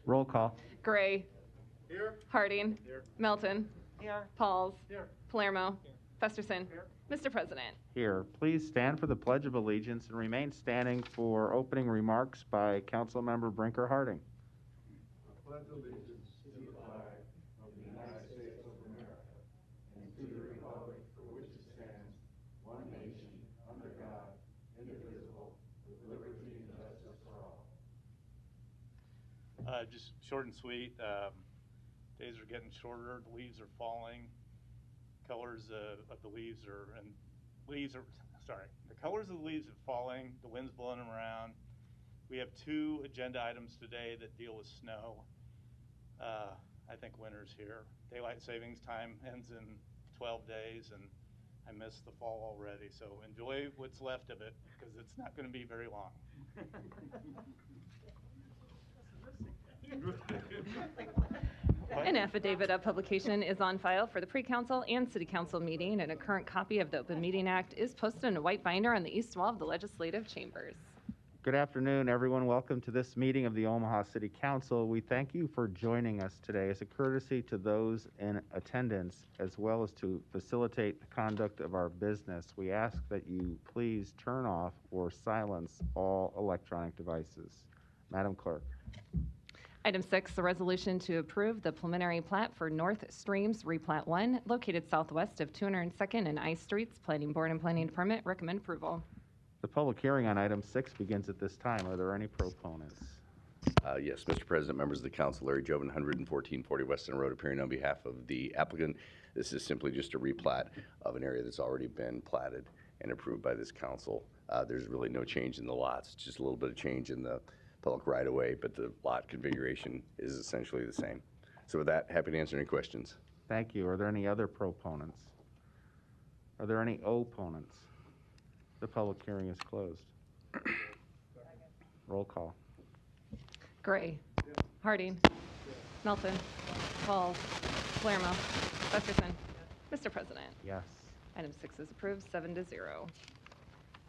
Roll call. Gray. Here. Harding. Here. Melton. Here. Pauls. Here. Palermo. Here. Festersen. Here. Mr. President. Here. Please stand for the Pledge of Allegiance and remain standing for opening remarks by Councilmember Brinker Harding. I pledge allegiance to the flag of the United States of America and to the republic for which it stands, one nation, under God, indivisible, with liberty and justice for all. Just short and sweet. Days are getting shorter. The leaves are falling. Colors of the leaves are, the colors of the leaves are falling. The wind's blowing them around. We have 2 agenda items today that deal with snow. I think winter's here. Daylight savings time ends in 12 days, and I miss the fall already. So enjoy what's left of it, because it's not going to be very long. An affidavit of publication is on file for the pre-council and city council meeting, and a current copy of the Open Meeting Act is posted in a white binder on the east wall of the legislative chambers. Good afternoon, everyone. Welcome to this meeting of the Omaha City Council. We thank you for joining us today. As a courtesy to those in attendance, as well as to facilitate the conduct of our business, we ask that you please turn off or silence all electronic devices. Madam Clerk. Item 6, a resolution to approve the preliminary plat for North Streams Replat 1, located southwest of 202nd and I Streets. Planning Board and Planning Department recommend approval. The public hearing on item 6 begins at this time. Are there any proponents? Yes, Mr. President, members of the council, Larry Jobin, 11440 West Center Road, appearing on behalf of the applicant. This is simply just a replat of an area that's already been platted and approved by this council. There's really no change in the lots, just a little bit of change in the public right-of-way, but the lot configuration is essentially the same. So with that, happy to answer any questions. Thank you. Are there any other proponents? Are there any opponents? The public hearing is closed. Roll call. Gray. Harding. Melton. Pauls. Palermo. Festersen. Mr. President. Yes. Item 6 is approved, 7-0.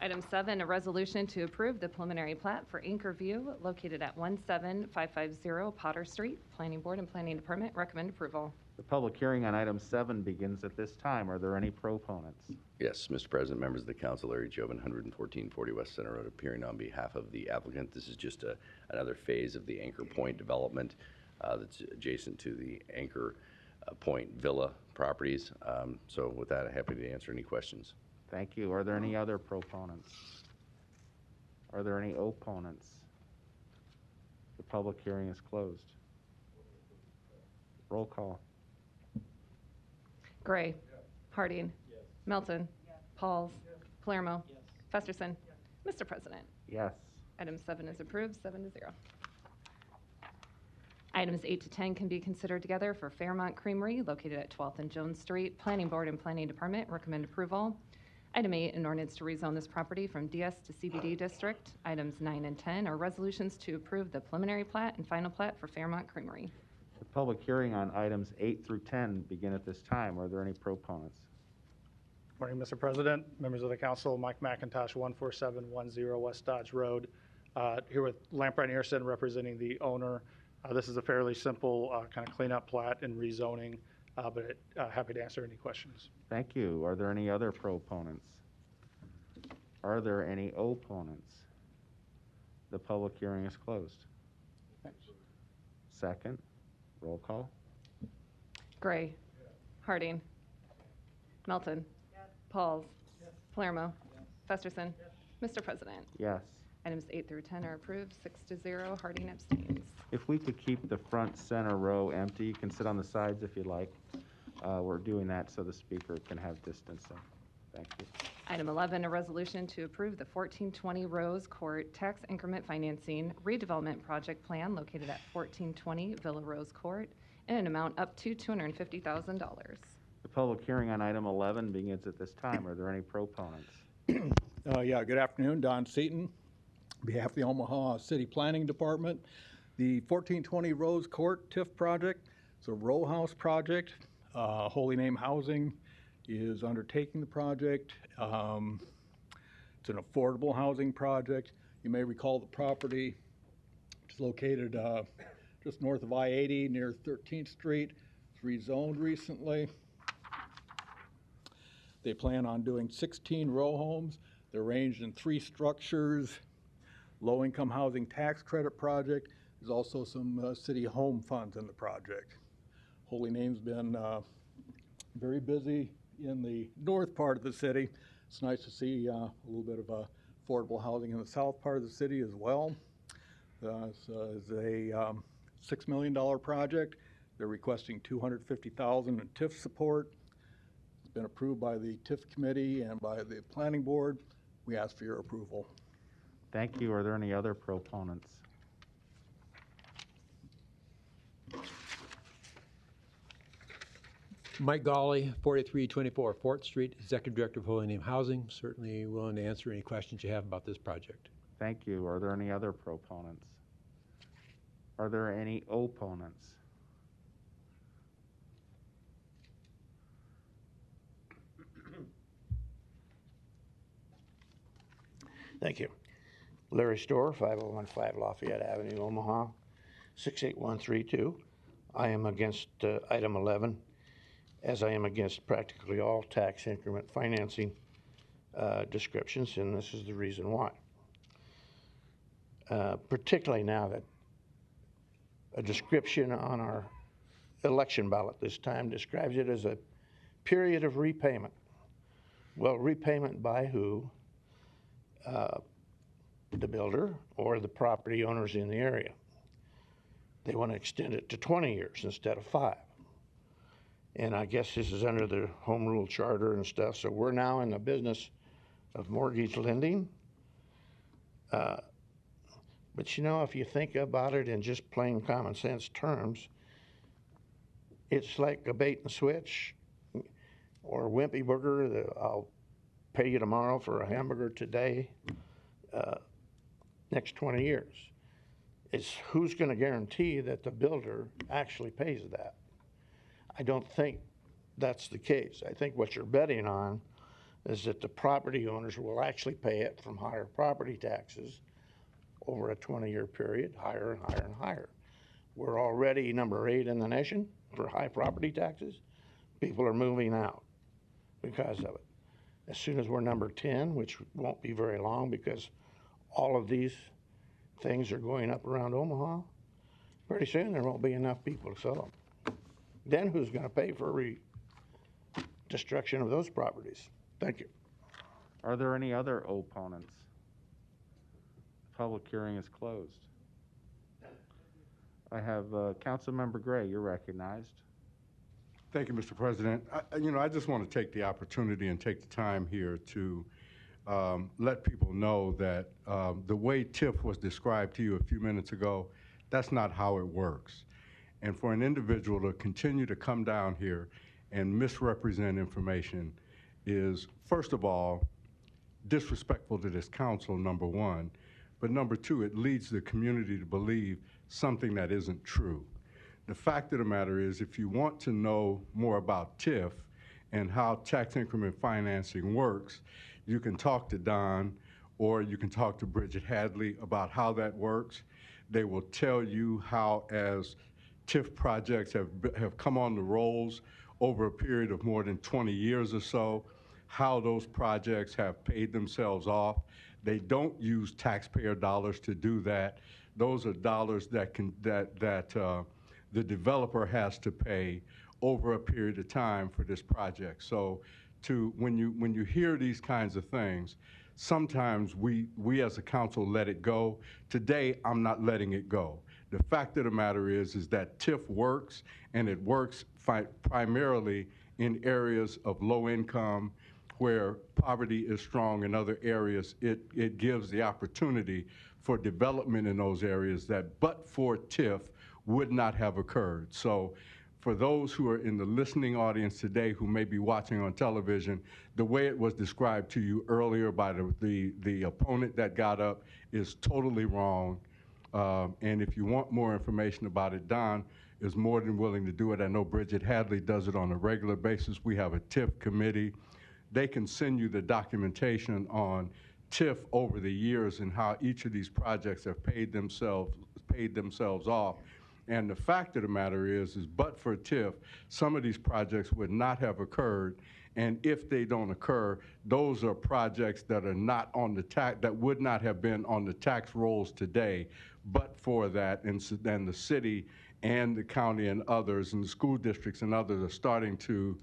Item 7, a resolution to approve the preliminary plat for Anchor View located at 17550 Potter Street. Planning Board and Planning Department recommend approval. The public hearing on item 7 begins at this time. Are there any proponents? Yes, Mr. President, members of the council, Larry Jobin, 11440 West Center Road, appearing on behalf of the applicant. This is just another phase of the Anchor Point development that's adjacent to the Anchor Point Villa properties. So with that, I'm happy to answer any questions. Thank you. Are there any other proponents? Are there any opponents? The public hearing is closed. Roll call. Gray. Harding. Melton. Pauls. Palermo. Festersen. Mr. President. Yes. Item 7 is approved, 7-0. Items 8 to 10 can be considered together for Fairmont Creamery located at 12th and Jones Street. Planning Board and Planning Department recommend approval. Item 8, an ordinance to rezone this property from DS to CBD district. Items 9 and 10 are resolutions to approve the preliminary plat and final plat for Fairmont Creamery. The public hearing on items 8 through 10 begin at this time. Are there any proponents? Morning, Mr. President, members of the council. Mike McIntosh, 14710 West Dodge Road. Here with Lamprey and Earson representing the owner. This is a fairly simple kind of cleanup plat and rezoning, but happy to answer any questions. Thank you. Are there any other proponents? Are there any opponents? The public hearing is closed. Second, roll call. Gray. Harding. Melton. Pauls. Palermo. Festersen. Mr. President. Yes. Items 8 through 10 are approved, 6-0. Harding abstains. If we could keep the front center row empty, you can sit on the sides if you like. We're doing that so the speaker can have distancing. Thank you. Item 11, a resolution to approve the 1420 Rose Court Tax Increment Financing Redevelopment Project Plan located at 1420 Villa Rose Court in an amount up to $250,000. The public hearing on item 11 begins at this time. Are there any proponents? Yeah, good afternoon. Don Seaton, on behalf of the Omaha City Planning Department. The 1420 Rose Court TIF project, it's a row house project. Holy Name Housing is undertaking the project. It's an affordable housing project. You may recall the property. It's located just north of I-80 near 13th Street. It's rezoned recently. They plan on doing 16 row homes. They're arranged in 3 structures. Low-income housing tax credit project. There's also some city home funds in the project. Holy Name's been very busy in the north part of the city. It's nice to see a little bit of affordable housing in the south part of the city as well. This is a $6 million project. They're requesting $250,000 in TIF support. It's been approved by the TIF committee and by the planning board. We ask for your approval. Thank you. Are there any other proponents? Mike Gawley, 4324 Fort Street, Executive Director of Holy Name Housing. Certainly willing to answer any questions you have about this project. Thank you. Are there any other proponents? Are there any opponents? Thank you. Larry Storr, 5015 Lafayette Avenue, Omaha, 68132. I am against item 11, as I am against practically all tax increment financing descriptions, and this is the reason why. Particularly now that a description on our election ballot this time describes it as a period of repayment. Well, repayment by who? The builder or the property owners in the area. They want to extend it to 20 years instead of 5. And I guess this is under the home rule charter and stuff, so we're now in the business of mortgage lending. But you know, if you think about it in just plain common sense terms, it's like a bait and switch or a wimpy burger. I'll pay you tomorrow for a hamburger today, next 20 years. It's who's going to guarantee that the builder actually pays that? I don't think that's the case. I think what you're betting on is that the property owners will actually pay it from higher property taxes over a 20-year period, higher and higher and higher. We're already number 8 in the nation for high property taxes. People are moving out because of it. As soon as we're number 10, which won't be very long because all of these things are going up around Omaha, pretty soon there won't be enough people to sell them. Then who's going to pay for destruction of those properties? Thank you. Are there any other opponents? Public hearing is closed. I have Councilmember Gray. You're recognized. Thank you, Mr. President. I just want to take the opportunity and take the time here to let people know that the way TIF was described to you a few minutes ago, that's not how it works. And for an individual to continue to come down here and misrepresent information is, first of all, disrespectful to this council, number one. But number two, it leads the community to believe something that isn't true. The fact of the matter is, if you want to know more about TIF and how tax increment financing works, you can talk to Don or you can talk to Bridget Hadley about how that works. They will tell you how, as TIF projects have come on the rolls over a period of more than 20 years or so, how those projects have paid themselves off. They don't use taxpayer dollars to do that. Those are dollars that the developer has to pay over a period of time for this project. So when you hear these kinds of things, sometimes we as a council let it go. Today, I'm not letting it go. The fact of the matter is that TIF works, and it works primarily in areas of low income where poverty is strong. In other areas, it gives the opportunity for development in those areas that but for TIF would not have occurred. So for those who are in the listening audience today who may be watching on television, the way it was described to you earlier by the opponent that got up is totally wrong. And if you want more information about it, Don is more than willing to do it. I know Bridget Hadley does it on a regular basis. We have a TIF committee. They can send you the documentation on TIF over the years and how each of these projects have paid themselves off. And the fact of the matter is but for TIF, some of these projects would not have occurred. And if they don't occur, those are projects that are not on the that would not have been on the tax rolls today, but for that. And so then the city and the county and others and the school districts and others are starting to,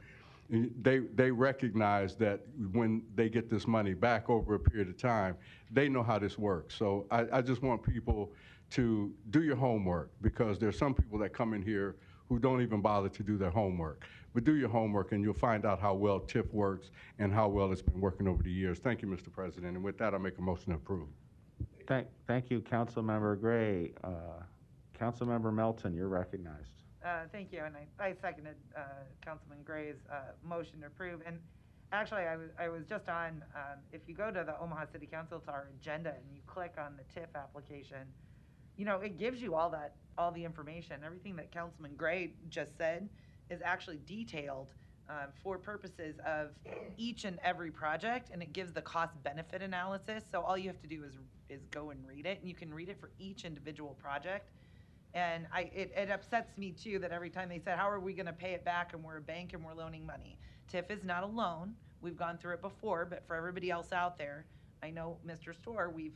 they recognize that when they get this money back over a period of time, they know how this works. So I just want people to do your homework, because there's some people that come in here who don't even bother to do their homework. But do your homework and you'll find out how well TIF works and how well it's been working over the years. Thank you, Mr. President. And with that, I'll make a motion to approve. Thank you, Councilmember Gray. Councilmember Melton, you're recognized. Thank you, and I seconded Councilman Gray's motion to approve. And actually, I was just on, if you go to the Omaha City Council, to our agenda, and you click on the TIF application, you know, it gives you all the information. Everything that Councilman Gray just said is actually detailed for purposes of each and every project, and it gives the cost-benefit analysis. So all you have to do is go and read it, and you can read it for each individual project. And it upsets me too that every time they said, how are we gonna pay it back, and we're a bank and we're loaning money. TIF is not a loan. We've gone through it before, but for everybody else out there, I know Mr. Storr, we've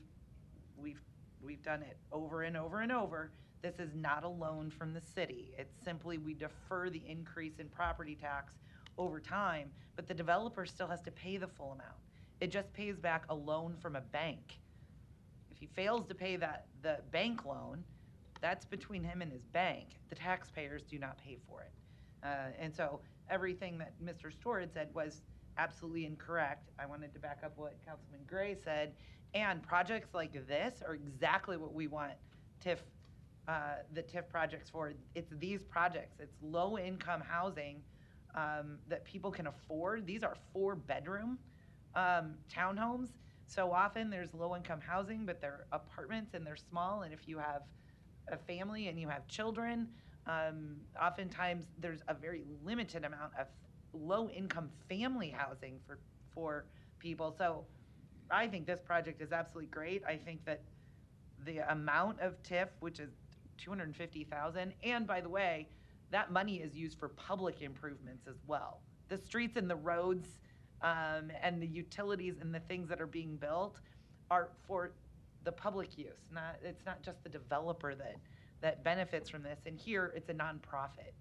done it over and over and over. This is not a loan from the city. It's simply we defer the increase in property tax over time, but the developer still has to pay the full amount. It just pays back a loan from a bank. If he fails to pay the bank loan, that's between him and his bank. The taxpayers do not pay for it. And so everything that Mr. Storr had said was absolutely incorrect. I wanted to back up what Councilman Gray said. And projects like this are exactly what we want TIF, the TIF projects for. It's these projects. It's low-income housing that people can afford. These are 4-bedroom townhomes. So often there's low-income housing, but they're apartments and they're small. And if you have a family and you have children, oftentimes there's a very limited amount of low-income family housing for people. So I think this project is absolutely great. I think that the amount of TIF, which is $250,000, and by the way, that money is used for public improvements as well. The streets and the roads and the utilities and the things that are being built are for the public use. It's not just the developer that benefits from this. And here, it's a nonprofit.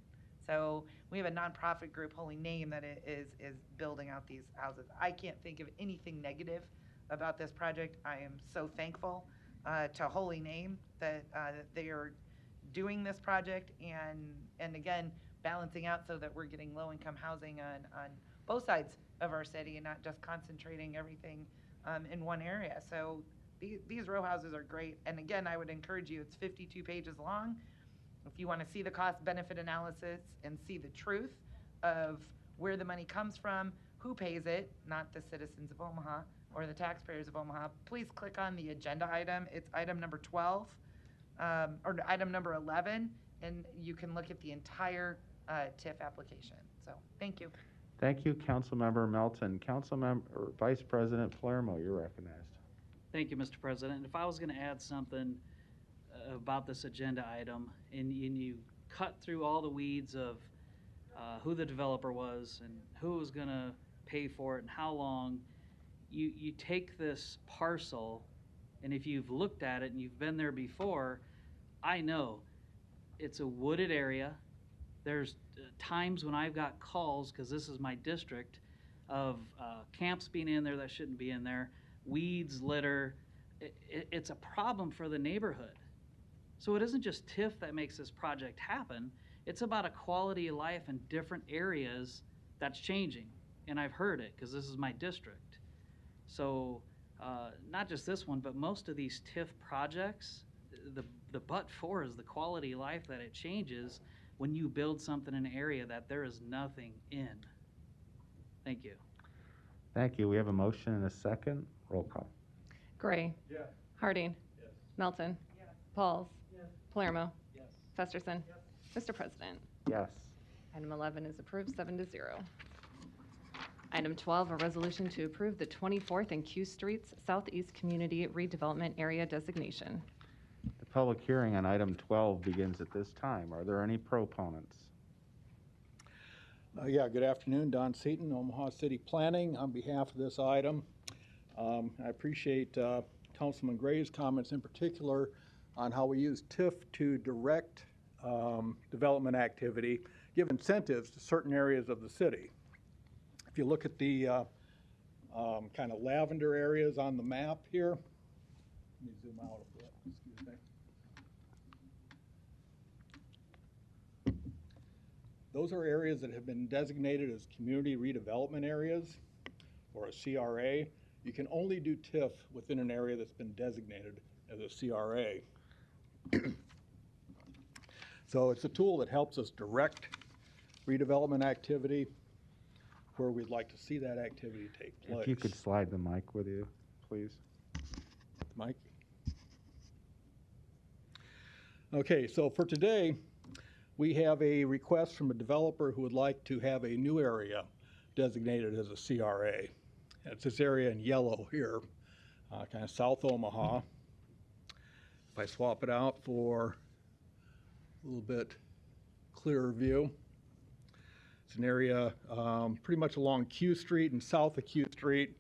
So we have a nonprofit group, Holy Name, that is building out these houses. I can't think of anything negative about this project. I am so thankful to Holy Name that they are doing this project and again, balancing out so that we're getting low-income housing on both sides of our city and not just concentrating everything in one area. So these row houses are great. And again, I would encourage you, it's 52 pages long. If you want to see the cost-benefit analysis and see the truth of where the money comes from, who pays it, not the citizens of Omaha or the taxpayers of Omaha, please click on the agenda item. It's item number 12, or item number 11, and you can look at the entire TIF application. So, thank you. Thank you, Councilmember Melton. Councilmember Vice President Palermo, you're recognized. Thank you, Mr. President. If I was going to add something about this agenda item, and you cut through all the weeds of who the developer was and who was going to pay for it and how long, you take this parcel, and if you've looked at it and you've been there before, I know it's a wooded area. There's times when I've got calls, because this is my district, of camps being in there that shouldn't be in there, weeds, litter. It's a problem for the neighborhood. So it isn't just TIF that makes this project happen. It's about a quality of life in different areas that's changing. And I've heard it because this is my district. So not just this one, but most of these TIF projects, the but-for is the quality of life that it changes when you build something in an area that there is nothing in. Thank you. Thank you. We have a motion and a second. Roll call. Gray. Yes. Harding. Yes. Melton. Yes. Pauls. Yes. Palermo. Yes. Festersen. Yes. Mr. President. Yes. Item 11 is approved 7-0. Item 12, a resolution to approve the 24th and Q Streets Southeast Community Redevelopment Area designation. The public hearing on item 12 begins at this time. Are there any proponents? Yeah, good afternoon. Don Seaton, Omaha City Planning, on behalf of this item. I appreciate Councilman Gray's comments in particular on how we use TIF to direct development activity, give incentives to certain areas of the city. If you look at the kind of lavender areas on the map here, let me zoom out a bit, excuse me. Those are areas that have been designated as community redevelopment areas, or a CRA. You can only do TIF within an area that's been designated as a CRA. So it's a tool that helps us direct redevelopment activity where we'd like to see that activity take place. If you could slide the mic with you, please. Mike? Okay, so for today, we have a request from a developer who would like to have a new area designated as a CRA. It's this area in yellow here, kind of South Omaha. If I swap it out for a little bit clearer view, it's an area pretty much along Q Street and south of Q Street.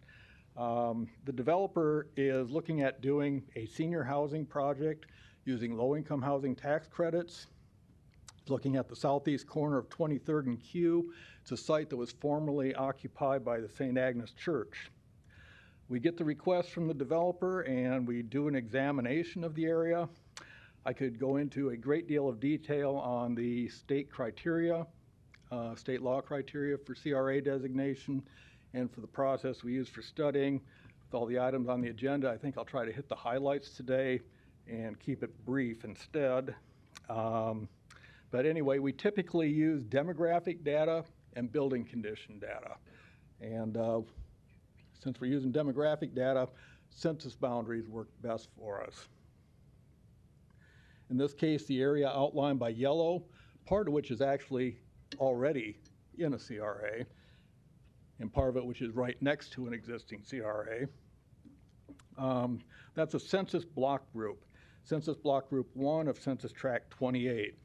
The developer is looking at doing a senior housing project using low-income housing tax credits. Looking at the southeast corner of 23rd and Q. It's a site that was formerly occupied by the St. Agnes Church. We get the request from the developer and we do an examination of the area. I could go into a great deal of detail on the state criteria, state law criteria for CRA designation, and for the process we use for studying. With all the items on the agenda, I think I'll try to hit the highlights today and keep it brief instead. But anyway, we typically use demographic data and building condition data. And since we're using demographic data, census boundaries work best for us. In this case, the area outlined by yellow, part of which is actually already in a CRA, and part of it which is right next to an existing CRA. That's a census block group. Census block group 1 of Census Tract 28.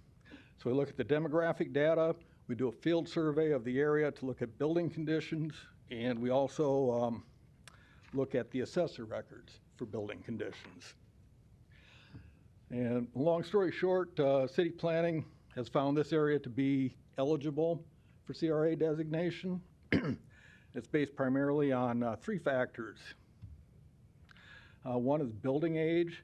So we look at the demographic data, we do a field survey of the area to look at building conditions, and we also look at the assessor records for building conditions. And long story short, city planning has found this area to be eligible for CRA designation. It's based primarily on 3 factors. One is building age.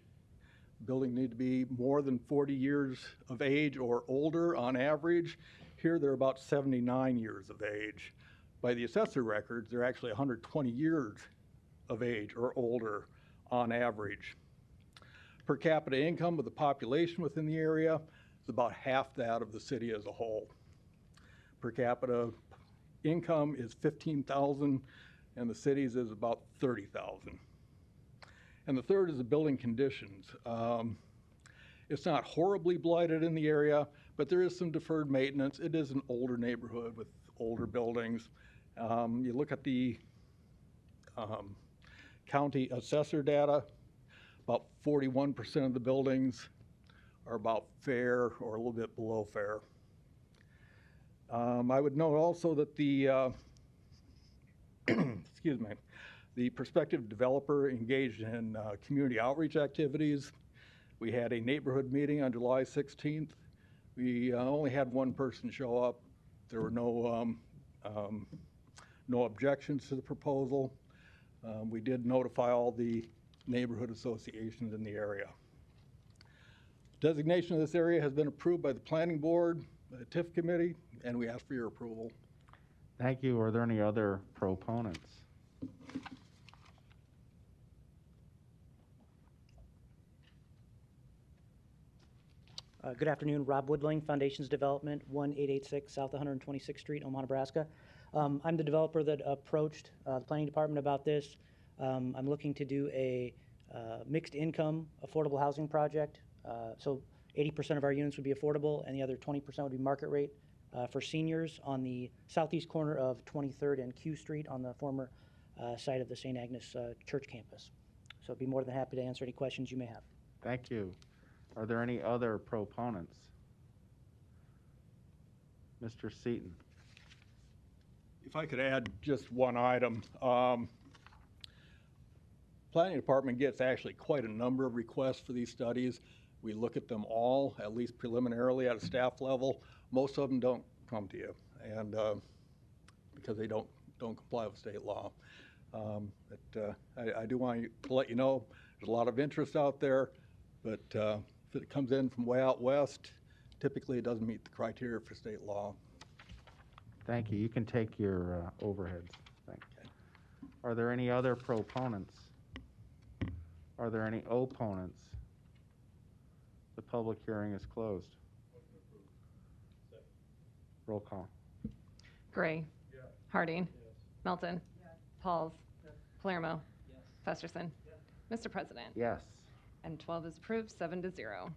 Building need to be more than 40 years of age or older on average. Here they're about 79 years of age. By the assessor records, they're actually 120 years of age or older on average. Per capita income of the population within the area is about half that of the city as a whole. Per capita income is $15,000 and the city's is about $30,000. And the third is the building conditions. It's not horribly blighted in the area, but there is some deferred maintenance. It is an older neighborhood with older buildings. You look at the county assessor data, about 41% of the buildings are about fair or a little bit below fair. I would note also that the, excuse me, the prospective developer engaged in community outreach activities. We had a neighborhood meeting on July 16th. We only had one person show up. There were no objections to the proposal. We did notify all the neighborhood associations in the area. Designation of this area has been approved by the Planning Board, the TIF Committee, and we ask for your approval. Thank you. Are there any other proponents? Good afternoon, Rob Woodling, Foundations Development, 1886 South 126th Street, Omaha, Nebraska. I'm the developer that approached the planning department about this. I'm looking to do a mixed income affordable housing project. So 80% of our units would be affordable and the other 20% would be market rate for seniors on the southeast corner of 23rd and Q Street on the former site of the St. Agnes Church campus. So I'd be more than happy to answer any questions you may have. Thank you. Are there any other proponents? Mr. Seaton. If I could add just one item. Planning department gets actually quite a number of requests for these studies. We look at them all, at least preliminarily at a staff level. Most of them don't come to you, and because they don't comply with state law. I do want to let you know there's a lot of interest out there, but if it comes in from way out west, typically it doesn't meet the criteria for state law. Thank you. You can take your overheads. Thank you. Are there any other proponents? Are there any opponents? The public hearing is closed. Roll call. Gray. Harding. Melton. Pauls. Palermo. Festersen. Mr. President. Yes. Item 12 is approved, 7-0.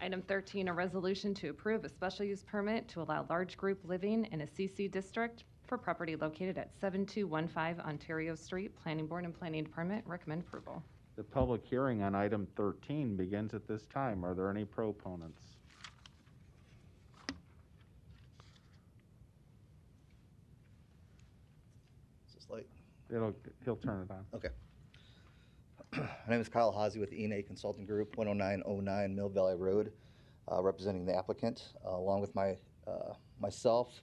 Item 13, a resolution to approve a special use permit to allow large group living in a CC district for property located at 7215 Ontario Street. Planning Board and Planning Department recommend approval. The public hearing on item 13 begins at this time. Are there any proponents? Is this light? He'll turn it on. Okay. My name is Kyle Hazy with Aimee Consulting Group, 10909 Mill Valley Road, representing the applicant, along with myself.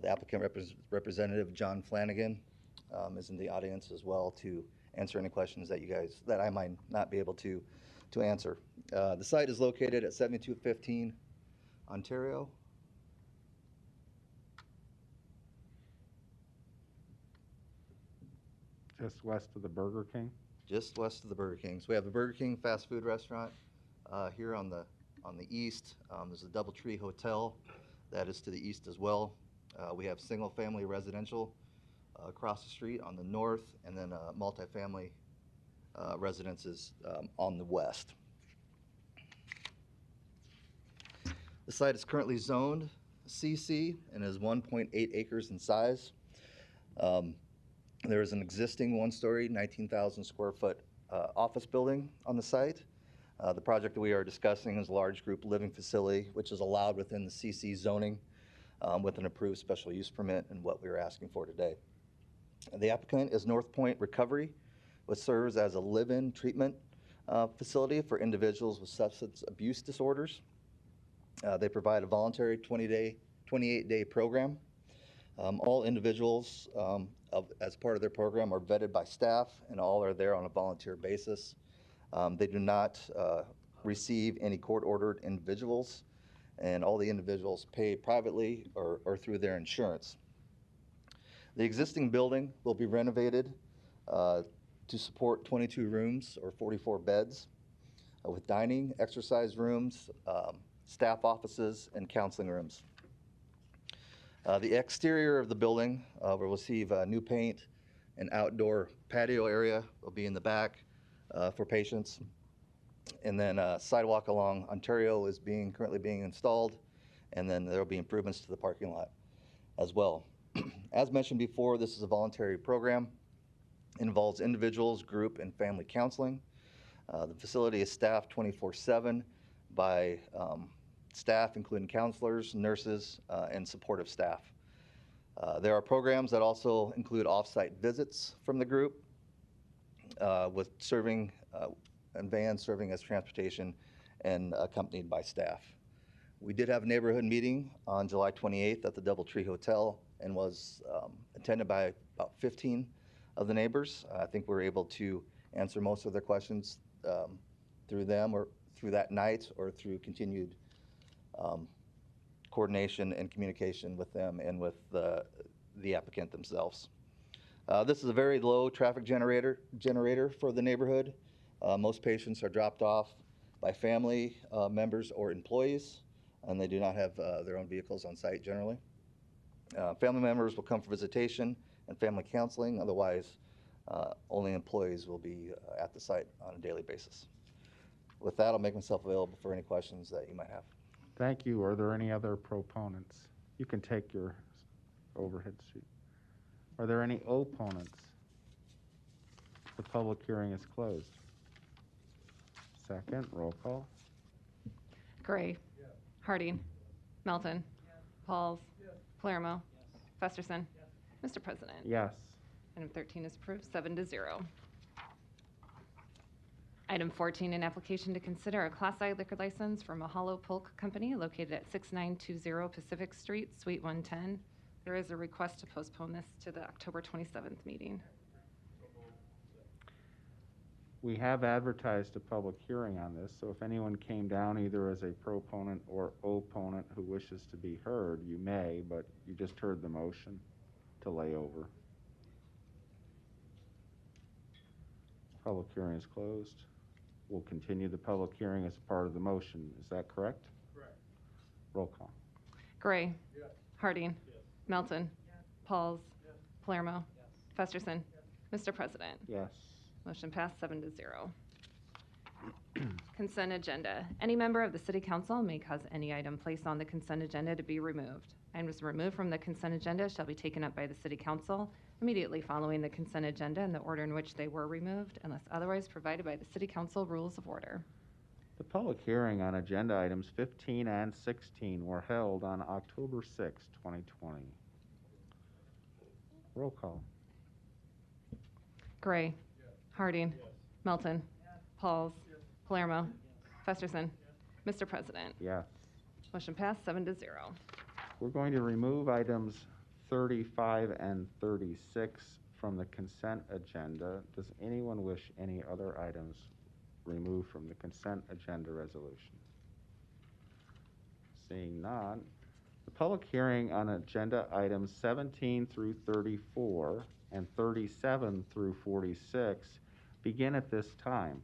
The applicant representative, John Flanagan, is in the audience as well to answer any questions that I might not be able to answer. The site is located at 7215 Ontario. Just west of the Burger King? Just west of the Burger King. So we have the Burger King fast food restaurant here on the east. There's a DoubleTree Hotel that is to the east as well. We have single-family residential across the street on the north, and then multifamily residences on the west. The site is currently zoned CC and is 1.8 acres in size. There is an existing one-story, 19,000 square foot office building on the site. The project that we are discussing is a large group living facility, which is allowed within the CC zoning with an approved special use permit and what we are asking for today. The applicant is North Point Recovery, which serves as a live-in treatment facility for individuals with substance abuse disorders. They provide a voluntary 28-day program. All individuals as part of their program are vetted by staff, and all are there on a volunteer basis. They do not receive any court-ordered individuals, and all the individuals pay privately or through their insurance. The existing building will be renovated to support 22 rooms or 44 beds with dining, exercise rooms, staff offices, and counseling rooms. The exterior of the building will receive new paint. An outdoor patio area will be in the back for patients. And then sidewalk along Ontario is currently being installed, and then there will be improvements to the parking lot as well. As mentioned before, this is a voluntary program. It involves individuals, group, and family counseling. The facility is staffed 24/7 by staff, including counselors, nurses, and supportive staff. There are programs that also include off-site visits from the group with serving and vans serving as transportation and accompanied by staff. We did have a neighborhood meeting on July 28th at the DoubleTree Hotel and was attended by about 15 of the neighbors. I think we were able to answer most of their questions through them or through that night or through continued coordination and communication with them and with the applicant themselves. This is a very low traffic generator for the neighborhood. Most patients are dropped off by family members or employees, and they do not have their own vehicles on site generally. Family members will come for visitation and family counseling. Otherwise, only employees will be at the site on a daily basis. With that, I'll make myself available for any questions that you might have. Thank you. Are there any other proponents? You can take your overhead sheet. Are there any opponents? The public hearing is closed. second. Roll call. Gray. Harding. Melton. Pauls. Palermo. Festersen. Mr. President. Yes. Item 13 is approved, 7-0. Item 14, an application to consider a Class I liquor license for Mahalo Polk Company located at 6920 Pacific Street, Suite 110. There is a request to postpone this to the October 27th meeting. We have advertised a public hearing on this, so if anyone came down either as a proponent or opponent who wishes to be heard, you may, but you just heard the motion to lay over. Public hearing is closed. We'll continue the public hearing as part of the motion. Is that correct? Correct. Roll call. Gray. Yes. Harding. Yes. Melton. Pauls. Yes. Palermo. Festersen. Mr. President. Yes. Motion passed, 7-0. Consent agenda. Any member of the City Council may cause any item placed on the consent agenda to be removed. Items removed from the consent agenda shall be taken up by the City Council immediately following the consent agenda in the order in which they were removed, unless otherwise provided by the City Council Rules of Order. The public hearing on agenda items 15 and 16 were held on October 6, 2020. Roll call. Gray. Harding. Melton. Pauls. Palermo. Festersen. Mr. President. Yes. Motion passed, 7-0. We're going to remove items 35 and 36 from the consent agenda. Does anyone wish any other items removed from the consent agenda resolution? Seeing none, the public hearing on agenda items 17 through 34 and 37 through 46 begin at this time.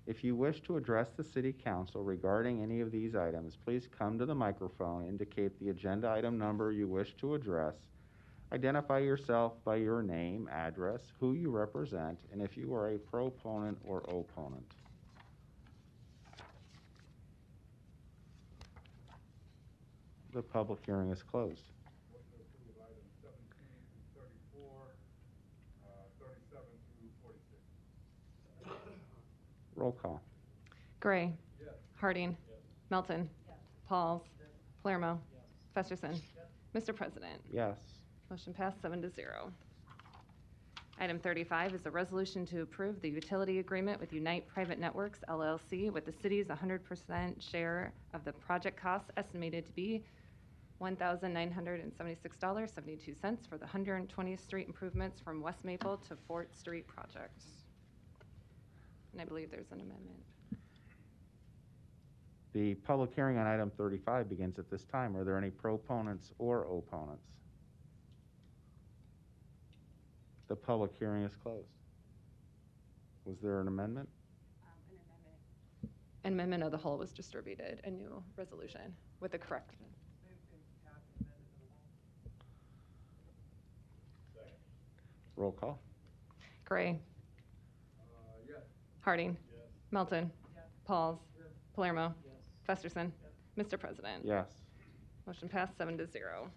If you wish to address the City Council regarding any of these items, please come to the microphone, indicate the agenda item number you wish to address, identify yourself by your name, address, who you represent, and if you are a proponent or opponent. The public hearing is closed. Motion to approve items 17 through 34, 37 through 46. Roll call. Gray. Yes. Harding. Melton. Pauls. Palermo. Festersen. Mr. President. Yes. Motion passed, 7-0. Item 35 is a resolution to approve the utility agreement with Unite Private Networks LLC with the city's 100% share of the project costs estimated to be $1,976.72 for the 120th Street improvements from West Maple to Fort Street projects. And I believe there's an amendment. The public hearing on item 35 begins at this time. Are there any proponents or opponents? The public hearing is closed. Was there an amendment? An amendment of the whole was distributed, a new resolution with a correction. Roll call. Gray. Yes. Harding. Melton. Pauls. Palermo. Festersen. Mr. President. Yes. Motion passed, 7-0.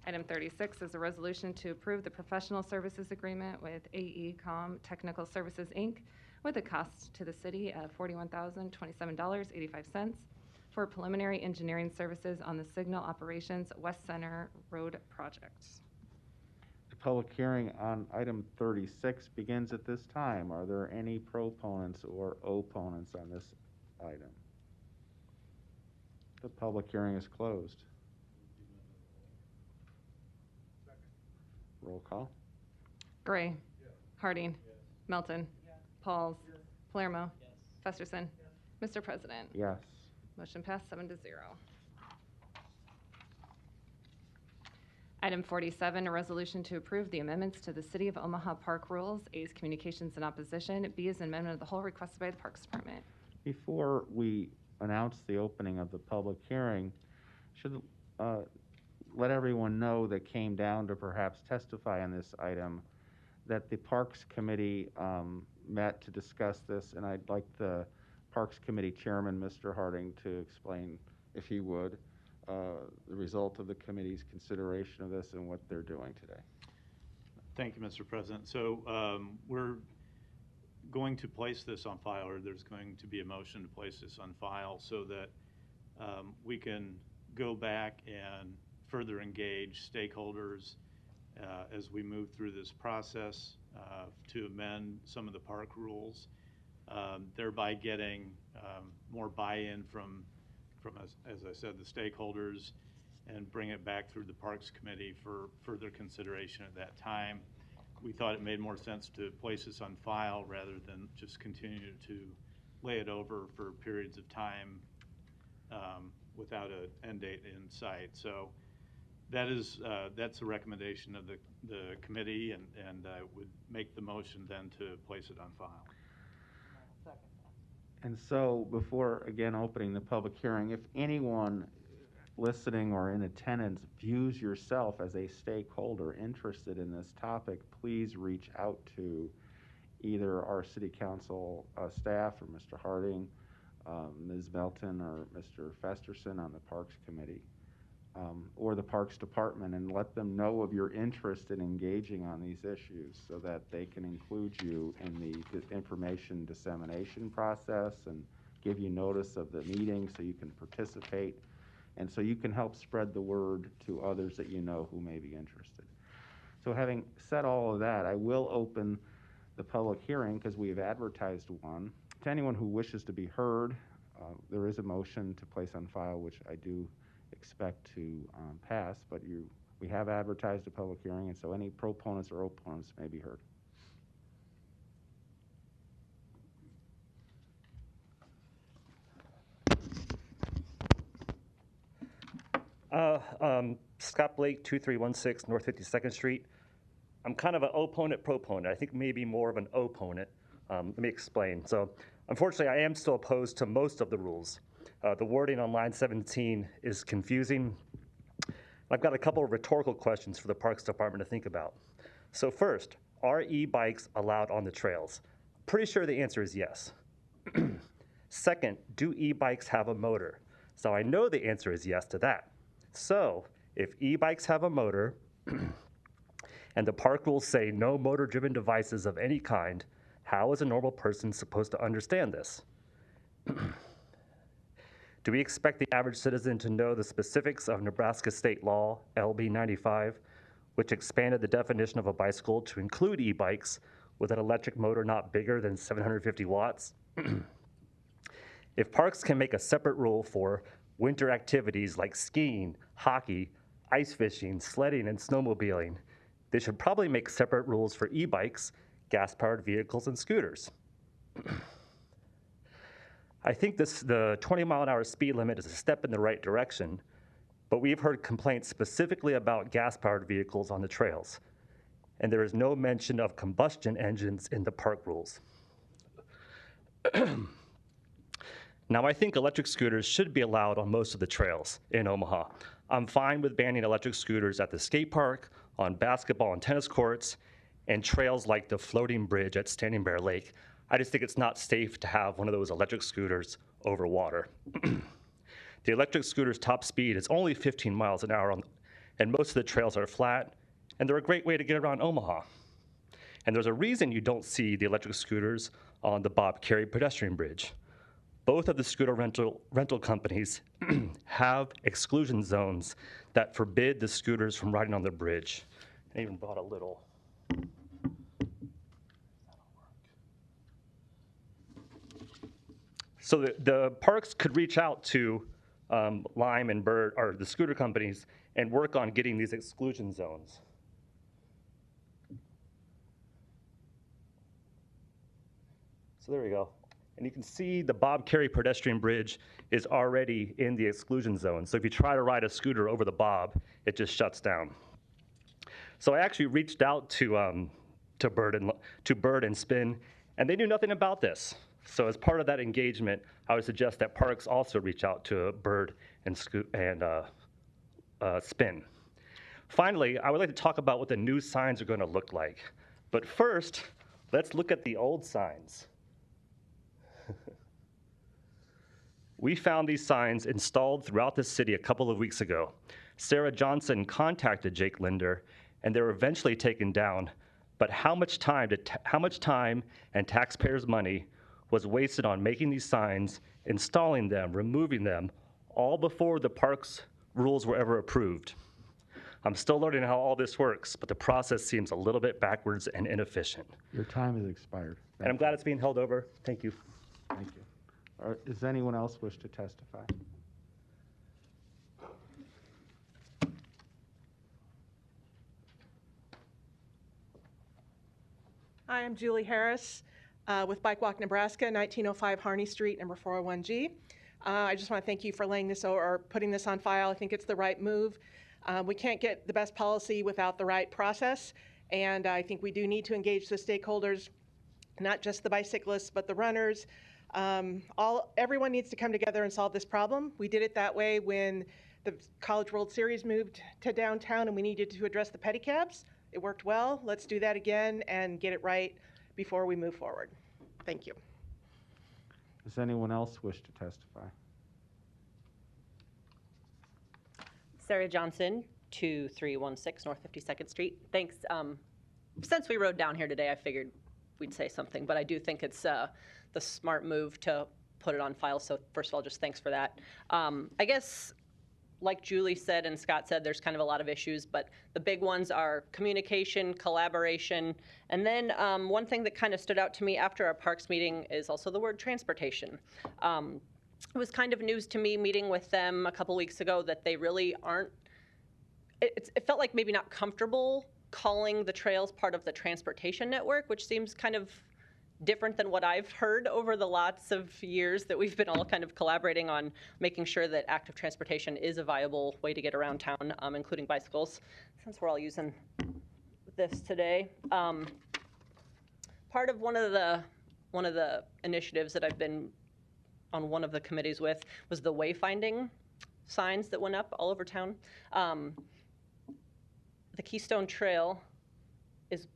Item 36 is a resolution to approve the professional services agreement with AECom Technical Services, Inc. with a cost to the city of $41,027.85 for preliminary engineering services on the Signal Operations West Center Road project. The public hearing on item 36 begins at this time. Are there any proponents or opponents on this item? The public hearing is closed. Roll call. Gray. Harding. Melton. Pauls. Palermo. Festersen. Mr. President. Yes. Motion passed, 7-0. Item 47, a resolution to approve the amendments to the City of Omaha Park Rules. A is communications in opposition. B is amendment of the whole requested by the Parks Department. Before we announce the opening of the public hearing, should let everyone know that came down to perhaps testify on this item that the Parks Committee met to discuss this, and I'd like the Parks Committee Chairman, Mr. Harding, to explain, if he would, the result of the committee's consideration of this and what they're doing today. Thank you, Mr. President. So we're going to place this on file, or there's going to be a motion to place this on file so that we can go back and further engage stakeholders as we move through this process to amend some of the park rules, thereby getting more buy-in from as I said, the stakeholders, and bring it back through the Parks Committee for further consideration at that time. We thought it made more sense to place this on file rather than just continue to lay it over for periods of time without an end date in sight. So that's a recommendation of the committee, and I would make the motion then to place it on file. And so before, again, opening the public hearing, if anyone listening or in attendance views yourself as a stakeholder interested in this topic, please reach out to either our city council staff or Mr. Harding, Ms. Melton, or Mr. Festersen on the Parks Committee, or the Parks Department, and let them know of your interest in engaging on these issues so that they can include you in the information dissemination process and give you notice of the meeting so you can participate, and so you can help spread the word to others that you know who may be interested. So having said all of that, I will open the public hearing because we have advertised one. To anyone who wishes to be heard, there is a motion to place on file, which I do expect to pass, but we have advertised a public hearing, and so any proponents or opponents may be heard. Scott Blake, 2316 North 52nd Street. I'm kind of an opponent-proponent. I think maybe more of an opponent. Let me explain. So, unfortunately, I am still opposed to most of the rules. The wording on line 17 is confusing. I've got a couple of rhetorical questions for the Parks Department to think about. So first, are e-bikes allowed on the trails? Pretty sure the answer is yes. Second, do e-bikes have a motor? So I know the answer is yes to that. So if e-bikes have a motor, and the park rules say no motor-driven devices of any kind, how is a normal person supposed to understand this? Do we expect the average citizen to know the specifics of Nebraska state law, LB 95, which expanded the definition of a bicycle to include e-bikes with an electric motor not bigger than 750 watts? If parks can make a separate rule for winter activities like skiing, hockey, ice fishing, sledding, and snowmobiling, they should probably make separate rules for e-bikes, gas-powered vehicles, and scooters. I think the 20-mile-an-hour speed limit is a step in the right direction, but we've heard complaints specifically about gas-powered vehicles on the trails, and there is no mention of combustion engines in the park rules. Now, I think electric scooters should be allowed on most of the trails in Omaha. I'm fine with banning electric scooters at the skate park, on basketball and tennis courts, and trails like the floating bridge at Standing Bear Lake. I just think it's not safe to have one of those electric scooters over water. The electric scooter's top speed is only 15 miles an hour, and most of the trails are flat, and they're a great way to get around Omaha. And there's a reason you don't see the electric scooters on the Bob Carey pedestrian bridge. Both of the scooter rental companies have exclusion zones that forbid the scooters from riding on the bridge. I even brought a little. So the parks could reach out to Lime and Bird, or the scooter companies, and work on getting these exclusion zones. So there we go. And you can see the Bob Carey pedestrian bridge is already in the exclusion zone. So if you try to ride a scooter over the Bob, it just shuts down. So I actually reached out to Bird and Spin, and they knew nothing about this. So as part of that engagement, I would suggest that parks also reach out to Bird and Spin. Finally, I would like to talk about what the new signs are going to look like. But first, let's look at the old signs. We found these signs installed throughout the city a couple of weeks ago. Sarah Johnson contacted Jake Linder, and they were eventually taken down, but how much time and taxpayers' money was wasted on making these signs, installing them, removing them, all before the park's rules were ever approved? I'm still learning how all this works, but the process seems a little bit backwards and inefficient. Your time has expired. And I'm glad it's being held over. Thank you. Thank you. Does anyone else wish to testify? Hi, I'm Julie Harris with Bike Walk Nebraska, 1905 Harney Street, number 401G. I just want to thank you for laying this or putting this on file. I think it's the right move. We can't get the best policy without the right process, and I think we do need to engage the stakeholders, not just the bicyclists, but the runners. Everyone needs to come together and solve this problem. We did it that way when the College World Series moved to downtown and we needed to address the pedicabs. It worked well. Let's do that again and get it right before we move forward. Thank you. Does anyone else wish to testify? Sarah Johnson, 2316 North 52nd Street. Thanks. Since we rode down here today, I figured we'd say something, but I do think it's the smart move to put it on file. So first of all, just thanks for that. I guess, like Julie said and Scott said, there's kind of a lot of issues, but the big ones are communication, collaboration, and then one thing that kind of stood out to me after our parks meeting is also the word transportation. It was kind of news to me meeting with them a couple weeks ago that they really aren't, it felt like maybe not comfortable calling the trails part of the transportation network, which seems kind of different than what I've heard over the lots of years that we've been all kind of collaborating on making sure that active transportation is a viable way to get around town, including bicycles, since we're all using this today. Part of one of the initiatives that I've been on one of the committees with was the wayfinding signs that went up all over town. The Keystone Trail is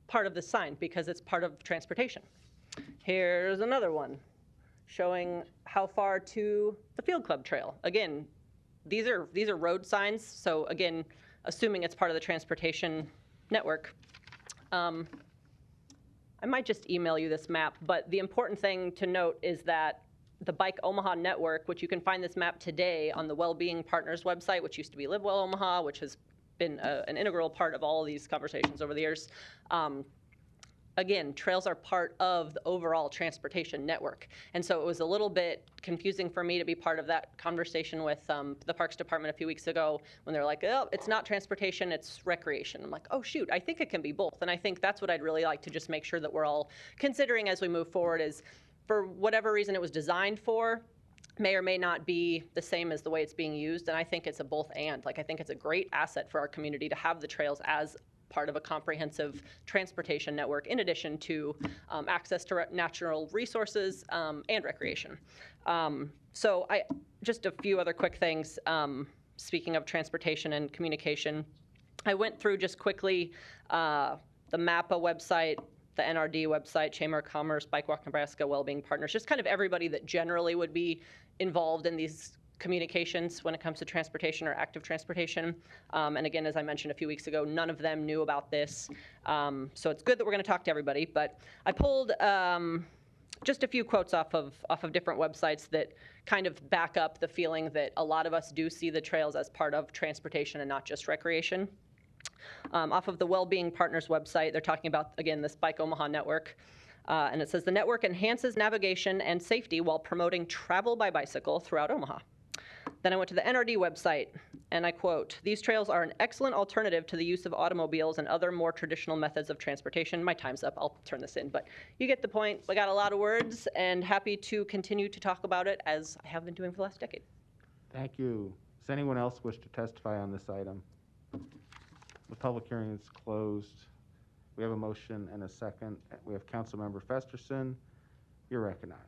part of the sign because it's part of transportation. Here's another one showing how far to the Field Club Trail. Again, these are road signs, so again, assuming it's part of the transportation network. I might just email you this map, but the important thing to note is that the Bike Omaha network, which you can find this map today on the Wellbeing Partners website, which used to be Live Well Omaha, which has been an integral part of all of these conversations over the years. Again, trails are part of the overall transportation network. And so it was a little bit confusing for me to be part of that conversation with the Parks Department a few weeks ago when they're like, oh, it's not transportation, it's recreation. I'm like, oh shoot, I think it can be both. And I think that's what I'd really like to just make sure that we're all considering as we move forward is for whatever reason it was designed for, may or may not be the same as the way it's being used. And I think it's a both and. Like, I think it's a great asset for our community to have the trails as part of a comprehensive transportation network in addition to access to natural resources and recreation. So just a few other quick things. Speaking of transportation and communication, I went through just quickly the MAPA website, the NRD website, Chamber of Commerce, Bike Walk Nebraska, Wellbeing Partners, just kind of everybody that generally would be involved in these communications when it comes to transportation or active transportation. And again, as I mentioned a few weeks ago, none of them knew about this. So it's good that we're going to talk to everybody. But I pulled just a few quotes off of different websites that kind of back up the feeling that a lot of us do see the trails as part of transportation and not just recreation. Off of the Wellbeing Partners website, they're talking about, again, this Bike Omaha network. And it says, the network enhances navigation and safety while promoting travel by bicycle throughout Omaha. Then I went to the NRD website, and I quote, these trails are an excellent alternative to the use of automobiles and other more traditional methods of transportation. My time's up. I'll turn this in, but you get the point. I got a lot of words, and happy to continue to talk about it as I have been doing for the last decade. Thank you. Does anyone else wish to testify on this item? The public hearing is closed. We have a motion and a second. We have Councilmember Festersen. You're recognized.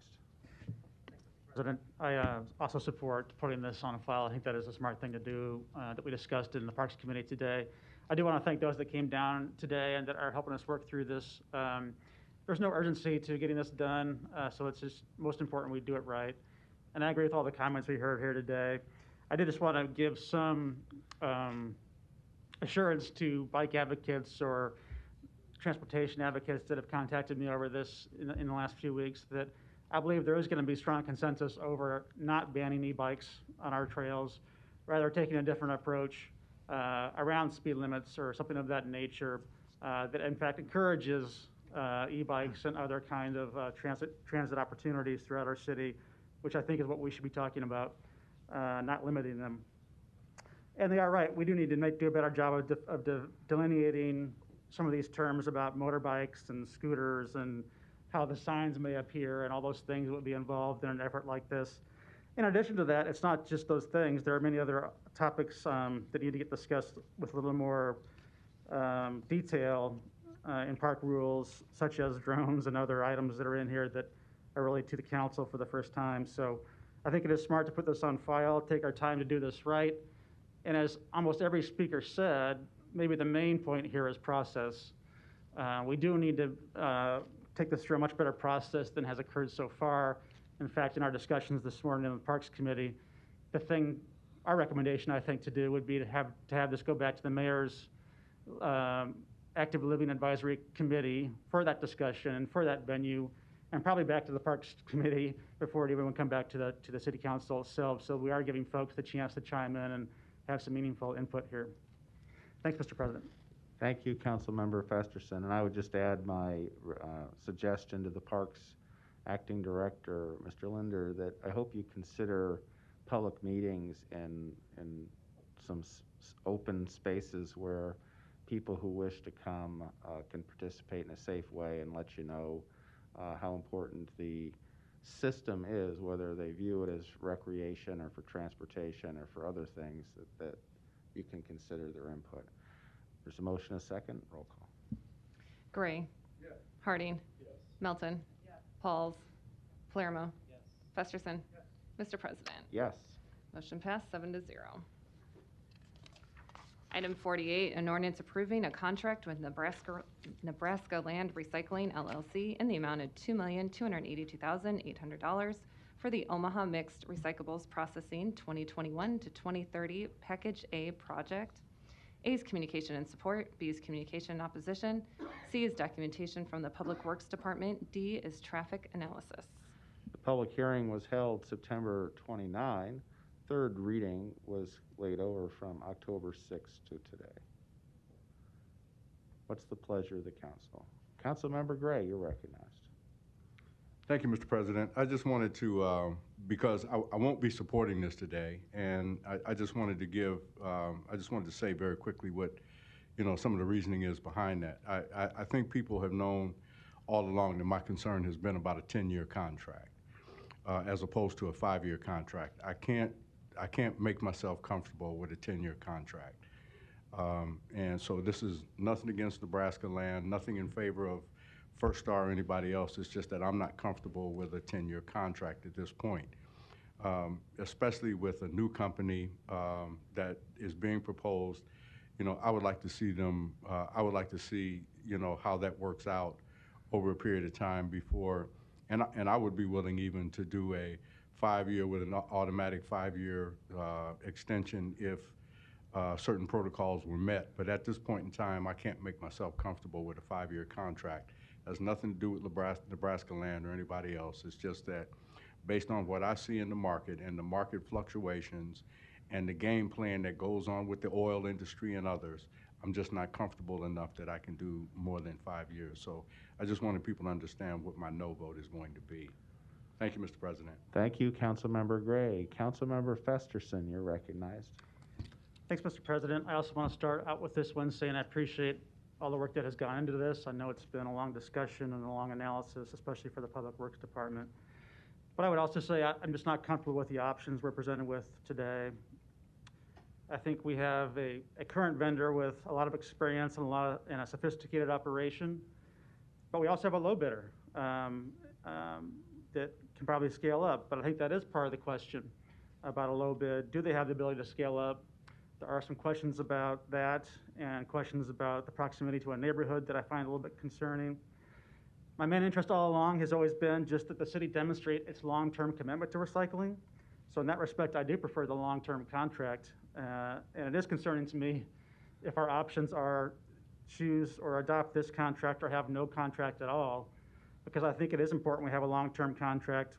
President, I also support putting this on file. I think that is a smart thing to do that we discussed in the Parks Committee today. I do want to thank those that came down today and that are helping us work through this. There's no urgency to getting this done, so it's just most important we do it right. And I agree with all the comments we heard here today. I did just want to give some assurance to bike advocates or transportation advocates that have contacted me over this in the last few weeks, that I believe there is going to be strong consensus over not banning e-bikes on our trails, rather taking a different approach around speed limits or something of that nature that in fact encourages e-bikes and other kind of transit opportunities throughout our city, which I think is what we should be talking about, not limiting them. And they are right. We do need to do a better job of delineating some of these terms about motorbikes and scooters and how the signs may appear and all those things that would be involved in an effort like this. In addition to that, it's not just those things. There are many other topics that need to get discussed with a little more detail in park rules, such as drones and other items that are in here that are really to the council for the first time. So I think it is smart to put this on file, take our time to do this right. And as almost every speaker said, maybe the main point here is process. We do need to take this through a much better process than has occurred so far. In fact, in our discussions this morning in the Parks Committee, our recommendation, I think, to do would be to have this go back to the mayor's Active Living Advisory Committee for that discussion and for that venue, and probably back to the Parks Committee before it even would come back to the City Council itself. So we are giving folks the chance to chime in and have some meaningful input here. Thanks, Mr. President. Thank you, Councilmember Festersen. And I would just add my suggestion to the Parks Acting Director, Mr. Linder, that I hope you consider public meetings and some open spaces where people who wish to come can participate in a safe way and let you know how important the system is, whether they view it as recreation or for transportation or for other things, that you can consider their input. There's a motion, a second. Roll call. Gray. Yes. Harding. Yes. Melton. Yes. Pauls. Palermo. Yes. Festersen. Yes. Mr. President. Yes. Motion passed 7-0. Item 48, an ordinance approving a contract with Nebraska Land Recycling LLC in the amount of $2,282,800 for the Omaha Mixed Recyclables Processing 2021 to 2030 Package A project. A is communication and support, B is communication and opposition, C is documentation from the Public Works Department, D is traffic analysis. The public hearing was held September 29. Third reading was laid over from October 6th to today. What's the pleasure of the council? Councilmember Gray, you're recognized. Thank you, Mr. President. I just wanted to, because I won't be supporting this today, and I just wanted to give, I just wanted to say very quickly what, some of the reasoning is behind that. I think people have known all along that my concern has been about a 10-year contract, as opposed to a 5-year contract. I can't make myself comfortable with a 10-year contract. And so this is nothing against Nebraska Land, nothing in favor of First Star or anybody else. It's just that I'm not comfortable with a 10-year contract at this point, especially with a new company that is being proposed. I would like to see them, I would like to see, how that works out over a period of time before, and I would be willing even to do a 5-year with an automatic 5-year extension if certain protocols were met. But at this point in time, I can't make myself comfortable with a 5-year contract. It has nothing to do with Nebraska Land or anybody else. It's just that based on what I see in the market and the market fluctuations and the game plan that goes on with the oil industry and others, I'm just not comfortable enough that I can do more than 5 years. So I just wanted people to understand what my no vote is going to be. Thank you, Mr. President. Thank you, Councilmember Gray. Councilmember Festersen, you're recognized. Thanks, Mr. President. I also want to start out with this one saying I appreciate all the work that has gone into this. I know it's been a long discussion and a long analysis, especially for the Public Works Department. But I would also say I'm just not comfortable with the options we're presented with today. I think we have a current vendor with a lot of experience and a sophisticated operation, but we also have a low bidder that can probably scale up. But I think that is part of the question about a low bid. Do they have the ability to scale up? There are some questions about that and questions about the proximity to a neighborhood that I find a little bit concerning. My main interest all along has always been just that the city demonstrate its long-term commitment to recycling. So in that respect, I do prefer the long-term contract. And it is concerning to me if our options are choose or adopt this contract or have no contract at all, because I think it is important we have a long-term contract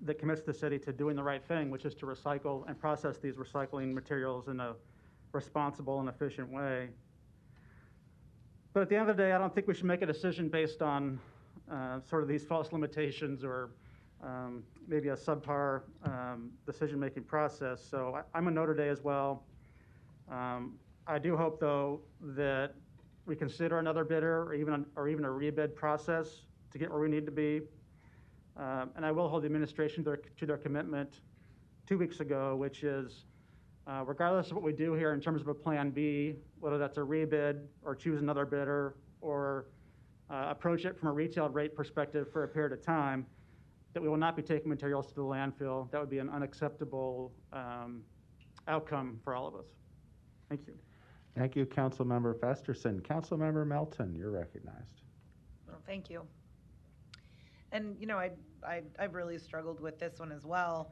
that commits the city to doing the right thing, which is to recycle and process these recycling materials in a responsible and efficient way. But at the end of the day, I don't think we should make a decision based on sort of these false limitations or maybe a subpar decision-making process. So I'm a no today as well. I do hope, though, that we consider another bidder or even a rebid process to get where we need to be. And I will hold the administration to their commitment 2 weeks ago, which is regardless of what we do here in terms of a plan B, whether that's a rebid or choose another bidder or approach it from a retail rate perspective for a period of time, that we will not be taking materials to the landfill. That would be an unacceptable outcome for all of us. Thank you. Thank you, Councilmember Festersen. Councilmember Melton, you're recognized. Well, thank you. And, you know, I've really struggled with this one as well.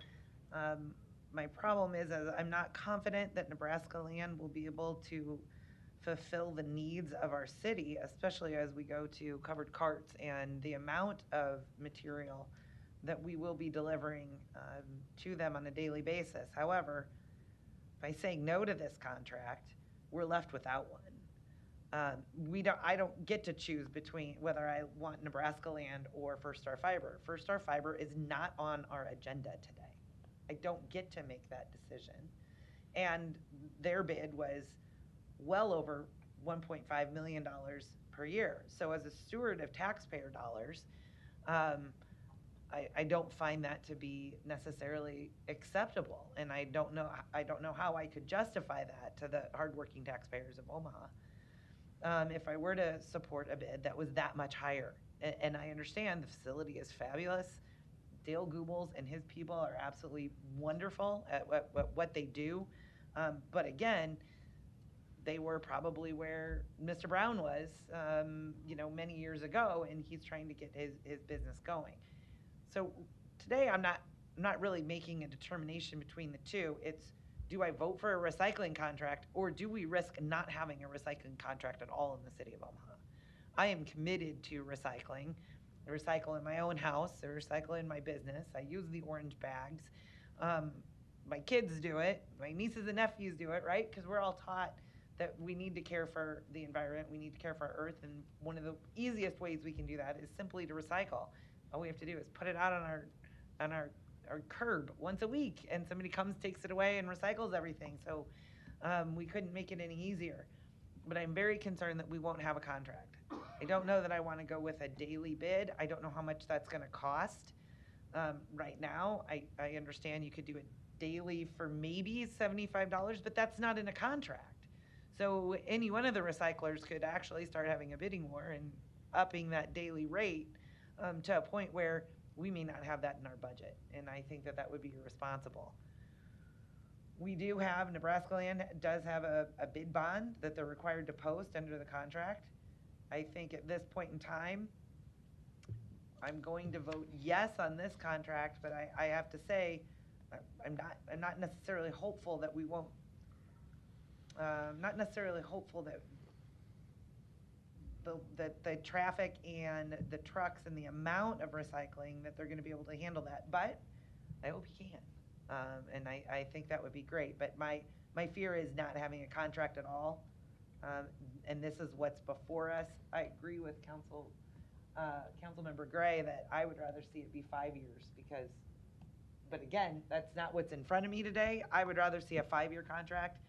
My problem is I'm not confident that Nebraska Land will be able to fulfill the needs of our city, especially as we go to covered carts and the amount of material that we will be delivering to them on a daily basis. However, by saying no to this contract, we're left without one. I don't get to choose between whether I want Nebraska Land or First Star Fiber. First Star Fiber is not on our agenda today. I don't get to make that decision. And their bid was well over $1.5 million per year. So as a steward of taxpayer dollars, I don't find that to be necessarily acceptable. And I don't know how I could justify that to the hardworking taxpayers of Omaha. If I were to support a bid that was that much higher. And I understand the facility is fabulous. Dale Goebbels and his people are absolutely wonderful at what they do. But again, they were probably where Mr. Brown was, many years ago, and he's trying to get his business going. So today I'm not really making a determination between the two. It's, do I vote for a recycling contract, or do we risk not having a recycling contract at all in the city of Omaha? I am committed to recycling. I recycle in my own house. I recycle in my business. I use the orange bags. My kids do it. My nieces and nephews do it, right? Because we're all taught that we need to care for the environment. We need to care for our earth. And one of the easiest ways we can do that is simply to recycle. All we have to do is put it out on our curb once a week, and somebody comes, takes it away, and recycles everything. So we couldn't make it any easier. But I'm very concerned that we won't have a contract. I don't know that I want to go with a daily bid. I don't know how much that's going to cost. Right now, I understand you could do it daily for maybe $75, but that's not in a contract. So any one of the recyclers could actually start having a bidding war and upping that daily rate to a point where we may not have that in our budget. And I think that would be irresponsible. We do have, Nebraska Land does have a bid bond that they're required to post under the contract. I think at this point in time, I'm going to vote yes on this contract, but I have to say, I'm not necessarily hopeful that we won't, not necessarily hopeful that the traffic and the trucks and the amount of recycling that they're going to be able to handle that, but I hope you can. And I think that would be great, but my fear is not having a contract at all. And this is what's before us. I agree with Councilmember Gray that I would rather see it be 5 years because, but again, that's not what's in front of me today. I would rather see a 5-year contract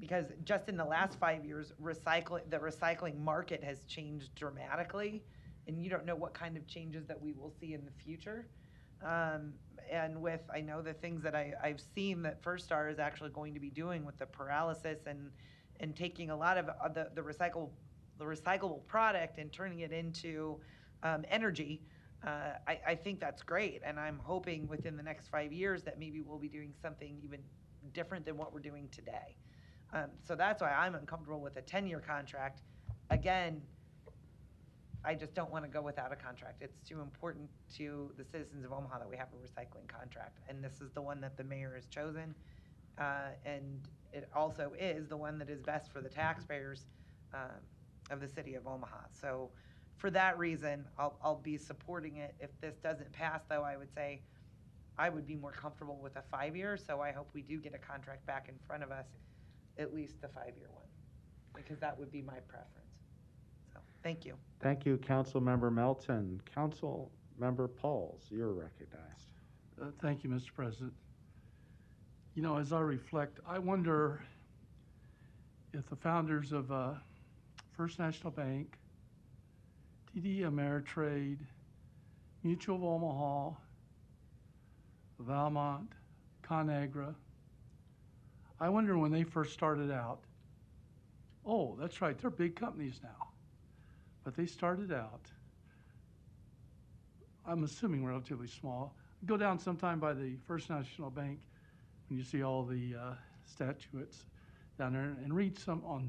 because just in the last 5 years, the recycling market has changed dramatically, and you don't know what kind of changes that we will see in the future. And with, I know the things that I've seen that First Star is actually going to be doing with the pyrolysis and taking a lot of the recyclable product and turning it into energy, I think that's great. And I'm hoping within the next 5 years that maybe we'll be doing something even different than what we're doing today. So that's why I'm uncomfortable with a 10-year contract. Again, I just don't want to go without a contract. It's too important to the citizens of Omaha that we have a recycling contract. And this is the one that the mayor has chosen. And it also is the one that is best for the taxpayers of the city of Omaha. So for that reason, I'll be supporting it. If this doesn't pass, though, I would say I would be more comfortable with a 5-year, so I hope we do get a contract back in front of us, at least the 5-year one, because that would be my preference. So, thank you. Thank you, Councilmember Melton. Councilmember Pauls, you're recognized. Thank you, Mr. President. You know, as I reflect, I wonder if the founders of First National Bank, TD Ameritrade, Mutual of Omaha, Valmont, ConAgra, I wonder when they first started out, oh, that's right, they're big companies now, but they started out, I'm assuming relatively small. Go down sometime by the First National Bank when you see all the statuettes down there and read some of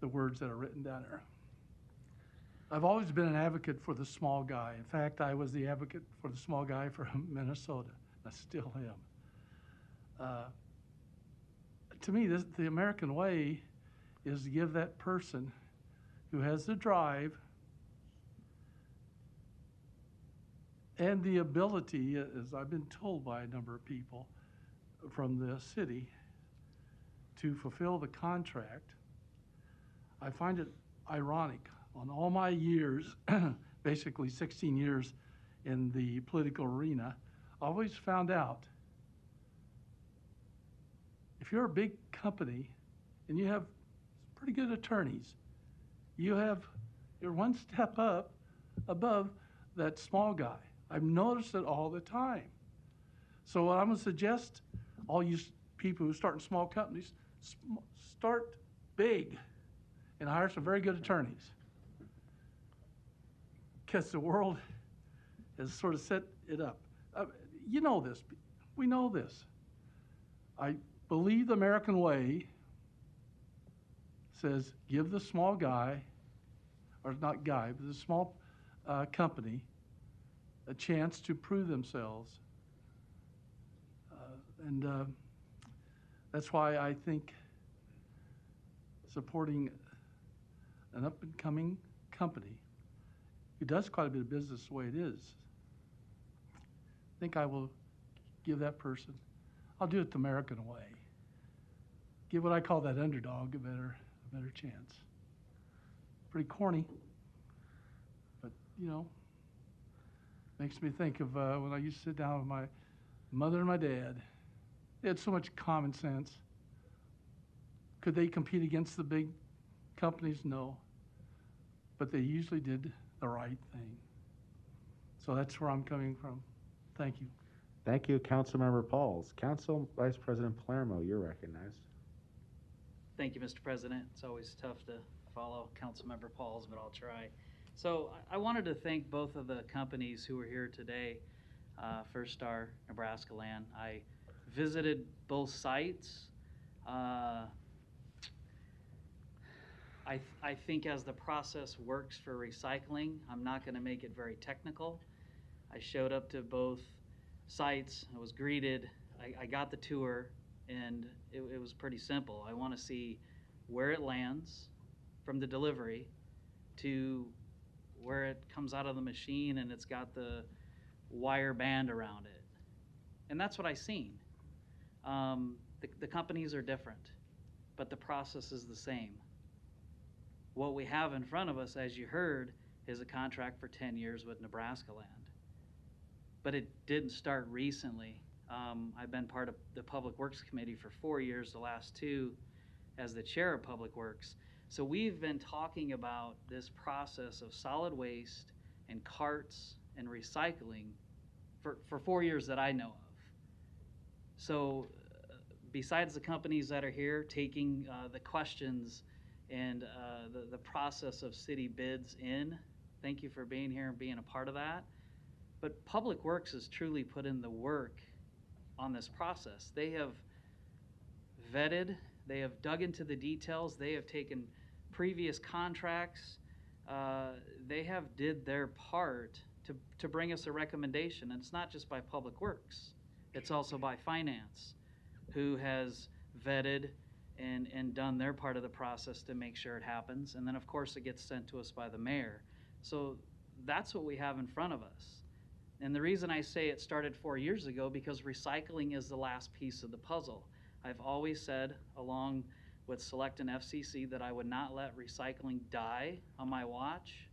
the words that are written down there. I've always been an advocate for the small guy. In fact, I was the advocate for the small guy from Minnesota. I still am. To me, the American way is to give that person who has the drive and the ability, as I've been told by a number of people from the city, to fulfill the contract. I find it ironic. On all my years, basically 16 years in the political arena, I always found out if you're a big company and you have pretty good attorneys, you're one step up above that small guy. I've noticed it all the time. So what I'm going to suggest, all you people who start in small companies, start big and hire some very good attorneys. Because the world has sort of set it up. You know this. We know this. I believe the American way says give the small guy, or not guy, but the small company a chance to prove themselves. And that's why I think supporting an up-and-coming company who does quite a bit of business the way it is, I think I will give that person, I'll do it the American way. Give what I call that underdog a better chance. Pretty corny, but you know, makes me think of when I used to sit down with my mother and my dad. They had so much common sense. Could they compete against the big companies? No. But they usually did the right thing. So that's where I'm coming from. Thank you. Thank you, Councilmember Pauls. Council Vice President Palermo, you're recognized. Thank you, Mr. President. It's always tough to follow Councilmember Pauls, but I'll try. So I wanted to thank both of the companies who are here today, First Star, Nebraska Land. I visited both sites. I think as the process works for recycling, I'm not going to make it very technical. I showed up to both sites. I was greeted. I got the tour, and it was pretty simple. I want to see where it lands from the delivery to where it comes out of the machine and it's got the wire band around it. And that's what I seen. The companies are different, but the process is the same. What we have in front of us, as you heard, is a contract for 10 years with Nebraska Land. But it didn't start recently. I've been part of the Public Works Committee for 4 years, the last 2 as the chair of Public Works. So we've been talking about this process of solid waste and carts and recycling for 4 years that I know of. So besides the companies that are here taking the questions and the process of city bids in, thank you for being here and being a part of that. But Public Works has truly put in the work on this process. They have vetted, they have dug into the details, they have taken previous contracts, they have did their part to bring us a recommendation. And it's not just by Public Works, it's also by Finance, who has vetted and done their part of the process to make sure it happens. And then, of course, it gets sent to us by the mayor. So that's what we have in front of us. And the reason I say it started 4 years ago, because recycling is the last piece of the puzzle. I've always said, along with Select and FCC, that I would not let recycling die on my watch.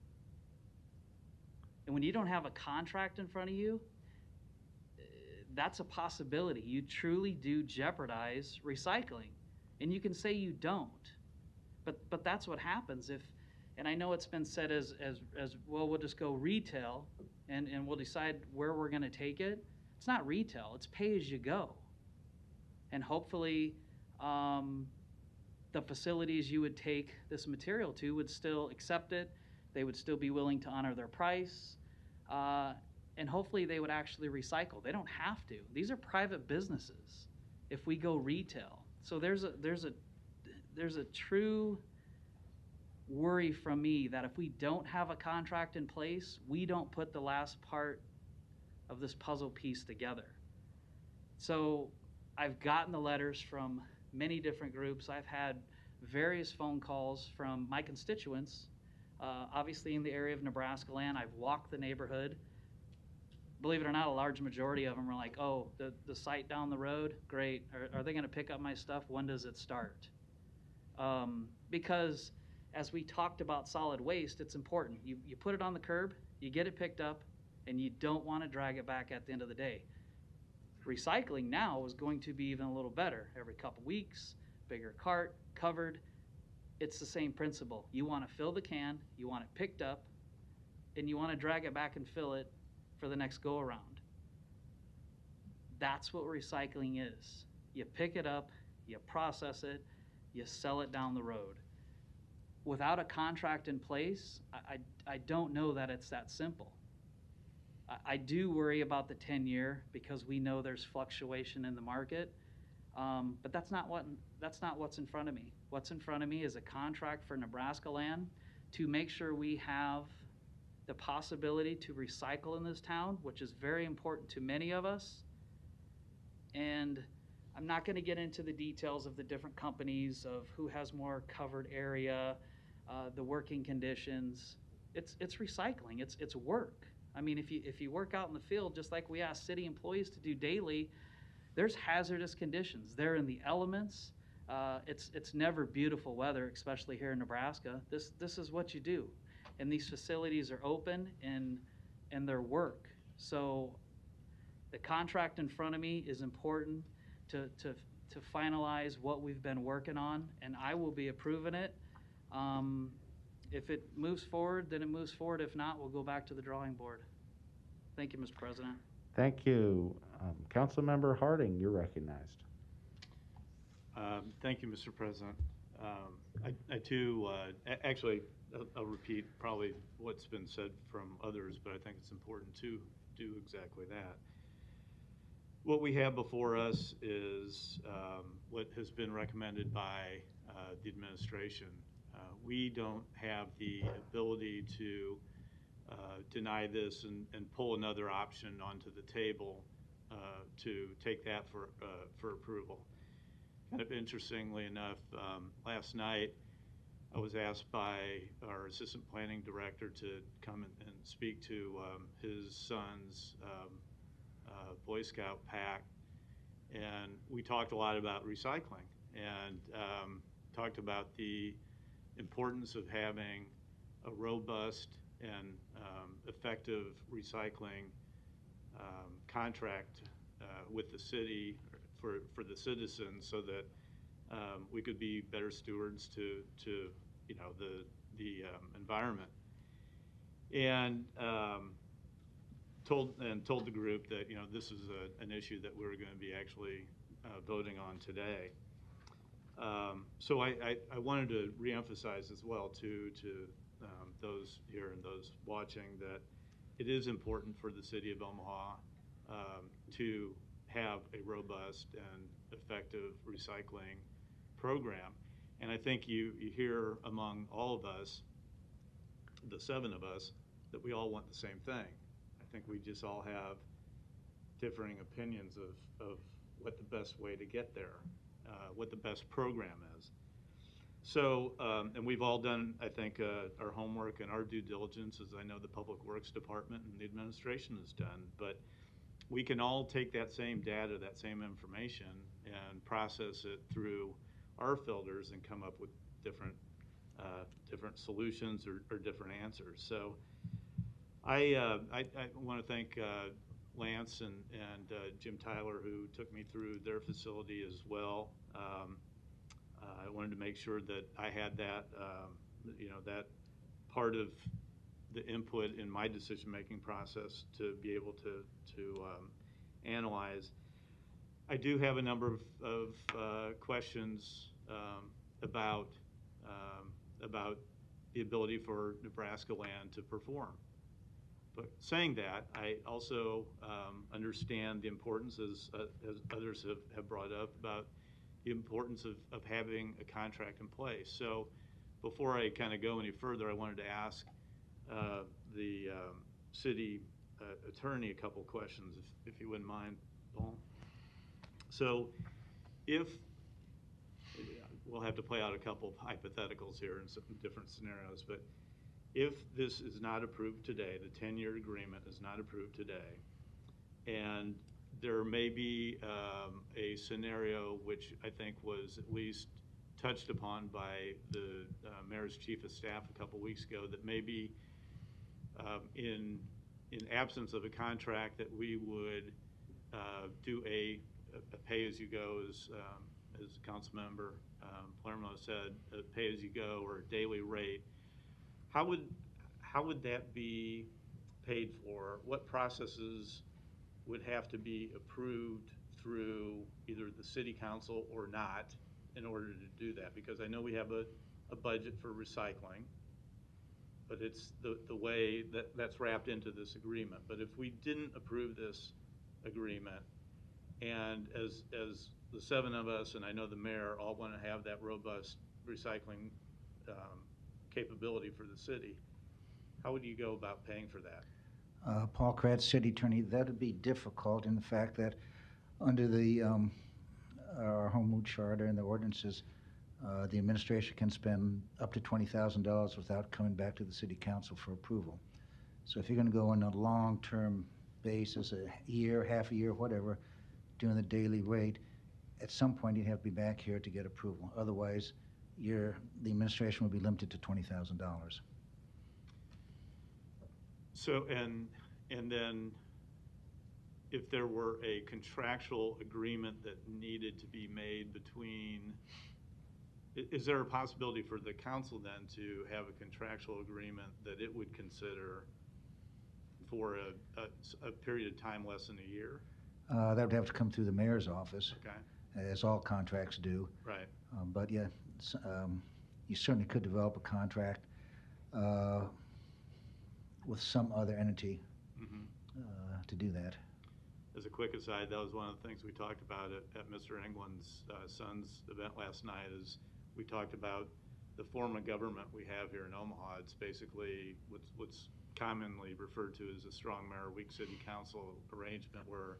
And when you don't have a contract in front of you, that's a possibility. You truly do jeopardize recycling. And you can say you don't, but that's what happens if, and I know it's been said as well, we'll just go retail and we'll decide where we're gonna take it. It's not retail, it's pay as you go. And hopefully the facilities you would take this material to would still accept it. They would still be willing to honor their price. And hopefully they would actually recycle. They don't have to. These are private businesses if we go retail. So there's a true worry from me that if we don't have a contract in place, we don't put the last part of this puzzle piece together. So I've gotten the letters from many different groups. I've had various phone calls from my constituents, obviously in the area of Nebraska land. I've walked the neighborhood. Believe it or not, a large majority of them are like, oh, the site down the road, great. Are they going to pick up my stuff? When does it start? Because as we talked about solid waste, it's important. You put it on the curb, you get it picked up, and you don't want to drag it back at the end of the day. Recycling now is going to be even a little better. Every couple weeks, bigger cart, covered. It's the same principle. You want to fill the can, you want it picked up, and you want to drag it back and fill it for the next go around. That's what recycling is. You pick it up, you process it, you sell it down the road. Without a contract in place, I don't know that it's that simple. I do worry about the 10-year because we know there's fluctuation in the market, but that's not what's in front of me. What's in front of me is a contract for Nebraska land to make sure we have the possibility to recycle in this town, which is very important to many of us. And I'm not going to get into the details of the different companies, of who has more covered area, the working conditions. It's recycling. It's work. I mean, if you work out in the field, just like we ask city employees to do daily, there's hazardous conditions. They're in the elements. It's never beautiful weather, especially here in Nebraska. This is what you do. And these facilities are open and they're work. So the contract in front of me is important to finalize what we've been working on, and I will be approving it. If it moves forward, then it moves forward. If not, we'll go back to the drawing board. Thank you, Mr. President. Thank you. Councilmember Harding, you're recognized. Thank you, Mr. President. I too, actually, I'll repeat probably what's been said from others, but I think it's important to do exactly that. What we have before us is what has been recommended by the administration. We don't have the ability to deny this and pull another option onto the table to take that for approval. Kind of interestingly enough, last night I was asked by our assistant planning director to come and speak to his son's Boy Scout pack, and we talked a lot about recycling and talked about the importance of having a robust and effective recycling contract with the city for the citizens, so that we could be better stewards to the environment. And told the group that this is an issue that we're going to be actually voting on today. So I wanted to reemphasize as well to those here and those watching that it is important for the city of Omaha to have a robust and effective recycling program. And I think you hear among all of us, the 7 of us, that we all want the same thing. I think we just all have differing opinions of what the best way to get there. what the best program is. So, and we've all done, I think, our homework and our due diligence, as I know the Public Works Department and the administration has done. But we can all take that same data, that same information, and process it through our filters and come up with different solutions or different answers. So I want to thank Lance and Jim Tyler, who took me through their facility as well. I wanted to make sure that I had that, that part of the input in my decision-making process to be able to analyze. I do have a number of questions about the ability for Nebraska land to perform. But saying that, I also understand the importance, as others have brought up, about the importance of having a contract in place. So before I kind of go any further, I wanted to ask the city attorney a couple questions, if you wouldn't mind, Paul. So if, we'll have to play out a couple of hypotheticals here in some different scenarios, but if this is not approved today, the 10-year agreement is not approved today, and there may be a scenario which I think was at least touched upon by the mayor's chief of staff a couple weeks ago, that maybe in absence of a contract that we would do a pay-as-you-go, as Councilmember Palermo said, a pay-as-you-go or a daily rate. How would that be paid for? What processes would have to be approved through either the city council or not in order to do that? Because I know we have a budget for recycling, but it's the way that's wrapped into this agreement. But if we didn't approve this agreement, and as the seven of us, and I know the mayor, all want to have that robust recycling capability for the city, how would you go about paying for that? Paul Kratz, City Attorney. That would be difficult in the fact that under the our home rule charter and the ordinances, the administration can spend up to $20,000 without coming back to the City Council for approval. So if you're going to go on a long-term basis, a year, half a year, whatever, doing the daily rate, at some point you'd have to be back here to get approval. Otherwise, the administration would be limited to $20,000. So, and then if there were a contractual agreement that needed to be made between, is there a possibility for the council then to have a contractual agreement that it would consider for a period of time less than a year? That would have to come through the mayor's office, okay, as all contracts do. Right. But yeah, you certainly could develop a contract with some other entity to do that. As a quick aside, that was one of the things we talked about at Mr. England's son's event last night. Is we talked about the form of government we have here in Omaha. It's basically what's commonly referred to as a strong mayor, weak city council arrangement, where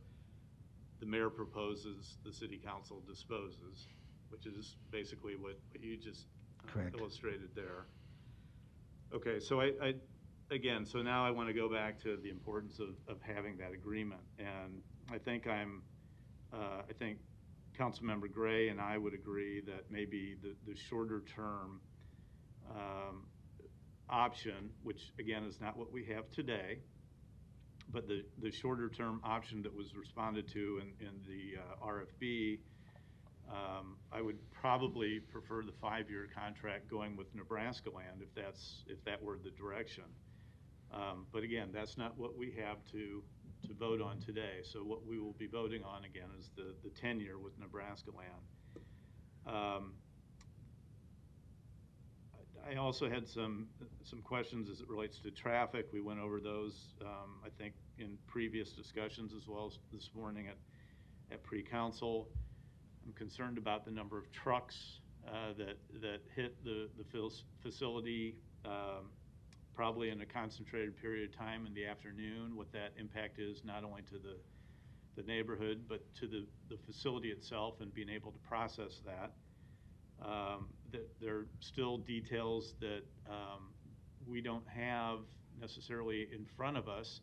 the mayor proposes, the city council disposes, which is basically what you just illustrated there. Okay, so again, so now I want to go back to the importance of having that agreement, and I think I think Councilmember Gray and I would agree that maybe the shorter term option, which again is not what we have today, but the shorter term option that was responded to in the RFB, I would probably prefer the 5-year contract going with Nebraska land if that were the direction. But again, that's not what we have to vote on today. So what we will be voting on again is the 10-year with Nebraska land. I also had some questions as it relates to traffic. We went over those, I think, in previous discussions as well as this morning at pre-council. I'm concerned about the number of trucks that hit the facility probably in a concentrated period of time in the afternoon, what that impact is not only to the neighborhood, but to the facility itself and being able to process that. There are still details that we don't have necessarily in front of us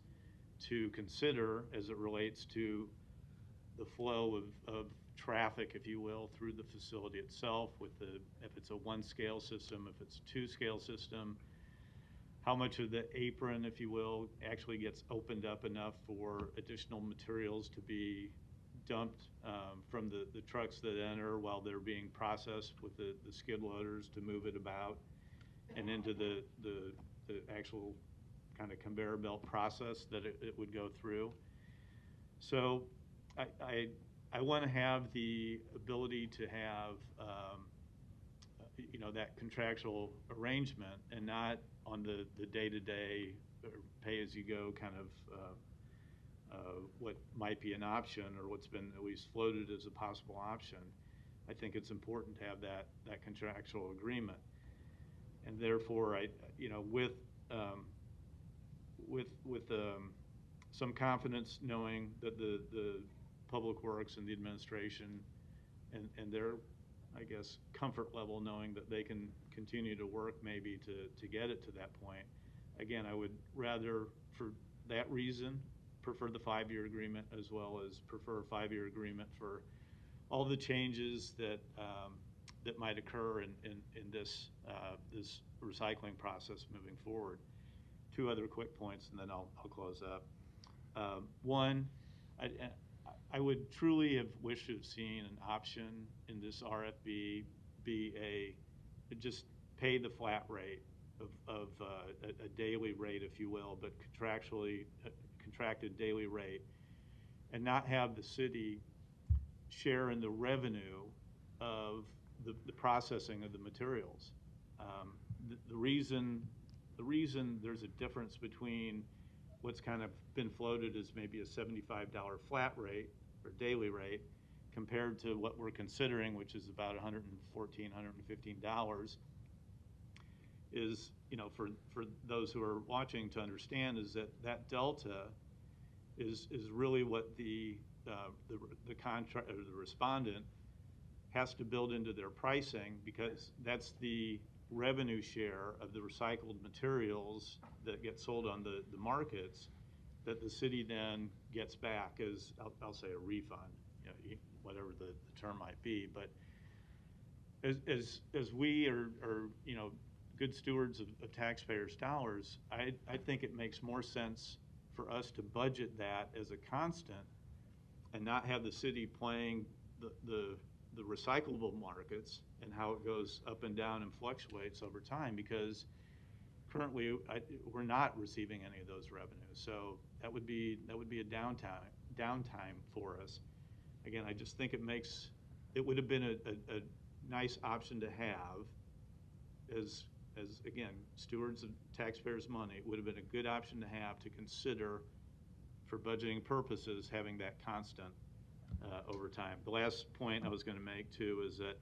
to consider as it relates to the flow of traffic, if you will, through the facility itself, with if it's a one scale system, if it's a two scale system, how much of the apron, if you will, actually gets opened up enough for additional materials to be dumped from the trucks that enter while they're being processed with the skid loaders to move it about and into the actual kind of conveyor belt process that it would go through. So I want to have the ability to have that contractual arrangement and not on the day-to-day or pay-as-you-go kind of what might be an option or what's been at least floated as a possible option. I think it's important to have that contractual agreement, and therefore, with some confidence, knowing that the Public Works and the administration and their, I guess, comfort level, knowing that they can continue to work maybe to get it to that point. Again, I would rather, for that reason, prefer the 5-year agreement as well as prefer a 5-year agreement for all the changes that that might occur in this recycling process moving forward. 2 other quick points, and then I'll close up. One, I would truly have wished to have seen an option in this RFB be just pay the flat rate of a daily rate, if you will, but contracted daily rate, and not have the city share in the revenue of the processing of the materials. The reason there's a difference between what's kind of been floated as maybe a $75 flat rate or daily rate compared to what we're considering, which is about $114, $115, is, for those who are watching to understand, is that delta is really what the contract or the respondent has to build into their pricing, because that's the revenue share of the recycled materials that get sold on the markets that the city then gets back as, I'll say, a refund, whatever the term might be. But as we are good stewards of taxpayers' dollars, I think it makes more sense for us to budget that as a constant and not have the city playing the recyclable markets and how it goes up and down and fluctuates over time, because currently we're not receiving any of those revenues. So that would be a downtime for us. Again, I just think it would have been a nice option to have as again, stewards of taxpayers' money. It would have been a good option to have to consider for budgeting purposes, having that constant over time. The last point I was going to make too is that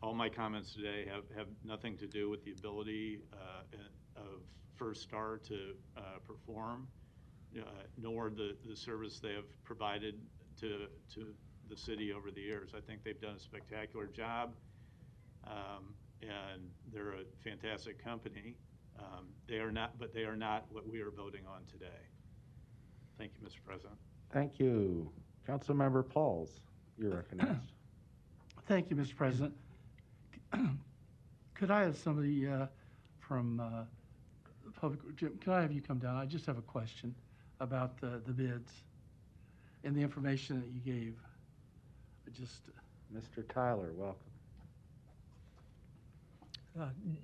all my comments today have nothing to do with the ability of First Star to perform, nor the service they have provided to the city over the years. I think they've done a spectacular job, and they're a fantastic company. They are not what we are voting on today. Thank you, Mr. President. Thank you. Councilmember Pauls, you're recognized. Thank you, Mr. President. Could I have somebody from public, Jim, can I have you come down? I just have a question about the bids and the information that you gave. Mr. Tyler, welcome.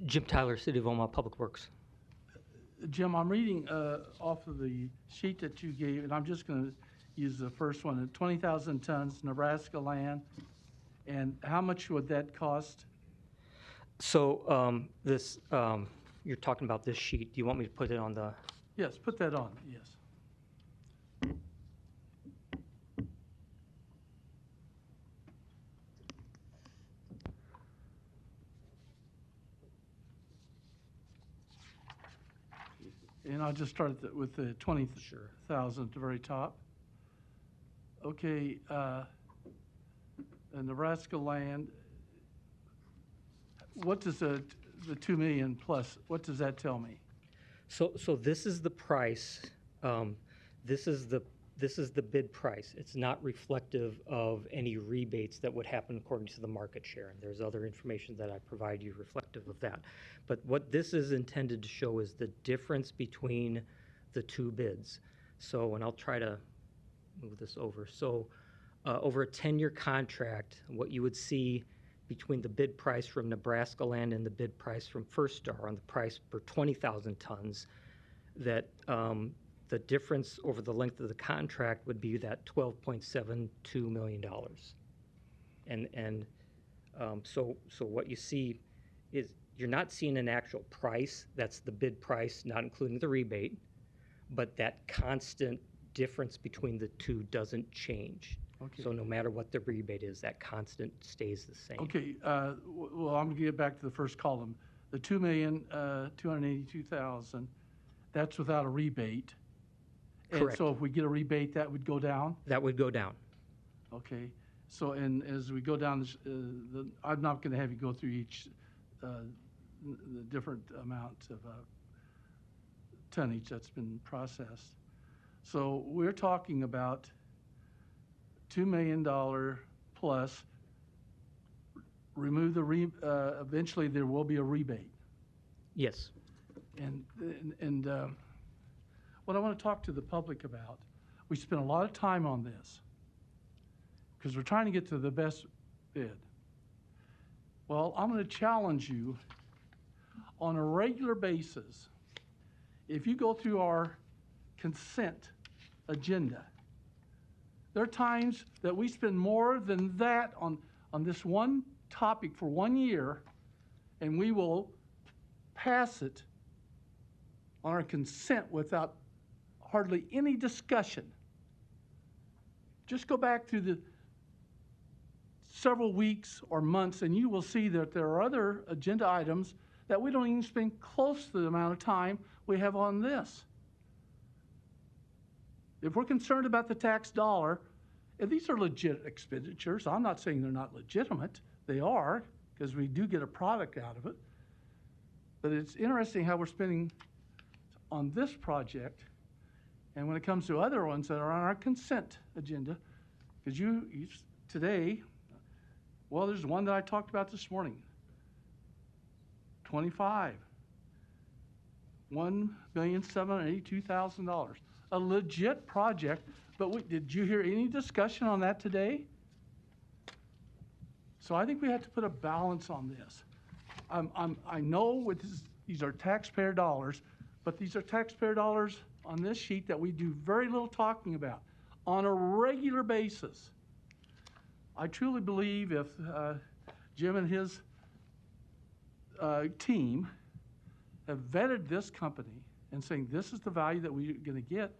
Jim Tyler, City of Omaha Public Works. Jim, I'm reading off of the sheet that you gave, and I'm just going to use the first one, 20,000 tons Nebraska land. And how much would that cost? So this, you're talking about this sheet. Do you want me to put it on the? Yes, put that on, yes. And I'll just start with the 20,000 at the very top. Okay, Nebraska land, what does the 2 million plus, what does that tell me? So this is the price, this is the bid price. It's not reflective of any rebates that would happen according to the market share. And there's other information that I provide you reflective of that. But what this is intended to show is the difference between the two bids. So, and I'll try to move this over. So over a 10-year contract, what you would see between the bid price from Nebraska land and the bid price from First Star on the price per 20,000 tons, that the difference over the length of the contract would be that $12.72 million. And so what you see is you're not seeing an actual price. That's the bid price, not including the rebate, but that constant difference between the two doesn't change. Okay. So no matter what the rebate is, that constant stays the same. Okay, well, I'm gonna get back to the first column. The 2,282,000, that's without a rebate. And Correct. so if we get a rebate, that would go down? That would go down. Okay, so and as we go down, this, I'm not gonna have you go through each, the different amounts of tonnage that's been processed. So we're talking about $2 million plus, remove the eventually there will be a rebate. Yes. And what I want to talk to the public about, we spent a lot of time on this because we're trying to get to the best bid. Well, I'm going to challenge you on a regular basis. If you go through our consent agenda, there are times that we spend more than that on this one topic for 1 year, and we will pass it on our consent without hardly any discussion. Just go back through the several weeks or months, and you will see that there are other agenda items that we don't even spend close to the amount of time we have on this. If we're concerned about the tax dollar, and these are legit expenditures, I'm not saying they're not legitimate. They are, because we do get a product out of it. But it's interesting how we're spending on this project, and when it comes to other ones that are on our consent agenda, because you today, well, there's one that I talked about this morning, 25, $1,782,000, a legit project. But did you hear any discussion on that today? So I think we have to put a balance on this. I know these are taxpayer dollars, but these are taxpayer dollars on this sheet that we do very little talking about on a regular basis. I truly believe if Jim and his team have vetted this company and saying this is the value that we're going to get,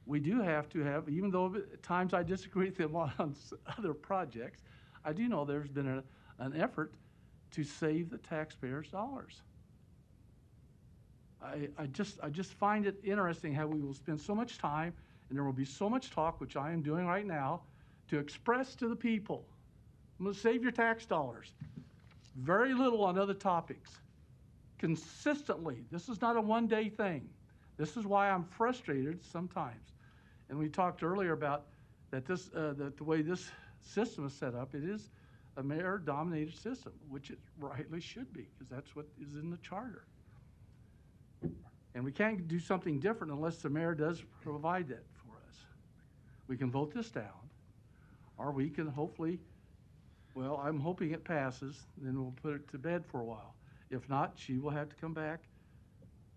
we do have to have, even though at times I disagree with them on other projects, I do know there's been an effort to save the taxpayers' dollars. I just find it interesting how we will spend so much time, and there will be so much talk, which I am doing right now, to express to the people, I'm going to save your tax dollars. Very little on other topics. Consistently, this is not a one-day thing. This is why I'm frustrated sometimes. And we talked earlier about that the way this system is set up, it is a mayor-dominated system, which it rightly should be, because that's what is in the charter. And we can't do something different unless the mayor does provide that for us. We can vote this down, or we can hopefully, well, I'm hoping it passes, then we'll put it to bed for a while. If not, she will have to come back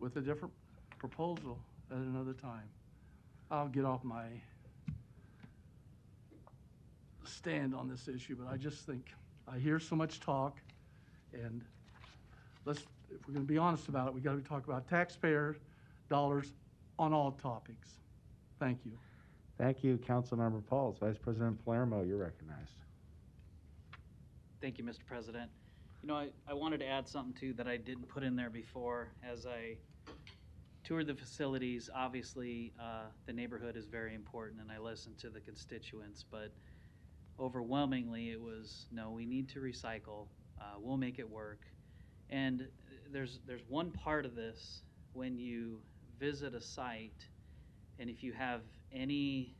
with a different proposal at another time. I'll get off my stand on this issue, but I just think I hear so much talk, and if we're going to be honest about it, we got to talk about taxpayer dollars on all topics. Thank you. Thank you, Councilmember Pauls. Vice President Palermo, you're recognized. Thank you, Mr. President. You know, I wanted to add something too that I didn't put in there before to toured the facilities. Obviously, the neighborhood is very important, and I listened to the constituents, but overwhelmingly it was, no, we need to recycle. We'll make it work. And there's one part of this when you visit a site, and if you have any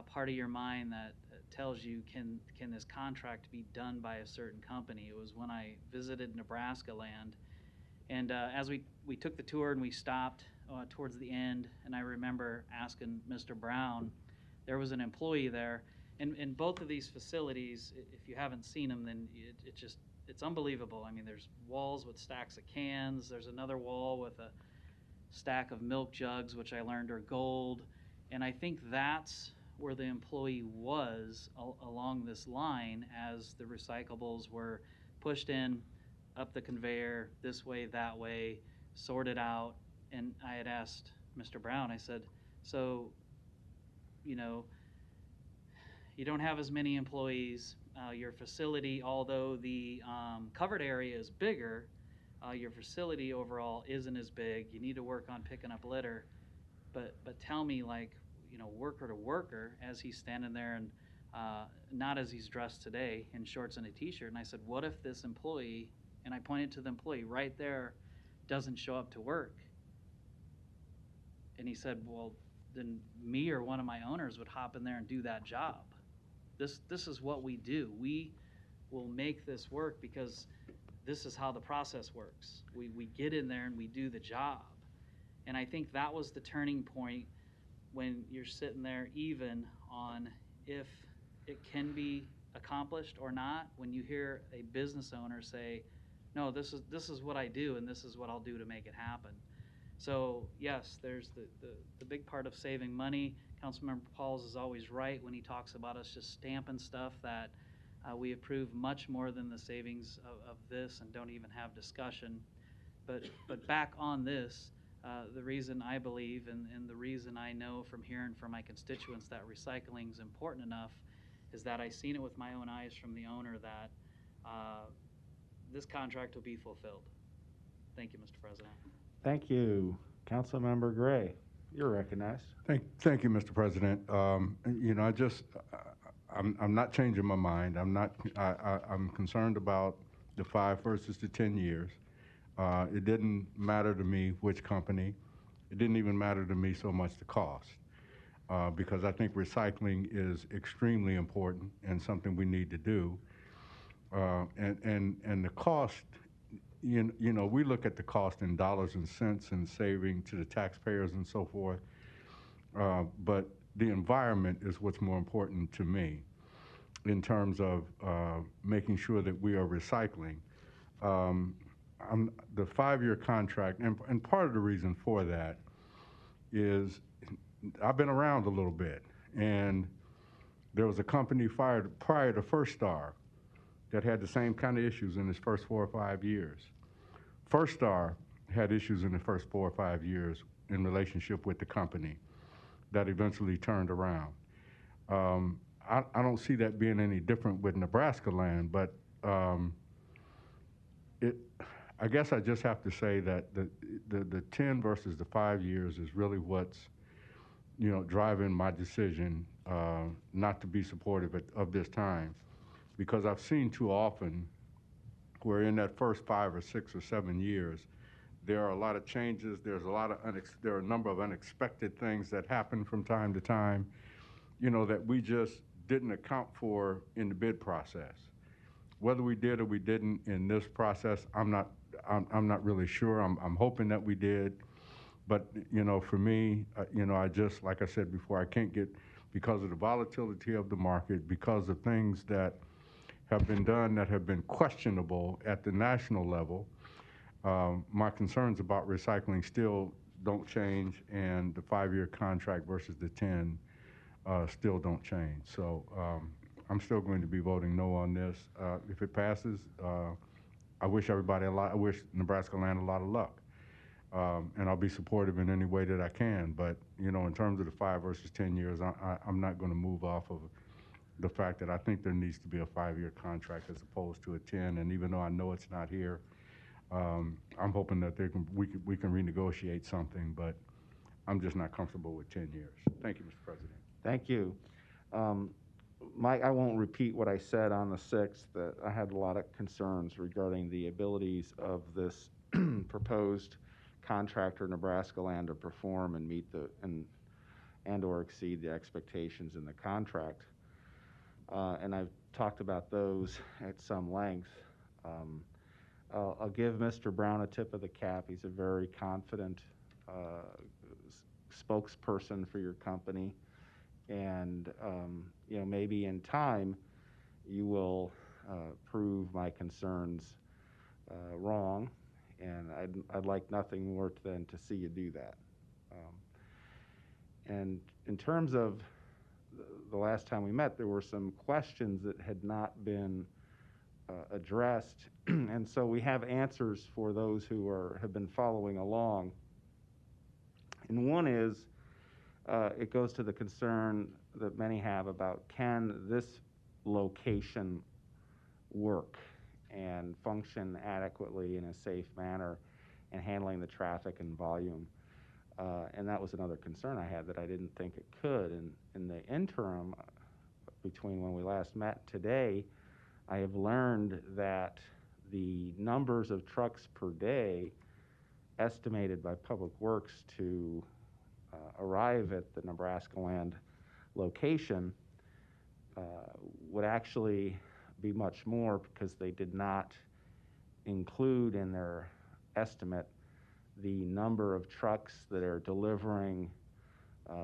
part of your mind that tells you, can this contract be done by a certain company? It was when I visited Nebraska land. And as we took the tour and we stopped towards the end, and I remember asking Mr. Brown, there was an employee there. And both of these facilities, if you haven't seen them, then it's unbelievable. I mean, there's walls with stacks of cans. There's another wall with a stack of milk jugs, which I learned are gold. And I think that's where the employee was along this line as the recyclables were pushed in, up the conveyor, this way, that way, sorted out. And I had asked Mr. Brown, I said, so, you know, you don't have as many employees. Your facility, although the covered area is bigger, your facility overall isn't as big. You need to work on picking up litter. But tell me, like, you know, worker to worker, as he's standing there and not as he's dressed today in shorts and a t-shirt. And I said, what if this employee, and I pointed to the employee right there, doesn't show up to work? And he said, well, then me or one of my owners would hop in there and do that job. This is what we do. We will make this work because this is how the process works. We get in there and we do the job. And I think that was the turning point when you're sitting there even on if it can be accomplished or not, when you hear a business owner say, no, this is what I do and this is what I'll do to make it happen. So yes, there's the big part of saving money. Councilmember Pauls is always right when he talks about us just stamping stuff that we approve much more than the savings of this and don't even have discussion. But back on this, the reason I believe and the reason I know from hearing from my constituents that recycling is important enough is that I've seen it with my own eyes from the owner that this contract will be fulfilled. Thank you, Mr. President. Thank you. Councilmember Gray, you're recognized. Thank you, Mr. President. You know, I'm not changing my mind. I'm concerned about the 5 versus the 10 years. It didn't matter to me which company. It didn't even matter to me so much the cost, because I think recycling is extremely important and something we need to do. And the cost, you know, we look at the cost in dollars and cents and saving to the taxpayers and so forth, but the environment is what's more important to me in terms of making sure that we are recycling. The 5-year contract, and part of the reason for that is I've been around a little bit, and there was a company prior to First Star that had the same kind of issues in its first 4 or 5 years. First Star had issues in the first 4 or 5 years in relationship with the company that eventually turned around. I don't see that being any different with Nebraska land, but I guess I just have to say that the 10 versus the 5 years is really what's, you know, driving my decision not to be supportive of this time, because I've seen too often where in that first 5 or 6 or 7 years, there are a lot of changes. There are a number of unexpected things that happen from time to time, you know, that we just didn't account for in the bid process. Whether we did or we didn't in this process, I'm not really sure. I'm hoping that we did, but you know, for me, you know, I just, like I said before, I can't get, because of the volatility of the market, because of things that have been done that have been questionable at the national level. My concerns about recycling still don't change, and the 5-year contract versus the 10 still don't change. So I'm still going to be voting no on this. If it passes, I wish I wish Nebraska land a lot of luck. And I'll be supportive in any way that I can. But, you know, in terms of the 5 versus 10 years, I'm not going to move off of the fact that I think there needs to be a 5-year contract as opposed to a 10. And even though I know it's not here, I'm hoping that we can renegotiate something, but I'm just not comfortable with 10 years. Thank you, Mr. President. Thank you. Mike, I won't repeat what I said on the 6th, that I had a lot of concerns regarding the abilities of this proposed contractor, Nebraska Land, to perform and meet and or exceed the expectations in the contract. And I've talked about those at some length. I'll give Mr. Brown a tip of the cap. He's a very confident spokesperson for your company. And, you know, maybe in time you will prove my concerns wrong. And I'd like nothing more than to see you do that. And in terms of the last time we met, there were some questions that had not been addressed. And so we have answers for those who have been following along. And one is, it goes to the concern that many have about, can this location work and function adequately in a safe manner and handling the traffic and volume? And that was another concern I had, that I didn't think it could. And in the interim, between when we last met today, I have learned that the numbers of trucks per day estimated by Public Works to arrive at the Nebraska Land location would actually be much more, because they did not include in their estimate the number of trucks that are delivering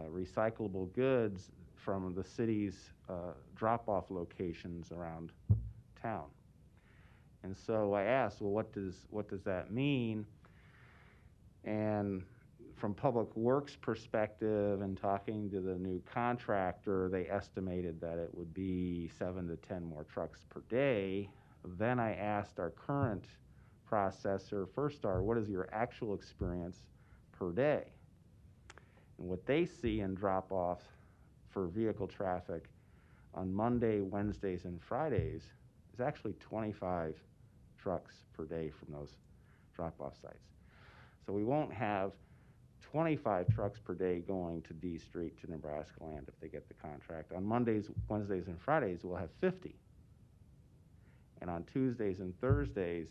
recyclable goods from the city's drop-off locations around town. And so I asked, well, what does that mean? And from Public Works perspective, and talking to the new contractor, they estimated that it would be 7 to 10 more trucks per day. Then I asked our current processor, Firstar, what is your actual experience per day? And what they see in drop-off for vehicle traffic on Monday, Wednesdays, and Fridays is actually 25 trucks per day from those drop-off sites. So we won't have 25 trucks per day going to D Street to Nebraska Land if they get the contract. On Mondays, Wednesdays, and Fridays, we'll have 50. And on Tuesdays and Thursdays,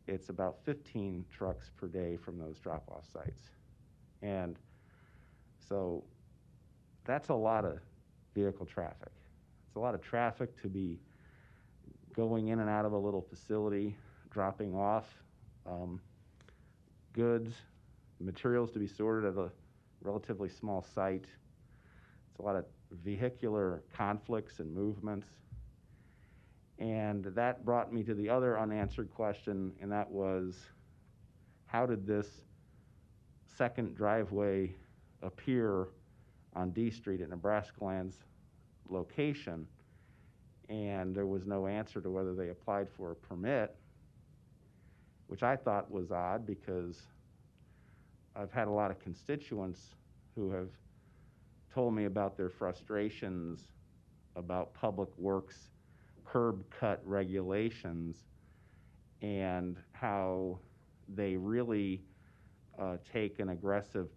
it's about 15 trucks per day from those drop-off sites. And so that's a lot of vehicle traffic. It's a lot of traffic to be going in and out of a little facility, dropping off goods, materials to be sorted at a relatively small site. It's a lot of vehicular conflicts and movements. And that brought me to the other unanswered question, and that was, how did this second driveway appear on D Street at Nebraska Land's location? And there was no answer to whether they applied for a permit, which I thought was odd, because I've had a lot of constituents who have told me about their frustrations about Public Works curb cut regulations and how they really take an aggressive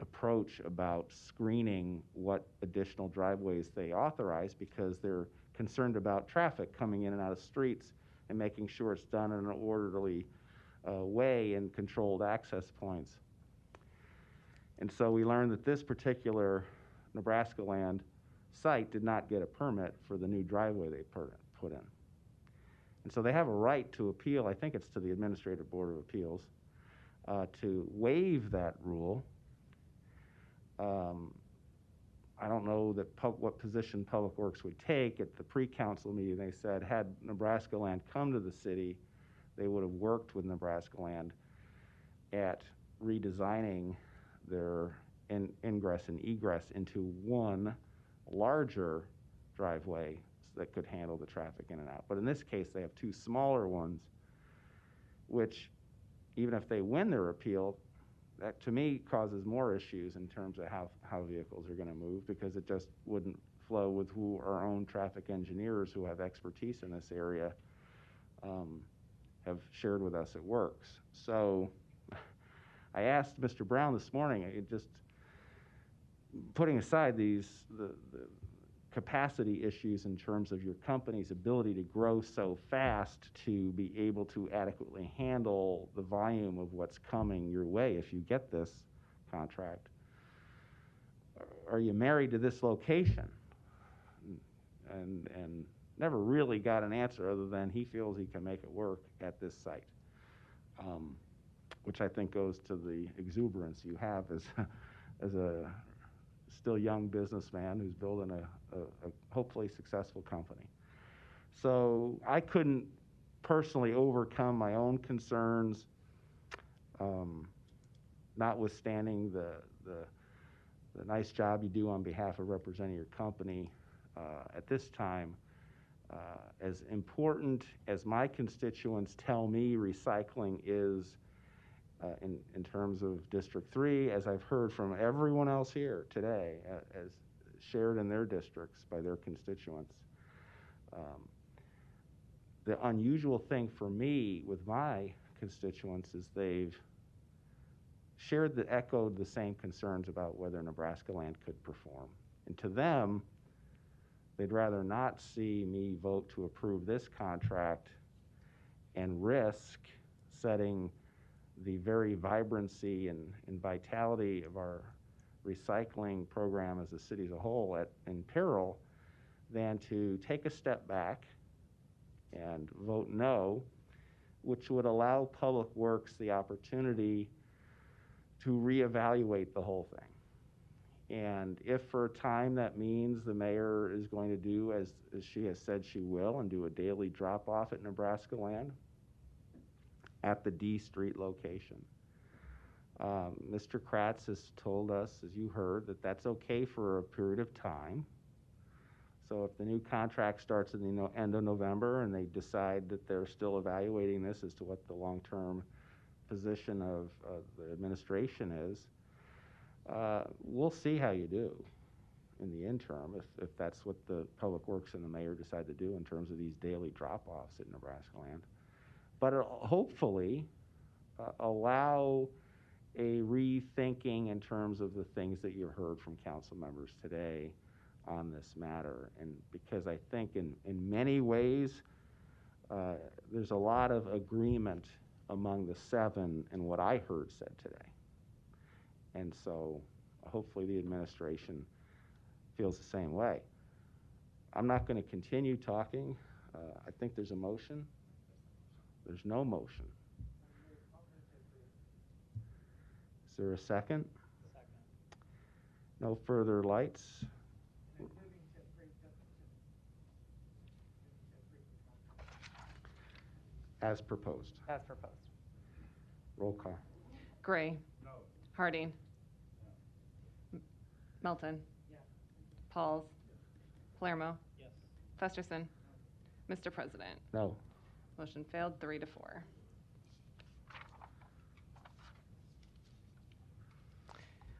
approach about screening what additional driveways they authorize, because they're concerned about traffic coming in and out of streets and making sure it's done in an orderly way and controlled access points. And so we learned that this particular Nebraska Land site did not get a permit for the new driveway they put in. And so they have a right to appeal, I think it's to the Administrative Board of Appeals, to waive that rule. I don't know that what position Public Works would take. At the pre-council meeting, they said, had Nebraska Land come to the city, they would have worked with Nebraska Land at redesigning their ingress and egress into one larger driveway that could handle the traffic in and out. But in this case, they have two smaller ones, which, even if they win their appeal, that to me causes more issues in terms of how vehicles are going to move, because it just wouldn't flow with who our own traffic engineers, who have expertise in this area, have shared with us it works. So I asked Mr. Brown this morning, just putting aside the capacity issues in terms of your company's ability to grow so fast to be able to adequately handle the volume of what's coming your way if you get this contract. Are you married to this location? And never really got an answer other than he feels he can make it work at this site, which I think goes to the exuberance you have as a still young businessman who's building a hopefully successful company. So I couldn't personally overcome my own concerns, notwithstanding the nice job you do on behalf of representing your company. At this time, as important as my constituents tell me recycling is in terms of District 3, as I've heard from everyone else here today, as shared in their districts by their constituents. The unusual thing for me with my constituents is they've echoed the same concerns about whether Nebraska land could perform. And to them, they'd rather not see me vote to approve this contract and risk setting the very vibrancy and vitality of our recycling program as a city as a whole in peril than to take a step back and vote no, which would allow Public Works the opportunity to reevaluate the whole thing. And if for a time that means the mayor is going to do as she has said she will and do a daily drop-off at Nebraska land at the D Street location. Mr. Kratz has told us, as you heard, that that's okay for a period of time. So if the new contract starts at the end of November and they decide that they're still evaluating this as to what the long-term position of the administration is, we'll see how you do in the interim if that's what the Public Works and the mayor decide to do in terms of these daily drop-offs at Nebraska land. But it'll hopefully allow a rethinking in terms of the things that you've heard from council members today on this matter. And because I think in many ways, there's a lot of agreement among the 7 in what I heard said today. And so hopefully the administration feels the same way. I'm not going to continue talking. I think there's a motion. There's no motion. Is there a second? Second. No further lights? As proposed. As proposed. Roll call. Gray. No. Harding. Melton. Yes. Pauls. Palermo. Yes. Festersen. Mr. President. No. Motion failed 3-4.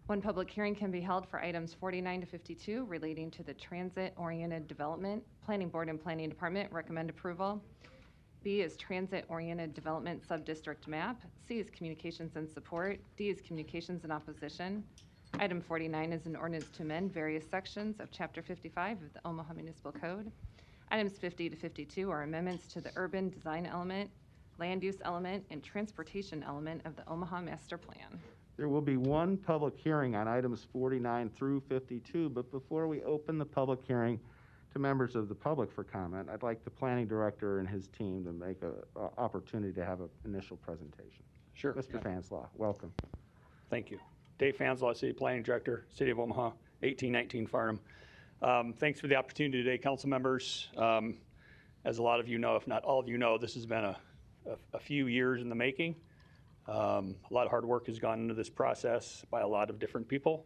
One public hearing can be held for items 49 to 52 relating to the transit-oriented development. Planning Board and Planning Department recommend approval. B is transit-oriented development sub-district map. C is communications and support. D is communications and opposition. Item 49 is an ordinance to amend various sections of Chapter 55 of the Omaha Municipal Code. Items 50 to 52 are amendments to the urban design element, land use element, and transportation element of the Omaha Master Plan. There will be one public hearing on items 49 through 52, but before we open the public hearing to members of the public for comment, I'd like the planning director and his team to make an opportunity to have an initial presentation. Sure. Mr. Fanslaw, welcome. Thank you. Dave Fanslaw, City Planning Director, City of Omaha, 1819 Farnham. Thanks for the opportunity today, council members. As a lot of you know, if not all of you know, this has been a few years in the making. A lot of hard work has gone into this process by a lot of different people.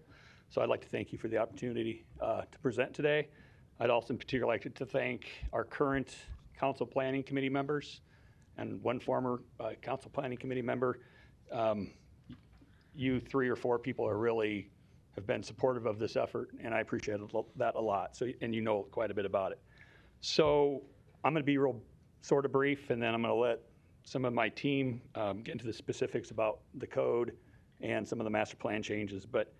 So I'd like to thank you for the opportunity to present today. I'd also in particular like to thank our current council planning committee members and one former council planning committee member. You 3 or 4 people are really have been supportive of this effort, and I appreciate that a lot. So, and you know quite a bit about it. So I'm going to be real sort of brief, and then I'm going to let some of my team get into the specifics about the code and some of the master plan changes. But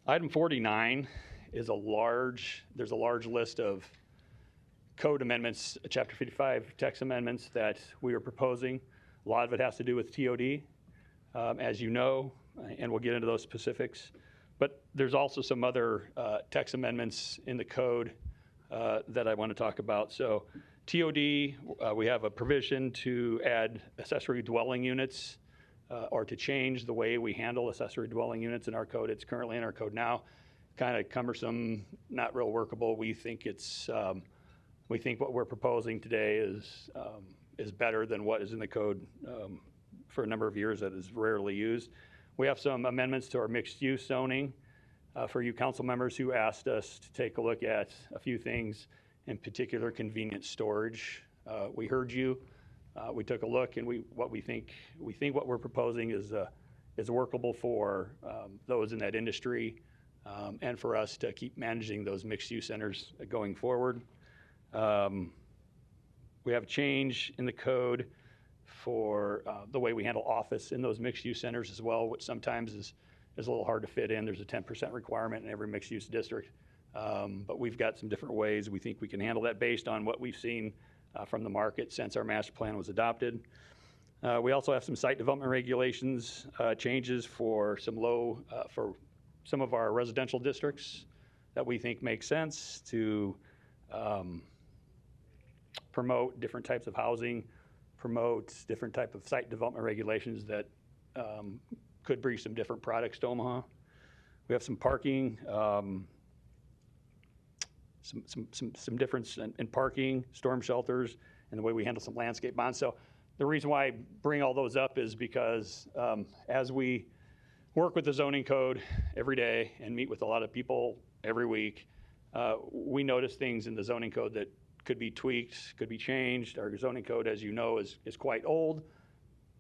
item 49 is there's a large list of code amendments, Chapter 55 text amendments that we are proposing. A lot of it has to do with TOD, as you know, and we'll get into those specifics. But there's also some other text amendments in the code that I want to talk about. So TOD, we have a provision to add accessory dwelling units or to change the way we handle accessory dwelling units in our code. It's currently in our code now. Kind of cumbersome, not real workable. We think what we're proposing today is better than what is in the code for a number of years that is rarely used. We have some amendments to our mixed-use zoning for you council members who asked us to take a look at a few things, in particular convenience storage. We heard you. We took a look, and we think what we're proposing is workable for those in that industry and for us to keep managing those mixed-use centers going forward. We have a change in the code for the way we handle office in those mixed-use centers as well, which sometimes is a little hard to fit in. There's a 10% requirement in every mixed-use district. But we've got some different ways we think we can handle that based on what we've seen from the market since our master plan was adopted. We also have some site development regulations changes for some of our residential districts that we think make sense to promote different types of housing, promote different type of site development regulations that could bring some different products to Omaha. We have some parking, some difference in parking, storm shelters, and the way we handle some landscape bonds. So the reason why I bring all those up is because as we work with the zoning code every day and meet with a lot of people every week, we notice things in the zoning code that could be tweaked, could be changed. Our zoning code, as you know, is quite old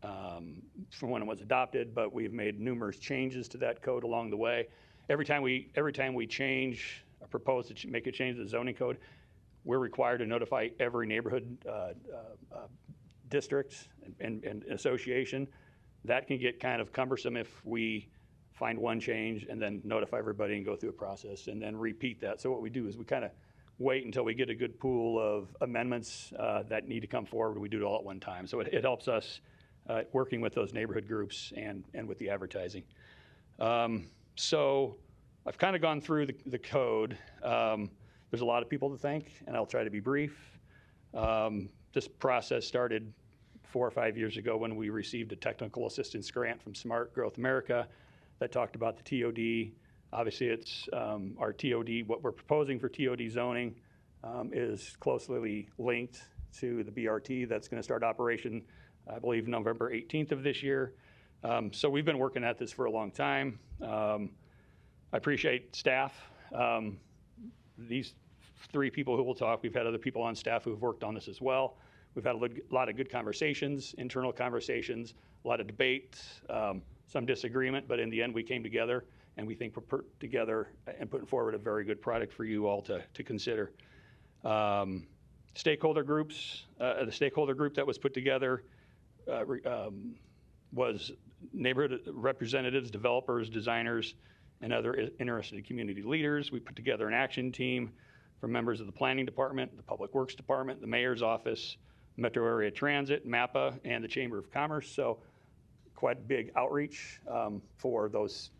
from when it was adopted, but we've made numerous changes to that code along the way. Every time we change or propose to make a change to the zoning code, we're required to notify every neighborhood district and association. That can get kind of cumbersome if we find one change and then notify everybody and go through a process and then repeat that. So what we do is we kind of wait until we get a good pool of amendments that need to come forward. We do it all at one time. So it helps us working with those neighborhood groups and with the advertising. So I've kind of gone through the code. There's a lot of people to thank, and I'll try to be brief. This process started 4 or 5 years ago when we received a technical assistance grant from Smart Growth America that talked about the TOD. Obviously, it's our TOD. What we're proposing for TOD zoning is closely linked to the BRT that's going to start operation, I believe, November 18th of this year. So we've been working at this for a long time. I appreciate staff. These 3 people who will talk, we've had other people on staff who have worked on this as well. We've had a lot of good conversations, internal conversations, a lot of debate, some disagreement, but in the end we came together and we think we're put together and putting forward a very good product for you all to consider. Stakeholder groups, the stakeholder group that was put together was neighborhood representatives, developers, designers, and other interested community leaders. We put together an action team from members of the planning department, the public works department, the mayor's office, Metro Area Transit, MAPA, and the Chamber of Commerce. So quite big outreach for those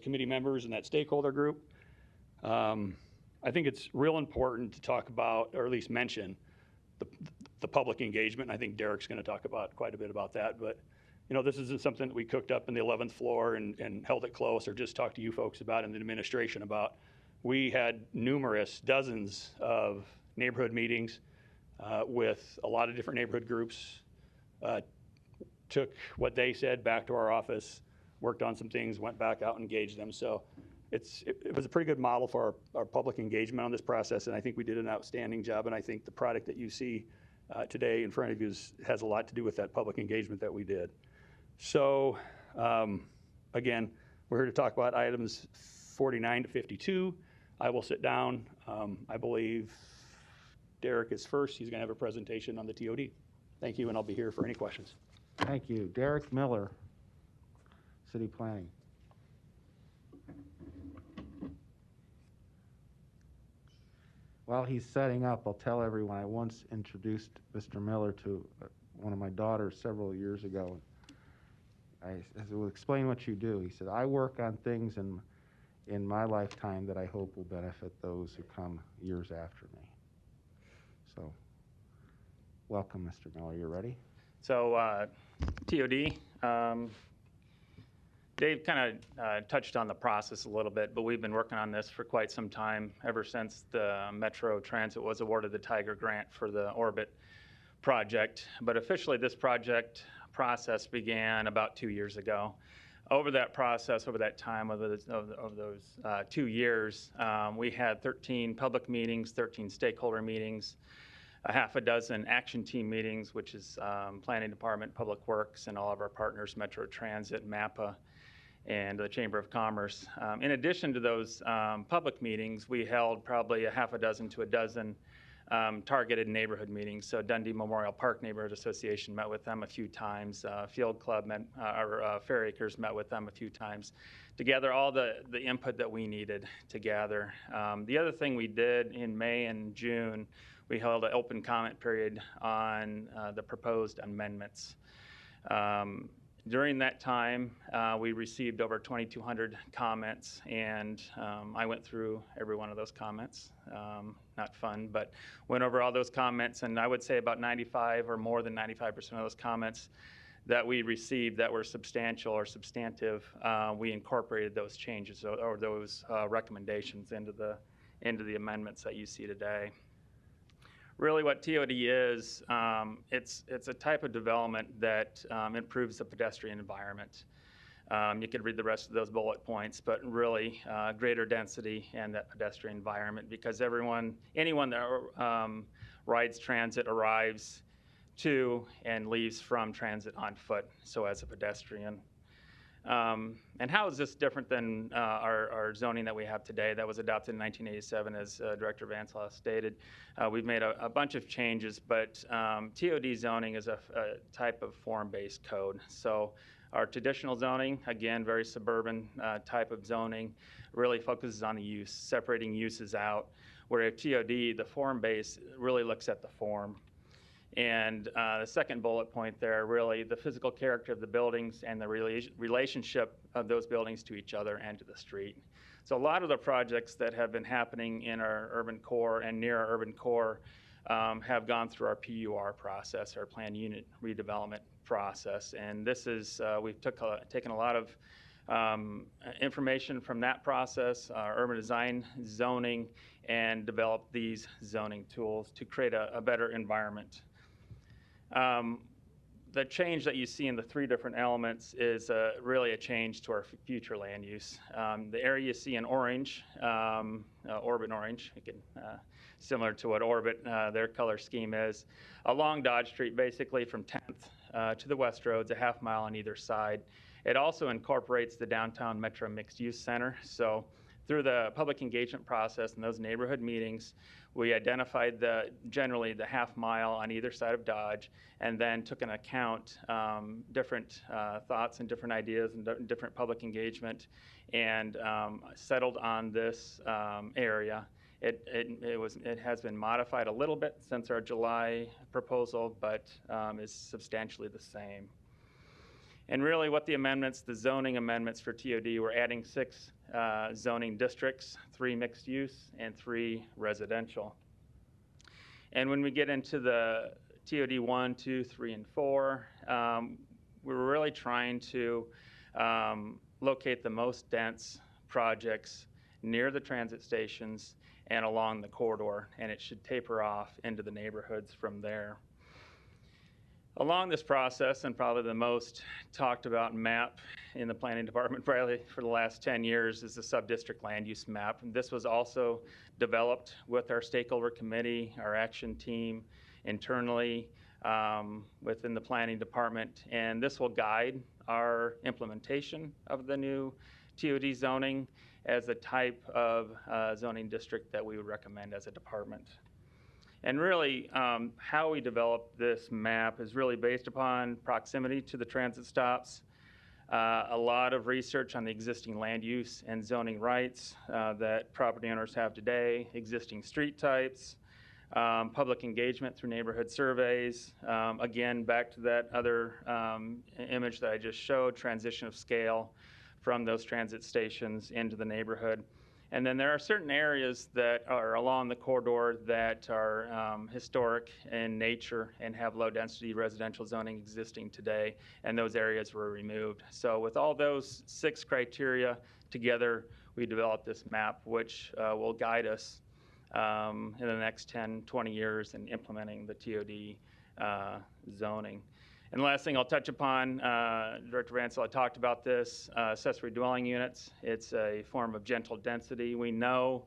committee members and that stakeholder group. I think it's real important to talk about, or at least mention, the public engagement. I think Derek's going to talk about quite a bit about that. But you know, this isn't something that we cooked up in the 11th floor and held it close or just talked to you folks about in the administration about. We had dozens of neighborhood meetings with a lot of different neighborhood groups, took what they said back to our office, worked on some things, went back out and engaged them. So it was a pretty good model for our public engagement on this process, and I think we did an outstanding job, and I think the product that you see today in front of you has a lot to do with that public engagement that we did. So again, we're here to talk about items 49 to 52. I will sit down. I believe Derek is first. He's going to have a presentation on the TOD. Thank you, and I'll be here for any questions. Thank you. Derek Miller, City Planning. While he's setting up, I'll tell everyone I once introduced Mr. Miller to one of my daughters several years ago. I said, "Well, explain what you do." He said, "I work on things in my lifetime that I hope will benefit those who come years after me." So, welcome, Mr. Miller. You ready? So, TOD, Dave kind of touched on the process a little bit, but we've been working on this for quite some time, ever since the Metro Transit was awarded the Tiger Grant for the Orbit project. But officially, this project process began about 2 years ago. Over that process, over that time, over those 2 years, we had 13 public meetings, 13 stakeholder meetings, a half a dozen action team meetings, which is Planning Department, Public Works, and all of our partners, Metro Transit, MAPPA, and the Chamber of Commerce. In addition to those public meetings, we held probably a half a dozen to a dozen targeted neighborhood meetings. So Dundee Memorial Park Neighborhood Association met with them a few times. Field Club or Fair Acres met with them a few times to gather all the input that we needed to gather. The other thing we did in May and June, we held an open comment period on the proposed amendments. During that time, we received over 2,200 comments, and I went through every one of those comments. Not fun, but went over all those comments, and I would say about 95 or more than 95% of those comments that we received that were substantial or substantive, we incorporated those changes or those recommendations into the amendments that you see today. Really what TOD is, it's a type of development that improves the pedestrian environment. You could read the rest of those bullet points, but really greater density and that pedestrian environment, because anyone that rides transit arrives to and leaves from transit on foot, so as a pedestrian. And how is this different than our zoning that we have today that was adopted in 1987, as Director Vanslaw stated? We've made a bunch of changes, but TOD zoning is a type of form-based code. So our traditional zoning, again, very suburban type of zoning, really focuses on the use, separating uses out, where TOD, the form-based, really looks at the form. And the second bullet point there, really the physical character of the buildings and the relationship of those buildings to each other and to the street. So a lot of the projects that have been happening in our urban core and near our urban core have gone through our PUR process, our planned unit redevelopment process. And this is, we've taken a lot of information from that process, urban design, zoning, and developed these zoning tools to create a better environment. The change that you see in the three different elements is really a change to our future land use. The area you see in orange, Orbit orange, similar to what Orbit, their color scheme is, along Dodge Street, basically from 10th to the West Roads, a half mile on either side. It also incorporates the downtown Metro Mixed Use Center. So through the public engagement process and those neighborhood meetings, we identified generally the half mile on either side of Dodge, and then took into account different thoughts and different ideas and different public engagement, and settled on this area. It has been modified a little bit since our July proposal, but is substantially the same. And really what the amendments, the zoning amendments for TOD, we're adding 6 zoning districts, 3 mixed use and 3 residential. And when we get into the TOD 1, 2, 3, and 4, we're really trying to locate the most dense projects near the transit stations and along the corridor, and it should taper off into the neighborhoods from there. Along this process, and probably the most talked about map in the planning department probably for the last 10 years, is the sub-district land use map. And this was also developed with our stakeholder committee, our action team, internally within the planning department. And this will guide our implementation of the new TOD zoning as the type of zoning district that we would recommend as a department. And really, how we developed this map is really based upon proximity to the transit stops, a lot of research on the existing land use and zoning rights that property owners have today, existing street types, public engagement through neighborhood surveys. Again, back to that other image that I just showed, transition of scale from those transit stations into the neighborhood. And then there are certain areas that are along the corridor that are historic in nature and have low density residential zoning existing today, and those areas were removed. So with all those 6 criteria together, we developed this map, which will guide us in the next 10, 20 years in implementing the TOD zoning. And the last thing I'll touch upon, Director Vansell talked about this, accessory dwelling units. It's a form of gentle density. We know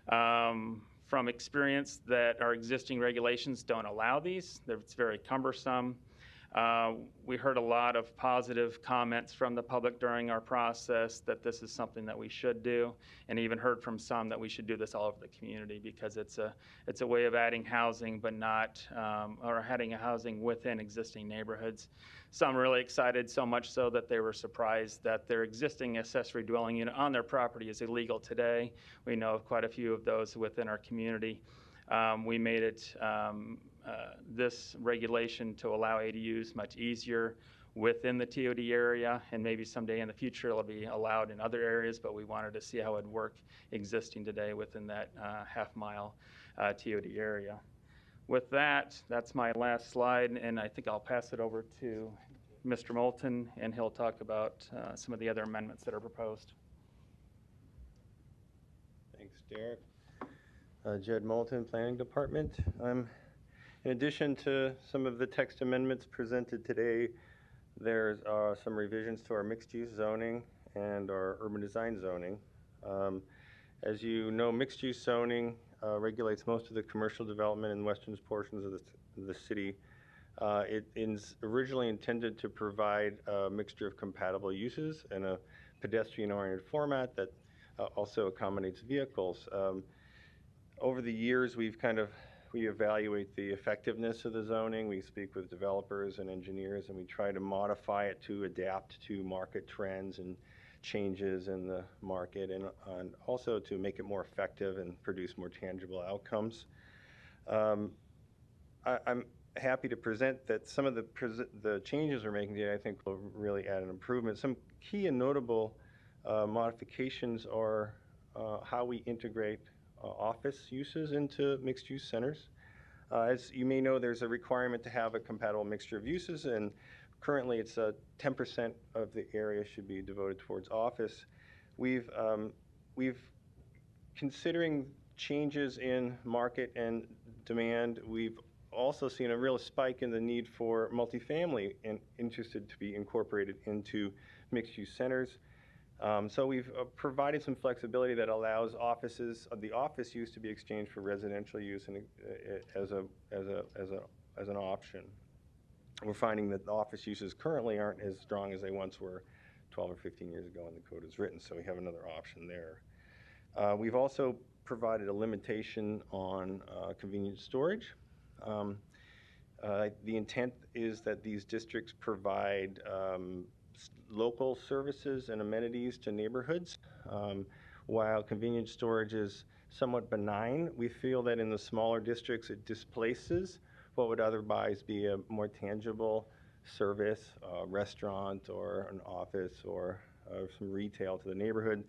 from experience that our existing regulations don't allow these. It's very cumbersome. We heard a lot of positive comments from the public during our process that this is something that we should do, and even heard from some that we should do this all over the community because it's a way of adding housing, but not, or adding housing within existing neighborhoods. Some really excited, so much so that they were surprised that their existing accessory dwelling unit on their property is illegal today. We know of quite a few of those within our community. We made it this regulation to allow ADUs much easier within the TOD area, and maybe someday in the future it'll be allowed in other areas, but we wanted to see how it would work existing today within that half-mile TOD area. With that, that's my last slide, and I think I'll pass it over to Mr. Melton, and he'll talk about some of the other amendments that are proposed. Thanks, Derek. Jed Melton, Planning Department. In addition to some of the text amendments presented today, there's some revisions to our mixed-use zoning and our urban design zoning. As you know, mixed-use zoning regulates most of the commercial development in western portions of the city. It is originally intended to provide a mixture of compatible uses and a pedestrian-oriented format that also accommodates vehicles. Over the years, we evaluate the effectiveness of the zoning. We speak with developers and engineers, and we try to modify it to adapt to market trends and changes in the market, and also to make it more effective and produce more tangible outcomes. I'm happy to present that some of the changes we're making today, I think, will really add an improvement. Some key and notable modifications are how we integrate office uses into mixed-use centers. As you may know, there's a requirement to have a compatible mixture of uses, and currently it's 10% of the area should be devoted towards office. We've considering changes in market and demand, we've also seen a real spike in the need for multifamily and interested to be incorporated into mixed-use centers. So we've provided some flexibility that allows the office use to be exchanged for residential use and as an option. We're finding that the office uses currently aren't as strong as they once were 12 or 15 years ago when the code was written, so we have another option there. We've also provided a limitation on convenience storage. The intent is that these districts provide local services and amenities to neighborhoods. While convenience storage is somewhat benign, we feel that in the smaller districts it displaces what would otherwise be a more tangible service, a restaurant or an office or some retail to the neighborhood.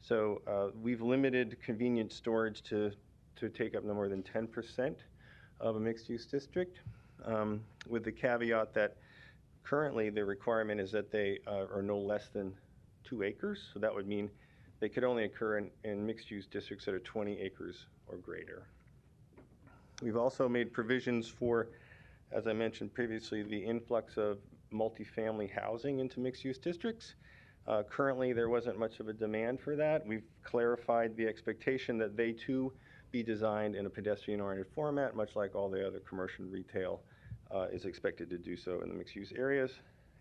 So we've limited convenience storage to take up no more than 10% of a mixed-use district, with the caveat that currently the requirement is that they are no less than 2 acres. So that would mean they could only occur in mixed-use districts that are 20 acres or greater. We've also made provisions for, as I mentioned previously, the influx of multifamily housing into mixed-use districts. Currently, there wasn't much of a demand for that. We've clarified the expectation that they too be designed in a pedestrian-oriented format, much like all the other commercial retail is expected to do so in the mixed-use areas.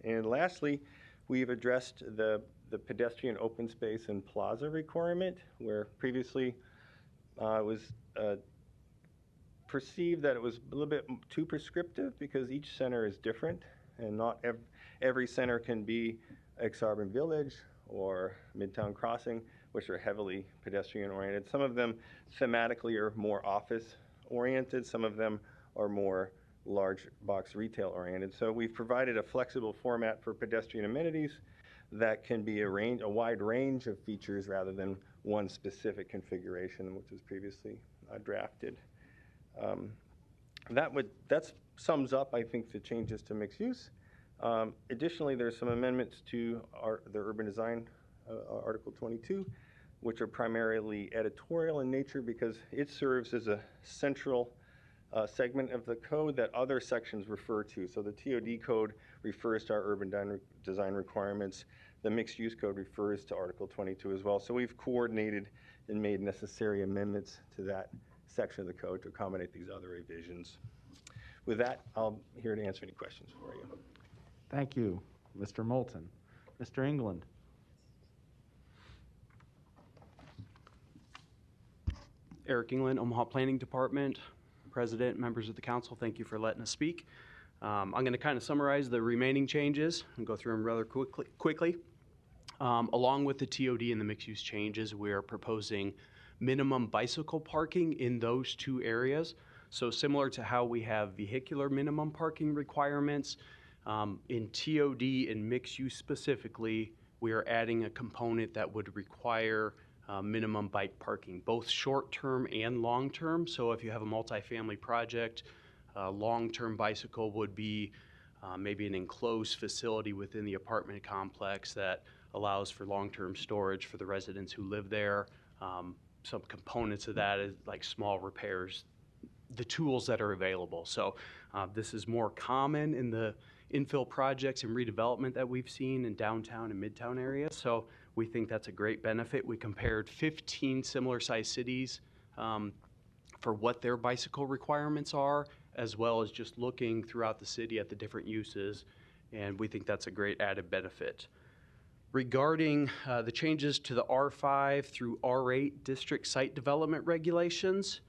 And lastly, we've addressed the pedestrian open space and plaza requirement, where previously it was perceived that it was a little bit too prescriptive because each center is different, and not every center can be Exarban Village or Midtown Crossing, which are heavily pedestrian-oriented. Some of them thematically are more office-oriented. Some of them are more large box retail-oriented. So we've provided a flexible format for pedestrian amenities that can be a wide range of features rather than one specific configuration, which was previously drafted. That sums up, I think, the changes to mixed use. Additionally, there's some amendments to the urban design, Article 22, which are primarily editorial in nature because it serves as a central segment of the code that other sections refer to. So the TOD code refers to our urban design requirements. The mixed use code refers to Article 22 as well. So we've coordinated and made necessary amendments to that section of the code to accommodate these other revisions. With that, I'm here to answer any questions for you. Thank you, Mr. Melton. Mr. England. Eric England, Omaha Planning Department, President, members of the council, thank you for letting us speak. I'm going to kind of summarize the remaining changes and go through them rather quickly. Along with the TOD and the mixed-use changes, we are proposing minimum bicycle parking in those two areas. So similar to how we have vehicular minimum parking requirements, in TOD and mixed use specifically, we are adding a component that would require minimum bike parking, both short-term and long-term. So if you have a multifamily project, long-term bicycle would be maybe an enclosed facility within the apartment complex that allows for long-term storage for the residents who live there. Some components of that is like small repairs, the tools that are available. So this is more common in the infill projects and redevelopment that we've seen in downtown and midtown areas. So we think that's a great benefit. We compared 15 similar sized cities for what their bicycle requirements are, as well as just looking throughout the city at the different uses. And we think that's a great added benefit. Regarding the changes to the R5 through R8 district site development regulations,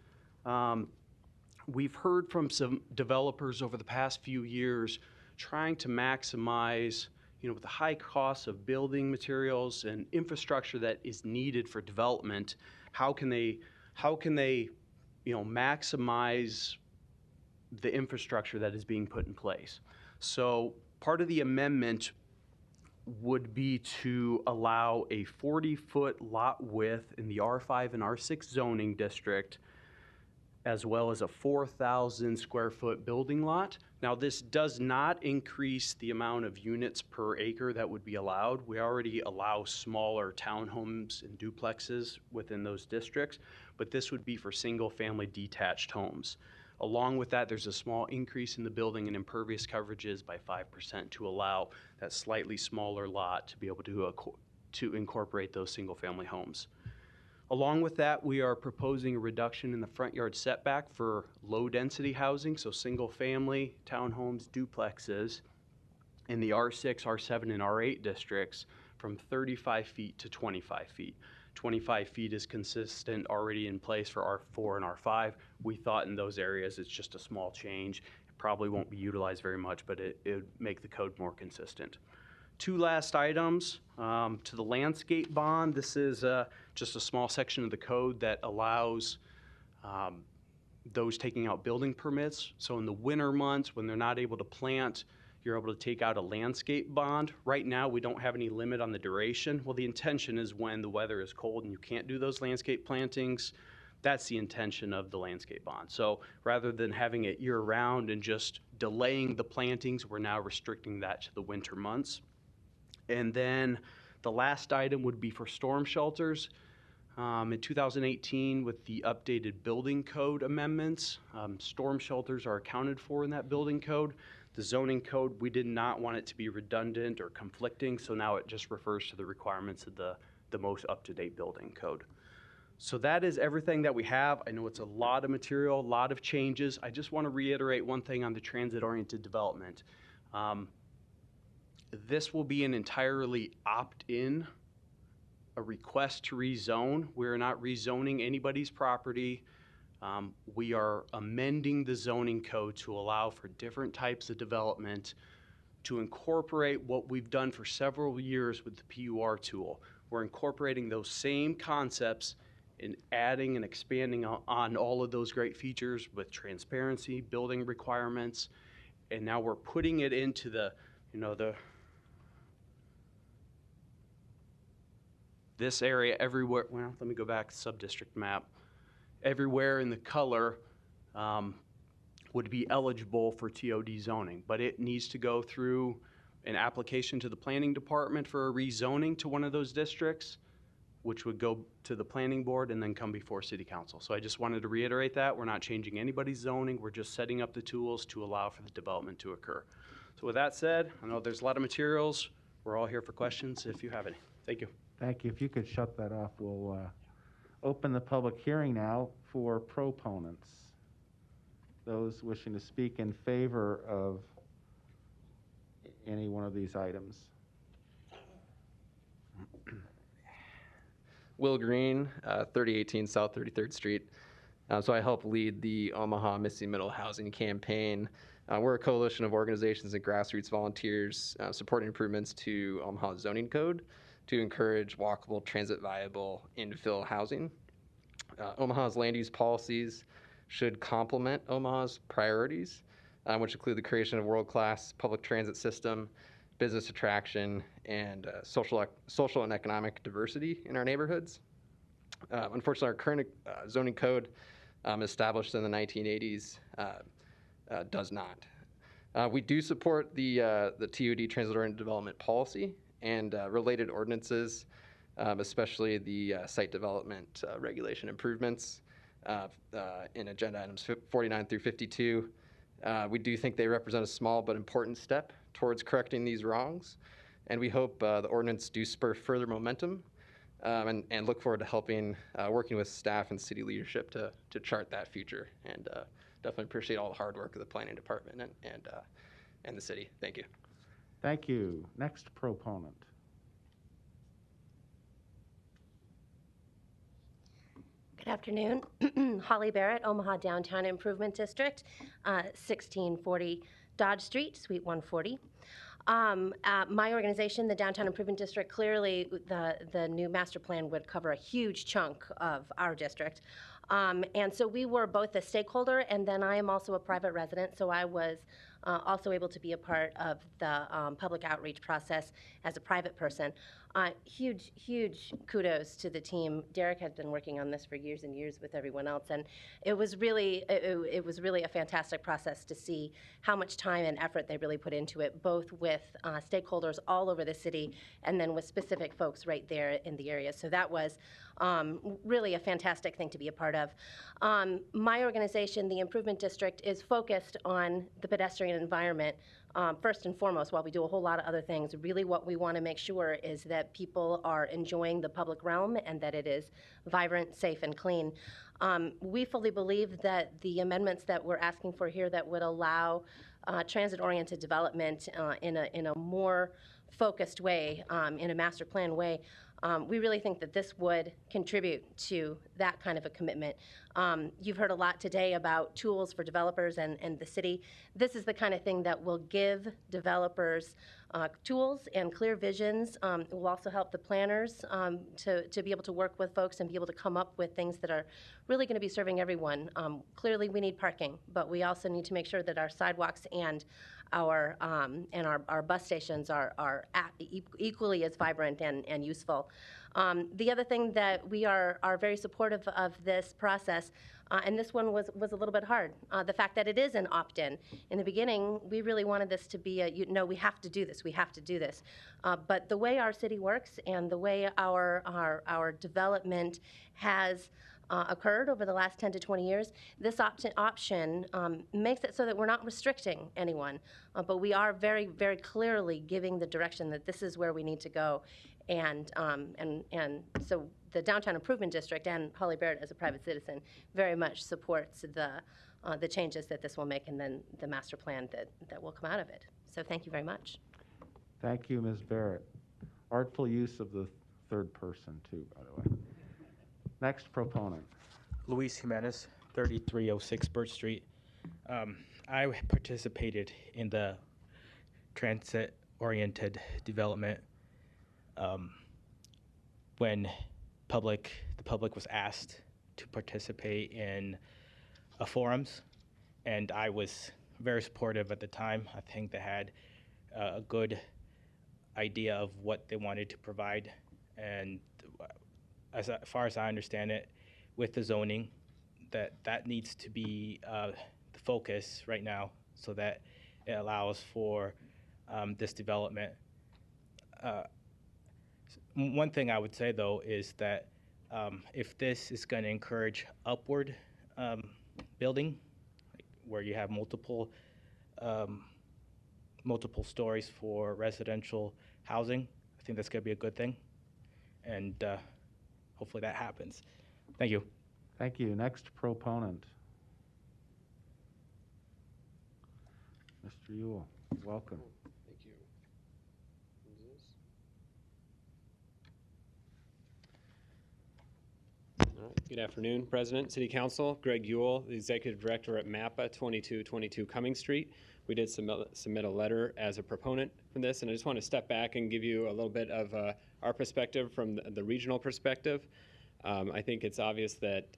we've heard from some developers over the past few years trying to maximize, with the high costs of building materials and infrastructure that is needed for development, how can they maximize the infrastructure that is being put in place. So part of the amendment would be to allow a 40-foot lot width in the R5 and R6 zoning district, as well as a 4,000 square foot building lot. Now, this does not increase the amount of units per acre that would be allowed. We already allow smaller townhomes and duplexes within those districts, but this would be for single-family detached homes. Along with that, there's a small increase in the building and impervious coverages by 5% to allow that slightly smaller lot to be able to incorporate those single-family homes. Along with that, we are proposing a reduction in the front yard setback for low-density housing, so single-family, townhomes, duplexes, in the R6, R7, and R8 districts from 35 feet to 25 feet. 25 feet is consistent already in place for R4 and R5. We thought in those areas it's just a small change. It probably won't be utilized very much, but it would make the code more consistent. Two last items. To the landscape bond, this is just a small section of the code that allows those taking out building permits. So in the winter months when they're not able to plant, you're able to take out a landscape bond. Right now, we don't have any limit on the duration. Well, the intention is when the weather is cold and you can't do those landscape plantings, that's the intention of the landscape bond. So rather than having it year-round and just delaying the plantings, we're now restricting that to the winter months. And then the last item would be for storm shelters. In 2018, with the updated building code amendments, storm shelters are accounted for in that building code. The zoning code, we did not want it to be redundant or conflicting, so now it just refers to the requirements of the most up-to-date building code. So that is everything that we have. I know it's a lot of material, a lot of changes. I just want to reiterate one thing on the transit-oriented development. This will be an entirely opt-in, a request to rezone. We're not rezoning anybody's property. We are amending the zoning code to allow for different types of development to incorporate what we've done for several years with the PUR tool. We're incorporating those same concepts and adding and expanding on all of those great features with transparency, building requirements, and now we're putting it into this area everywhere. Well, let me go back to sub-district map. Everywhere in the color would be eligible for TOD zoning, but it needs to go through an application to the planning department for a rezoning to one of those districts, which would go to the planning board and then come before city council. So I just wanted to reiterate that. We're not changing anybody's zoning. We're just setting up the tools to allow for the development to occur. So with that said, I know there's a lot of materials. We're all here for questions if you have any. Thank you. Thank you. If you could shut that off, we'll open the public hearing now for proponents. Those wishing to speak in favor of any one of these items. Will Green, 3018 South 33rd Street. So I help lead the Omaha Missing Middle Housing Campaign. We're a coalition of organizations and grassroots volunteers supporting improvements to Omaha's zoning code to encourage walkable, transit-viable infill housing. Omaha's land use policies should complement Omaha's priorities, which include the creation of world-class public transit system, business attraction, and social and economic diversity in our neighborhoods. Unfortunately, our current zoning code established in the 1980s does not. We do support the TOD transit-oriented development policy and related ordinances, especially the site development regulation improvements in agenda items 49 through 52. We do think they represent a small but important step towards correcting these wrongs, and we hope the ordinance do spur further momentum and look forward to helping working with staff and city leadership to chart that future, and definitely appreciate all the hard work of the planning department and the city. Thank you. Thank you. Next proponent. Good afternoon. Holly Barrett, Omaha Downtown Improvement District, 1640 Dodge Street, Suite 140. My organization, the Downtown Improvement District, clearly the new master plan would cover a huge chunk of our district. And so we were both a stakeholder, and then I am also a private resident, so I was also able to be a part of the public outreach process as a private person. Huge kudos to the team. Derek had been working on this for years and years with everyone else, and it was really a fantastic process to see how much time and effort they really put into it, both with stakeholders all over the city and then with specific folks right there in the area. So that was really a fantastic thing to be a part of. My organization, the Improvement District, is focused on the pedestrian environment first and foremost, while we do a whole lot of other things. Really what we want to make sure is that people are enjoying the public realm and that it is vibrant, safe, and clean. We fully believe that the amendments that we're asking for here that would allow transit-oriented development in a more focused way, in a master plan way, we really think that this would contribute to that kind of a commitment. You've heard a lot today about tools for developers and the city. This is the kind of thing that will give developers tools and clear visions. It will also help the planners to be able to work with folks and be able to come up with things that are really going to be serving everyone. Clearly, we need parking, but we also need to make sure that our sidewalks and our bus stations are equally as vibrant and useful. The other thing that we are very supportive of this process, and this one was a little bit hard, the fact that it is an opt-in. In the beginning, we really wanted this to be we have to do this, we have to do this. But the way our city works and the way our development has occurred over the last 10 to 20 years, this option makes it so that we're not restricting anyone, but we are very, very clearly giving the direction that this is where we need to go. And so the Downtown Improvement District and Holly Barrett as a private citizen very much supports the changes that this will make and then the master plan that will come out of it. So thank you very much. Thank you, Ms. Barrett. Artful use of the third person, too, by the way. Next proponent. Luis Jimenez, 3306 Birch Street. I participated in the transit-oriented development when the public was asked to participate in forums, and I was very supportive at the time. I think they had a good idea of what they wanted to provide, and as far as I understand it, with the zoning, that needs to be the focus right now, so that it allows for this development. One thing I would say, though, is that if this is going to encourage upward building, like where you have multiple stories for residential housing, I think that's going to be a good thing, and hopefully that happens. Thank you. Thank you. Next proponent. Mr. Ewell, welcome. Thank you. All right. Good afternoon, President, City Council. Greg Ewell, the Executive Director at MAPPA, 2222 Cumming Street. We did submit a letter as a proponent for this, and I just want to step back and give you a little bit of our perspective from the regional perspective. I think it's obvious that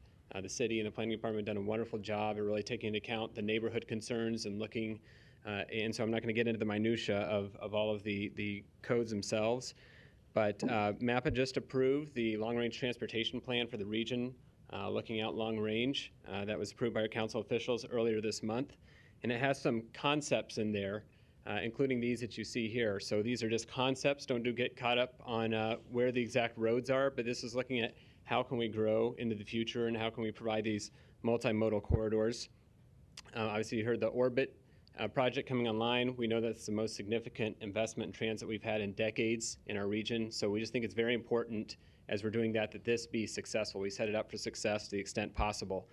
the city and the planning department have done a wonderful job at really taking into account the neighborhood concerns and looking, and so I'm not going to get into the minutia of all of the codes themselves, but MAPPA just approved the long-range transportation plan for the region, looking out long range. That was approved by our council officials earlier this month, and it has some concepts in there, including these that you see here. So these are just concepts. Don't get caught up on where the exact roads are, but this is looking at how can we grow into the future and how can we provide these multimodal corridors. Obviously, you heard the Orbit project coming online. We know that's the most significant investment in transit we've had in decades in our region. So we just think it's very important as we're doing that this be successful. We set it up for success to the extent possible.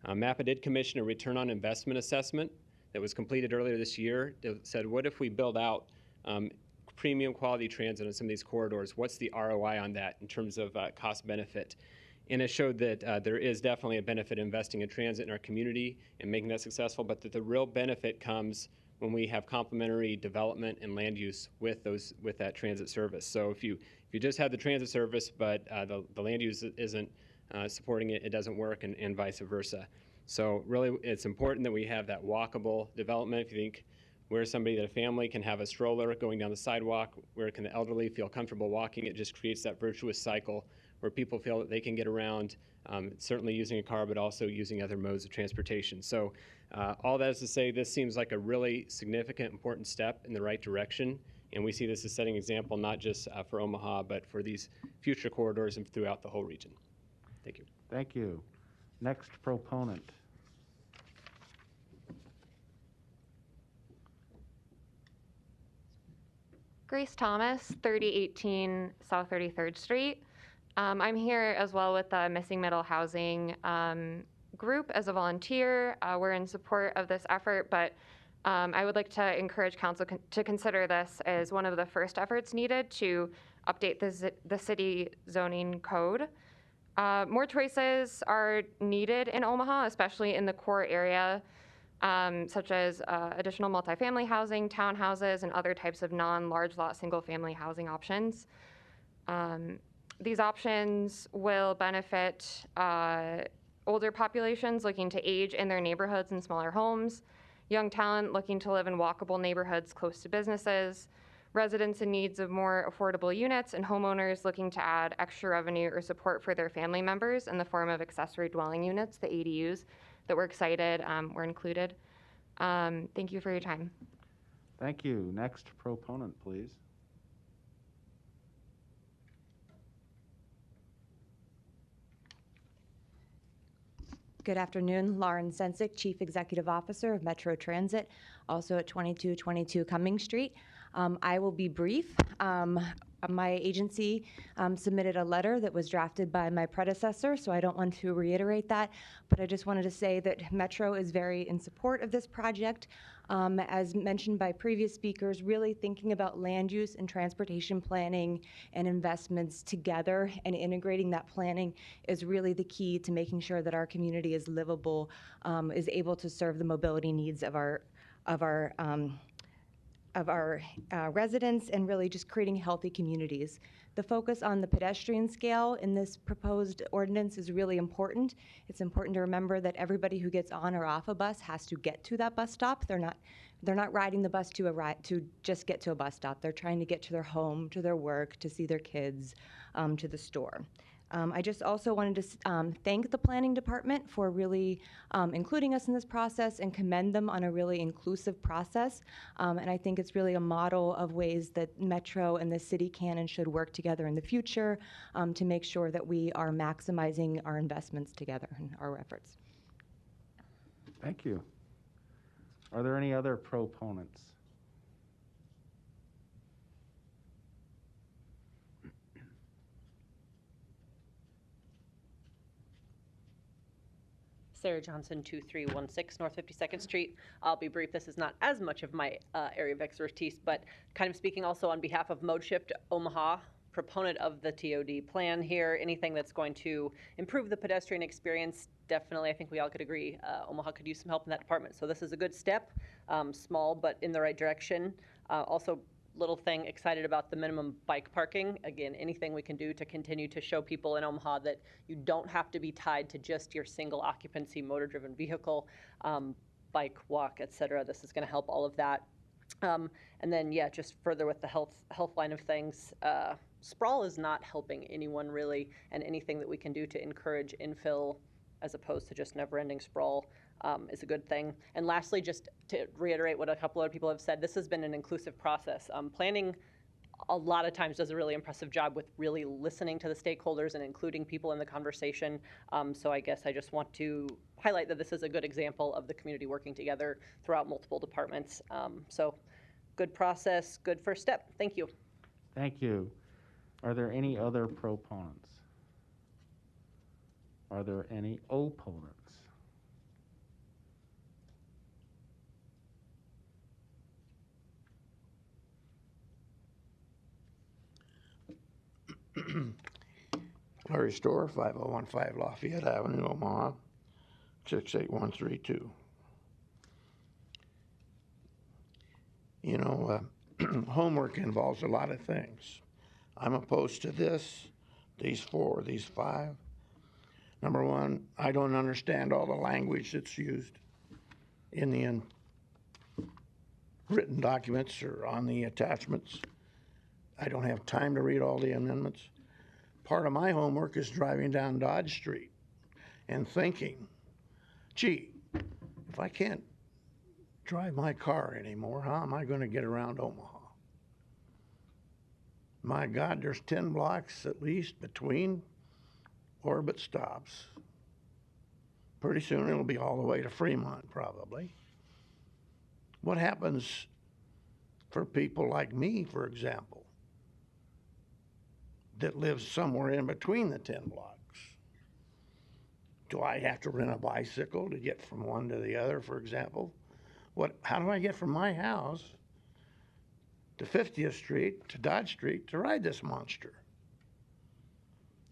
MAPPA did commission a return on investment assessment that was completed earlier this year. It said, what if we build out premium quality transit on some of these corridors? What's the ROI on that in terms of cost benefit? And it showed that there is definitely a benefit investing in transit in our community and making that successful, but that the real benefit comes when we have complementary development and land use with that transit service. So if you just have the transit service, but the land use isn't supporting it, it doesn't work, and vice versa. So really, it's important that we have that walkable development. If you think where somebody, that a family can have a stroller going down the sidewalk, where can the elderly feel comfortable walking, it just creates that virtuous cycle where people feel that they can get around, certainly using a car, but also using other modes of transportation. So all that is to say, this seems like a really significant, important step in the right direction, and we see this as setting an example not just for Omaha, but for these future corridors and throughout the whole region. Thank you. Thank you. Next proponent. Grace Thomas, 3018 South 33rd Street. I'm here as well with the Missing Middle Housing group as a volunteer. We're in support of this effort, but I would like to encourage council to consider this as one of the first efforts needed to update the city zoning code. More choices are needed in Omaha, especially in the core area, such as additional multifamily housing, townhouses, and other types of non-large lot single-family housing options. These options will benefit older populations looking to age in their neighborhoods and smaller homes, young talent looking to live in walkable neighborhoods close to businesses, residents in needs of more affordable units, and homeowners looking to add extra revenue or support for their family members in the form of accessory dwelling units, the ADUs, that we're excited were included. Thank you for your time. Thank you. Next proponent, please. Good afternoon, Lauren Sensick, Chief Executive Officer of Metro Transit, also at 2222 Cumming Street. I will be brief. My agency submitted a letter that was drafted by my predecessor, so I don't want to reiterate that, but I just wanted to say that Metro is very in support of this project. As mentioned by previous speakers, really thinking about land use and transportation planning and investments together and integrating that planning is really the key to making sure that our community is livable, is able to serve the mobility needs of our residents, and really just creating healthy communities. The focus on the pedestrian scale in this proposed ordinance is really important. It's important to remember that everybody who gets on or off a bus has to get to that bus stop. They're not riding the bus to just get to a bus stop. They're trying to get to their home, to their work, to see their kids, to the store. I just also wanted to thank the planning department for really including us in this process and commend them on a really inclusive process. And I think it's really a model of ways that Metro and the city can and should work together in the future to make sure that we are maximizing our investments together and our efforts. Thank you. Are there any other proponents? Sarah Johnson, 2316 North 52nd Street. I'll be brief. This is not as much of my area of expertise, but kind of speaking also on behalf of Mode Shift Omaha, proponent of the TOD plan here. Anything that's going to improve the pedestrian experience, definitely, I think we all could agree, Omaha could use some help in that department. So this is a good step, small but in the right direction. Also, little thing, excited about the minimum bike parking. Again, anything we can do to continue to show people in Omaha that you don't have to be tied to just your single occupancy motor driven vehicle, bike, walk, etc. This is going to help all of that. And then, yeah, just further with the health line of things, sprawl is not helping anyone really, and anything that we can do to encourage infill as opposed to just never-ending sprawl is a good thing. And lastly, just to reiterate what a couple other people have said, this has been an inclusive process. Planning a lot of times does a really impressive job with really listening to the stakeholders and including people in the conversation. So I guess I just want to highlight that this is a good example of the community working together throughout multiple departments. So good process, good first step. Thank you. Thank you. Are there any other proponents? Are there any opponents? Larry Store, 5015 Lafayette Avenue, Omaha, 68132. You know, homework involves a lot of things. I'm opposed to this, these 4, these 5. Number 1, I don't understand all the language that's used in the written documents or on the attachments. I don't have time to read all the amendments. Part of my homework is driving down Dodge Street and thinking, gee, if I can't drive my car anymore, how am I going to get around Omaha? My God, there's 10 blocks at least between orbit stops. Pretty soon it'll be all the way to Fremont, probably. What happens for people like me, for example, that lives somewhere in between the 10 blocks? Do I have to rent a bicycle to get from one to the other, for example? How do I get from my house to 50th Street to Dodge Street to ride this monster?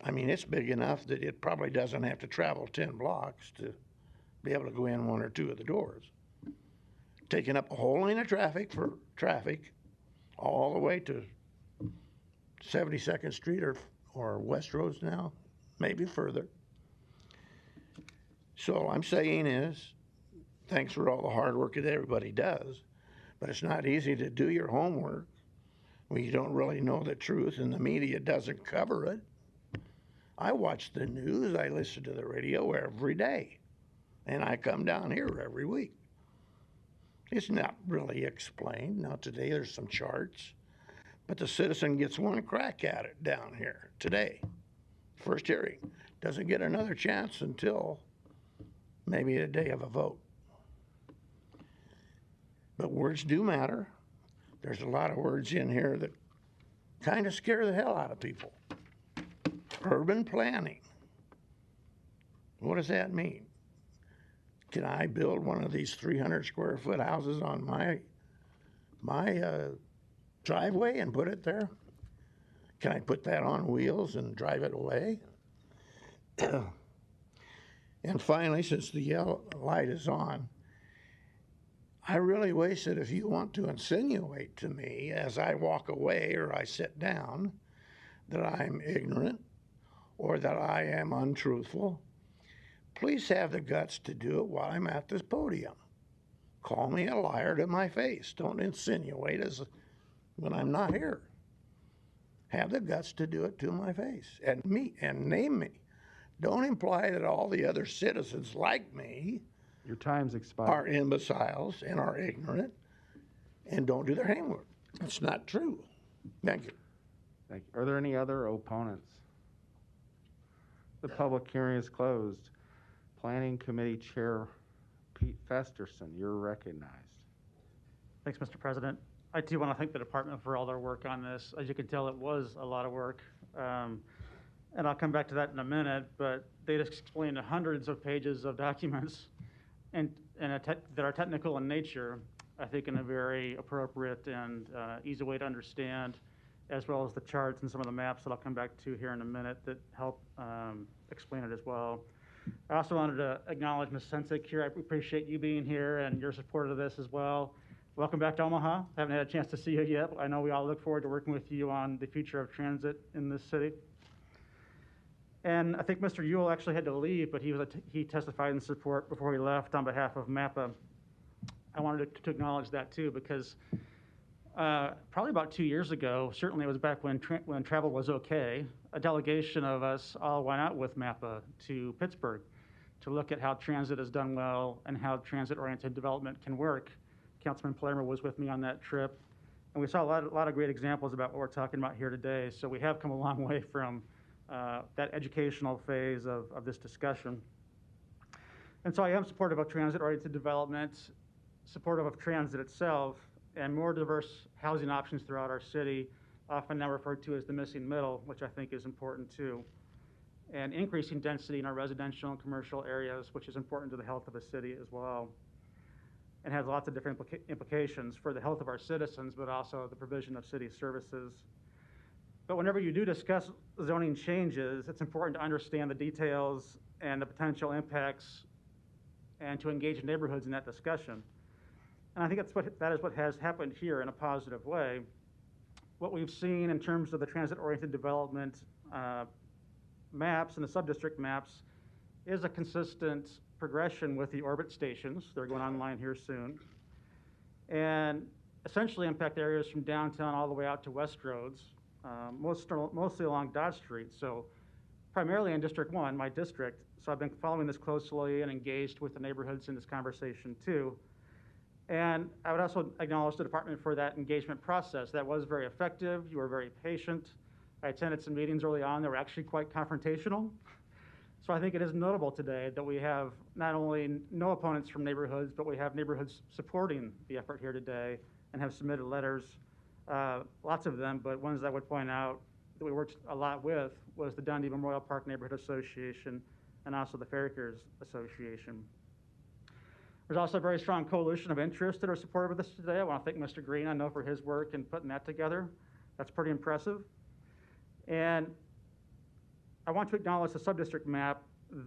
I mean, it's big enough that it probably doesn't have to travel 10 blocks to be able to go in 1 or 2 of the doors. Taking up a whole lane of traffic for traffic all the way to 72nd Street or West Roads now, maybe further. So all I'm saying is, thanks for all the hard work that everybody does, but it's not easy to do your homework when you don't really know the truth and the media doesn't cover it. I watch the news, I listen to the radio every day, and I come down here every week. It's not really explained. Now today there's some charts, but the citizen gets one crack at it down here today. First hearing. Doesn't get another chance until maybe the day of a vote. But words do matter. there's a lot of words in here that kind of scare the hell out of people. Urban planning. What does that mean? Can I build one of these 300 square foot houses on my driveway and put it there? Can I put that on wheels and drive it away? And finally, since the yellow light is on, I really wish that if you want to insinuate to me as I walk away or I sit down that I'm ignorant or that I am untruthful, please have the guts to do it while I'm at this podium. Call me a liar to my face. Don't insinuate as when I'm not here. Have the guts to do it to my face and name me. Don't imply that all the other citizens like me Your time's expired. are imbeciles and are ignorant and don't do their homework. It's not true. Thank you. Thank you. Are there any other opponents? The public hearing is closed. Planning Committee Chair Pete Festersen, you're recognized. Thanks, Mr. President. I too want to thank the department for all their work on this. As you can tell, it was a lot of work. And I'll come back to that in a minute, but they just explained hundreds of pages of documents and that are technical in nature, I think in a very appropriate and easy way to understand, as well as the charts and some of the maps that I'll come back to here in a minute that help explain it as well. I also wanted to acknowledge Ms. Sensick here. I appreciate you being here and your support of this as well. Welcome back to Omaha. Haven't had a chance to see you yet. I know we all look forward to working with you on the future of transit in this city. And I think Mr. Ewell actually had to leave, but he testified in support before he left on behalf of MAPA. I wanted to acknowledge that too, because probably about 2 years ago, certainly it was back when travel was okay, a delegation of us all went out with MAPA to Pittsburgh to look at how transit is done well and how transit-oriented development can work. Councilman Palermo was with me on that trip, and we saw a lot of great examples about what we're talking about here today. So we have come a long way from that educational phase of this discussion. And so I am supportive of transit-oriented development, supportive of transit itself, and more diverse housing options throughout our city, often now referred to as the missing middle, which I think is important too. And increasing density in our residential and commercial areas, which is important to the health of the city as well, and has lots of different implications for the health of our citizens, but also the provision of city services. But whenever you do discuss zoning changes, it's important to understand the details and the potential impacts and to engage neighborhoods in that discussion. And I think that is what has happened here in a positive way. What we've seen in terms of the transit-oriented development maps and the sub-district maps is a consistent progression with the orbit stations. They're going online here soon. And essentially impact areas from downtown all the way out to West Roads, mostly along Dodge Street. So primarily in District 1, my district. So I've been following this closely and engaged with the neighborhoods in this conversation too. And I would also acknowledge the department for that engagement process. That was very effective. You were very patient. I attended some meetings early on that were actually quite confrontational. So I think it is notable today that we have not only no opponents from neighborhoods, but we have neighborhoods supporting the effort here today and have submitted letters, lots of them, but ones that I would point out that we worked a lot with was the Dundee Memorial Park Neighborhood Association and also the Fairacres Association. There's also a very strong coalition of interests that are supportive of this today. I want to thank Mr. Green, I know, for his work in putting that together. That's pretty impressive. And I want to acknowledge the sub-district map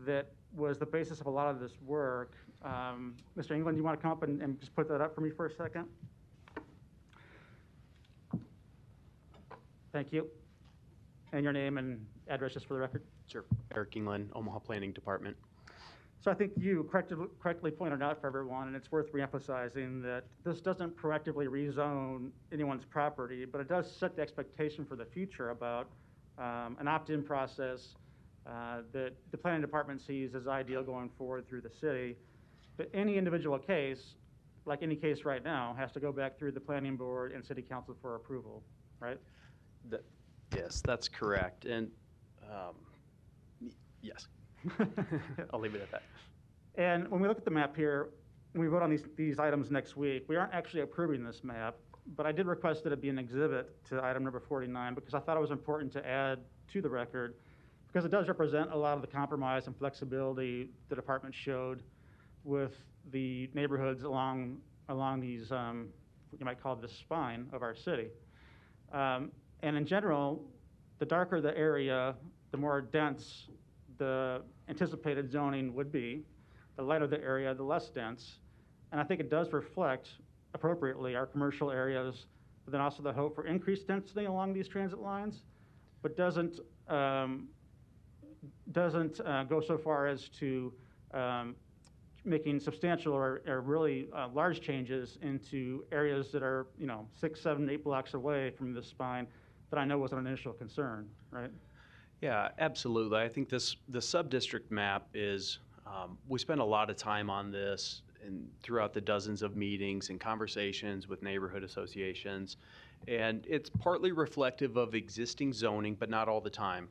that was the basis of a lot of this work. Mr. England, you want to come up and just put that up for me for a second? Thank you. And your name and address just for the record. Sure. Eric England, Omaha Planning Department. So I think you correctly pointed out for everyone, and it's worth reemphasizing, that this doesn't proactively rezone anyone's property, but it does set the expectation for the future about an opt-in process that the planning department sees as ideal going forward through the city. But any individual case, like any case right now, has to go back through the planning board and city council for approval, right? Yes, that's correct. And yes, I'll leave it at that. And when we look at the map here, when we vote on these items next week, we aren't actually approving this map. but I did request that it be an exhibit to item number 49 because I thought it was important to add to the record because it does represent a lot of the compromise and flexibility the department showed with the neighborhoods along these, what you might call the spine of our city. And in general, the darker the area, the more dense the anticipated zoning would be. The lighter the area, the less dense. And I think it does reflect appropriately our commercial areas, but then also the hope for increased density along these transit lines, but doesn't go so far as to making substantial or really large changes into areas that are 6, 7, 8 blocks away from the spine that I know was an initial concern, right? Yeah, absolutely. I think the sub-district map is, we spent a lot of time on this and throughout the dozens of meetings and conversations with neighborhood associations. And it's partly reflective of existing zoning, but not all the time.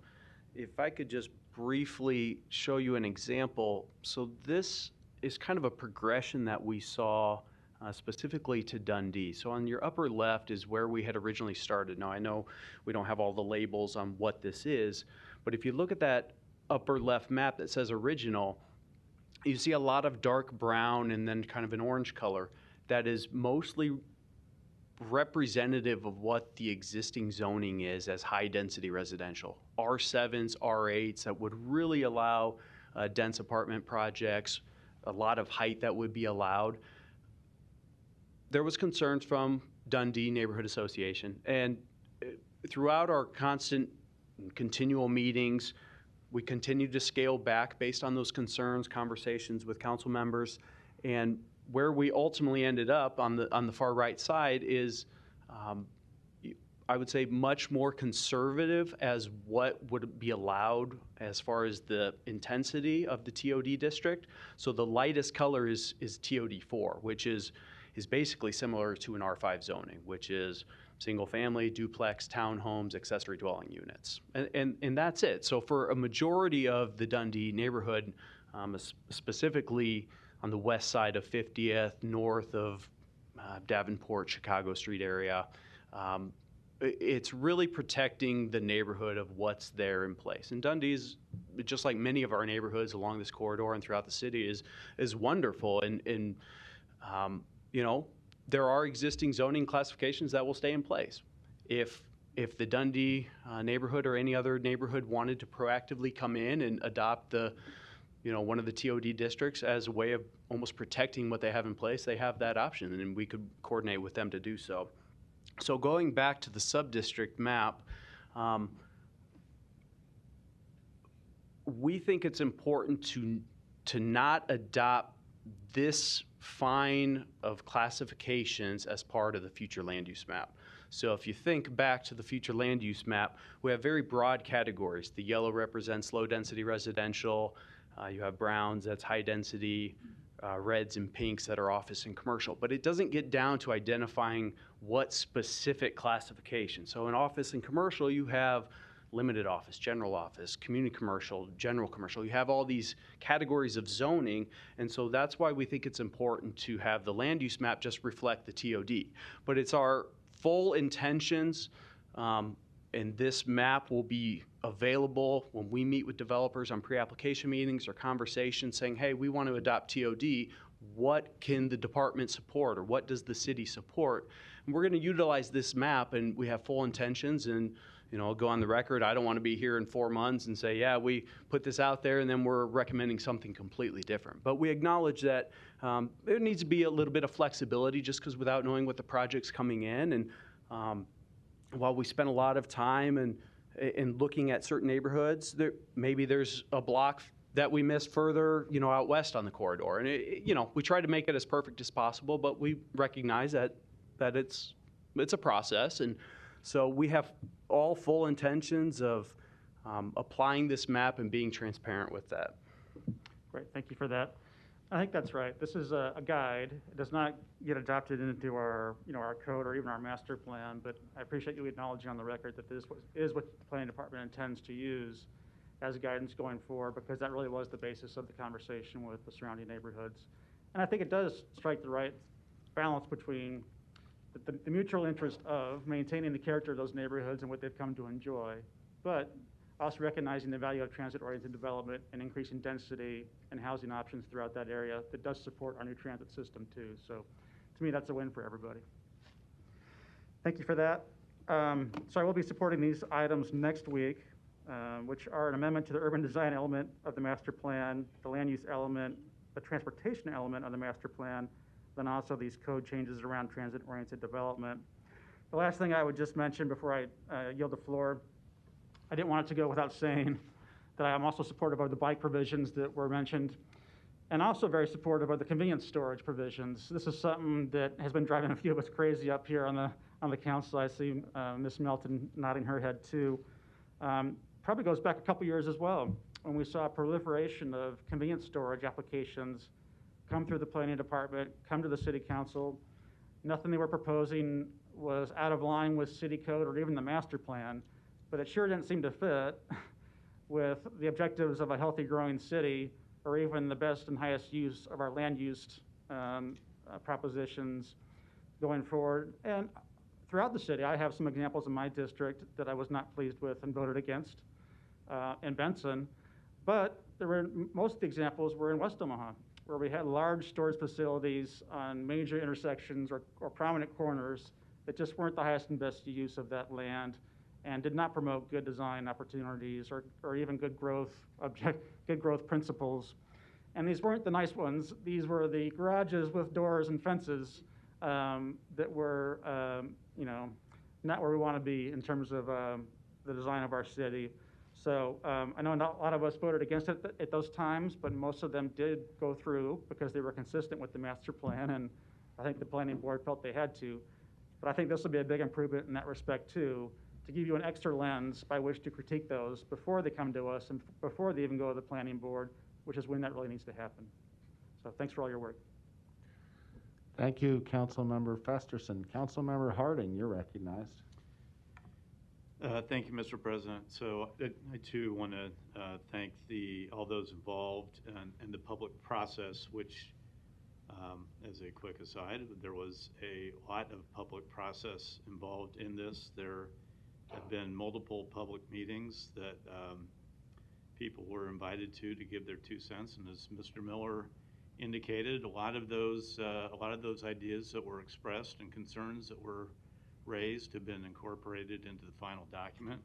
If I could just briefly show you an example. So this is kind of a progression that we saw specifically to Dundee. So on your upper left is where we had originally started. Now I know we don't have all the labels on what this is, but if you look at that upper left map that says original, you see a lot of dark brown and then kind of an orange color that is mostly representative of what the existing zoning is as high density residential. R7s, R8s that would really allow dense apartment projects, a lot of height that would be allowed. There was concerns from Dundee Neighborhood Association, and throughout our constant and continual meetings, we continued to scale back based on those concerns, conversations with council members, and where we ultimately ended up on the far right side is, I would say, much more conservative as what would be allowed as far as the intensity of the TOD district. So the lightest color is TOD4, which is basically similar to an R5 zoning, which is single family, duplex, townhomes, accessory dwelling units. And that's it. So for a majority of the Dundee neighborhood, specifically on the west side of 50th, north of Davenport, Chicago Street area, it's really protecting the neighborhood of what's there in place. And Dundee's, just like many of our neighborhoods along this corridor and throughout the city, is wonderful. And there are existing zoning classifications that will stay in place. If the Dundee neighborhood or any other neighborhood wanted to proactively come in and adopt one of the TOD districts as a way of almost protecting what they have in place, they have that option, and we could coordinate with them to do so. So going back to the sub-district map, we think it's important to not adopt this fine of classifications as part of the future land use map. So if you think back to the future land use map, we have very broad categories. The yellow represents low density residential. You have browns, that's high density, reds and pinks that are office and commercial. But it doesn't get down to identifying what specific classification. So in office and commercial, you have limited office, general office, community commercial, general commercial. You have all these categories of zoning, and so that's why we think it's important to have the land use map just reflect the TOD. But it's our full intentions, and this map will be available when we meet with developers on pre-application meetings or conversations saying, hey, we want to adopt TOD. What can the department support, or what does the city support? And we're going to utilize this map, and we have full intentions. And I'll go on the record, I don't want to be here in 4 months and say, yeah, we put this out there and then we're recommending something completely different. But we acknowledge that there needs to be a little bit of flexibility just because without knowing what the project's coming in. And while we spent a lot of time in looking at certain neighborhoods, maybe there's a block that we missed further, out west on the corridor. And we try to make it as perfect as possible, but we recognize that it's a process. And so we have all full intentions of applying this map and being transparent with that. Great, thank you for that. I think that's right. This is a guide. It does not get adopted into our, our code or even our master plan, but I appreciate you acknowledging on the record that this is what the planning department intends to use as guidance going forward, because that really was the basis of the conversation with the surrounding neighborhoods. And I think it does strike the right balance between the mutual interest of maintaining the character of those neighborhoods and what they've come to enjoy, but also recognizing the value of transit-oriented development and increasing density and housing options throughout that area that does support our new transit system too. So to me, that's a win for everybody. Thank you for that. So I will be supporting these items next week, which are an amendment to the urban design element of the master plan, the land use element, the transportation element of the master plan, then also these code changes around transit-oriented development. The last thing I would just mention before I yield the floor, I didn't want it to go without saying that I am also supportive of the bike provisions that were mentioned, and also very supportive of the convenience storage provisions. This is something that has been driving a few of us crazy up here on the council. I see Ms. Melton nodding her head too. Probably goes back a couple years as well, when we saw a proliferation of convenience storage applications come through the planning department, come to the city council. Nothing they were proposing was out of line with city code or even the master plan, but it sure didn't seem to fit with the objectives of a healthy growing city or even the best and highest use of our land use propositions going forward. And throughout the city, I have some examples in my district that I was not pleased with and voted against in Benson, but most of the examples were in West Omaha, where we had large storage facilities on major intersections or prominent corners that just weren't the highest and best use of that land and did not promote good design opportunities or even good growth principles. And these weren't the nice ones. These were the garages with doors and fences that were, not where we want to be in terms of the design of our city. So I know not a lot of us voted against it at those times, but most of them did go through because they were consistent with the master plan, and I think the planning board felt they had to. But I think this will be a big improvement in that respect too, to give you an extra lens by which to critique those before they come to us and before they even go to the planning board, which is when that really needs to happen. So thanks for all your work. Thank you, Councilmember Festersen. Councilmember Harding, you're recognized. Thank you, Mr. President. So I too want to thank all those involved in the public process, which, as a quick aside, there was a lot of public process involved in this. There have been multiple public meetings that people were invited to give their 2 cents, and as Mr. Miller indicated, a lot of those ideas that were expressed and concerns that were raised have been incorporated into the final document.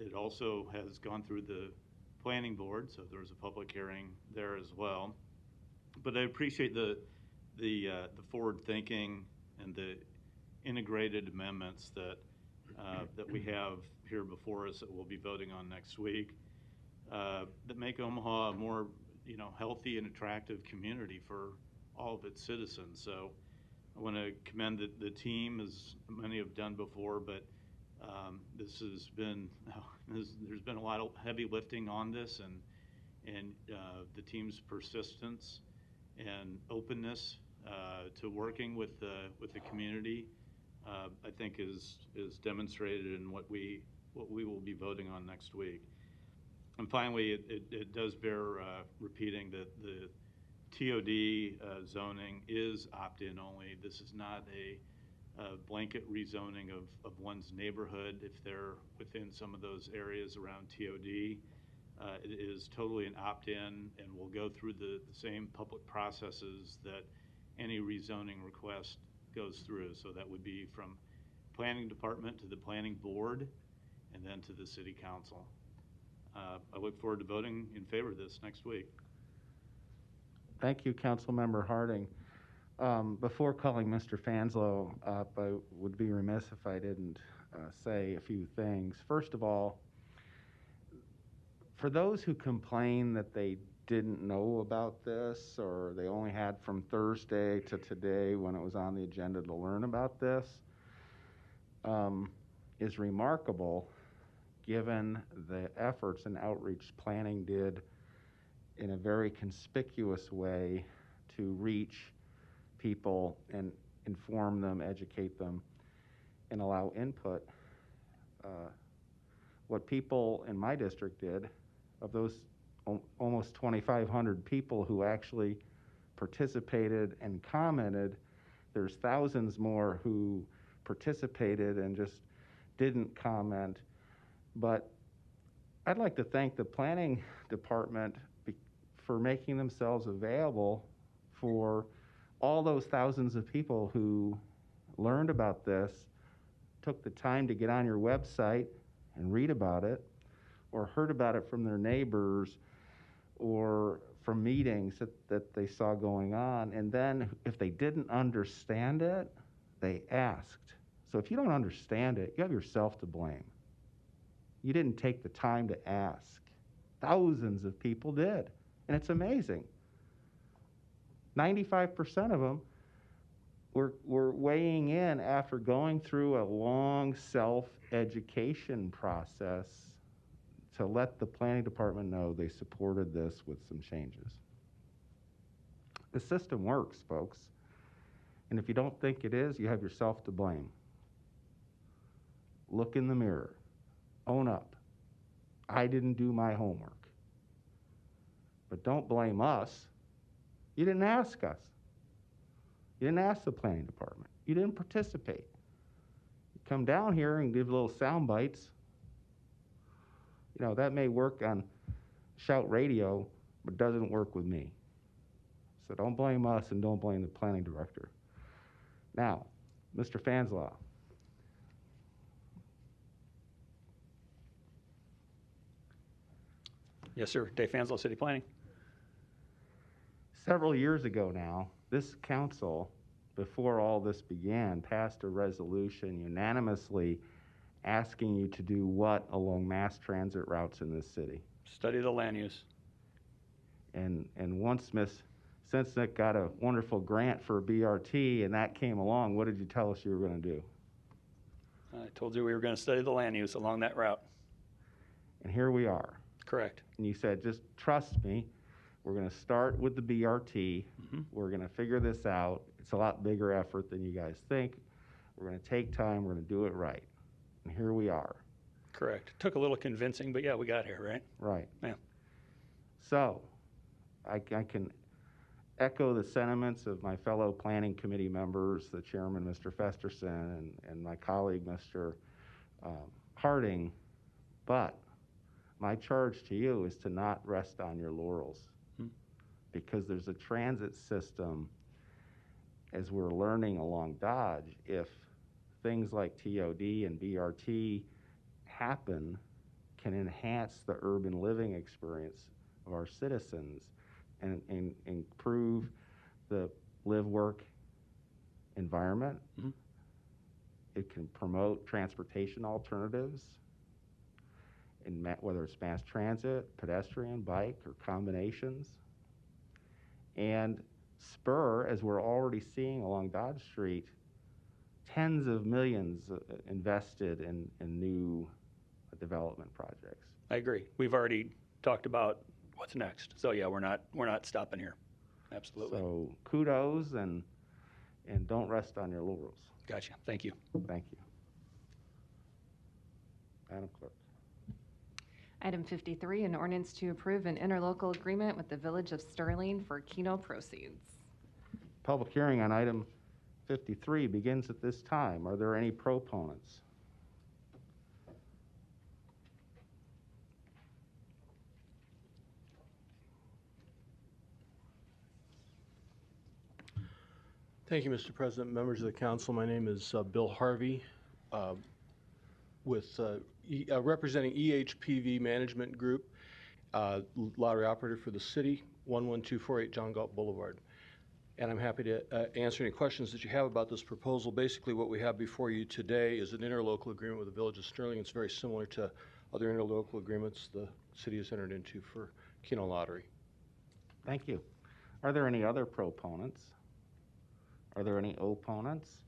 It also has gone through the planning board, so there was a public hearing there as well. But I appreciate the forward thinking and the integrated amendments that we have here before us that we'll be voting on next week that make Omaha a more healthy and attractive community for all of its citizens. So I want to commend the team, as many have done before, but there's been a lot of heavy lifting on this, and the team's persistence and openness to working with the community, I think is demonstrated in what we will be voting on next week. And finally, it does bear repeating that the TOD zoning is opt-in only. This is not a blanket rezoning of one's neighborhood if they're within some of those areas around TOD. It is totally an opt-in and will go through the same public processes that any rezoning request goes through. So that would be from planning department to the planning board and then to the city council. I look forward to voting in favor of this next week. Thank you, Councilmember Harding. Before calling Mr. Fanslow up, I would be remiss if I didn't say a few things. First of all, for those who complain that they didn't know about this or they only had from Thursday to today when it was on the agenda to learn about this, is remarkable given the efforts and outreach planning did in a very conspicuous way to reach people and inform them, educate them, and allow input. What people in my district did, of those almost 2,500 people who actually participated and commented, There's thousands more who participated and just didn't comment. But I'd like to thank the planning department for making themselves available for all those thousands of people who learned about this, took the time to get on your website and read about it, or heard about it from their neighbors or from meetings that they saw going on. And then if they didn't understand it, they asked. So if you don't understand it, you have yourself to blame. You didn't take the time to ask. Thousands of people did. And it's amazing. 95% of them were weighing in after going through a long self-education process to let the planning department know they supported this with some changes. The system works, folks. And if you don't think it is, you have yourself to blame. Look in the mirror. Own up. I didn't do my homework. But don't blame us. You didn't ask us. You didn't ask the planning department. You didn't participate. You come down here and give little sound bites. You know, that may work on Shout Radio, but doesn't work with me. So don't blame us and don't blame the planning director. Now, Mr. Fanslaw. Yes, sir. Dave Fanslow, City Planning. Several years ago now, this council, before all this began, passed a resolution unanimously asking you to do what along mass transit routes in this city? Study the land use. And once Ms. Sensnick got a wonderful grant for a BRT and that came along, what did you tell us you were going to do? I told you we were going to study the land use along that route. And here we are. Correct. And you said, just trust me. We're going to start with the BRT. We're going to figure this out. It's a lot bigger effort than you guys think. We're going to take time. We're going to do it right. And here we are. Correct. Took a little convincing, but yeah, we got here, right? Right. Yeah. So I can echo the sentiments of my fellow planning committee members, the chairman, Mr. Festersen, and my colleague, Mr. Harding, but my charge to you is to not rest on your laurels, because there's a transit system, as we're learning along Dodge, if things like TOD and BRT happen, can enhance the urban living experience of our citizens and improve the live-work environment. It can promote transportation alternatives, whether it's mass transit, pedestrian, bike, or combinations, and spur, as we're already seeing along Dodge Street, tens of millions invested in new development projects. I agree. We've already talked about what's next. So yeah, we're not stopping here. Absolutely. So kudos and don't rest on your laurels. Gotcha. Thank you. Thank you. Madam Clerk. Item 53, an ordinance to approve an interlocal agreement with the Village of Sterling for Keno proceeds. Public hearing on item 53 begins at this time. Are there any proponents? Thank you, Mr. President, members of the council. My name is Bill Harvey, representing EHPV Management Group, lottery operator for the city, 11248 John Galt Boulevard. And I'm happy to answer any questions that you have about this proposal. Basically, what we have before you today is an interlocal agreement with the Village of Sterling. It's very similar to other interlocal agreements the city has entered into for Keno Lottery. Thank you. Are there any other proponents? Are there any opponents?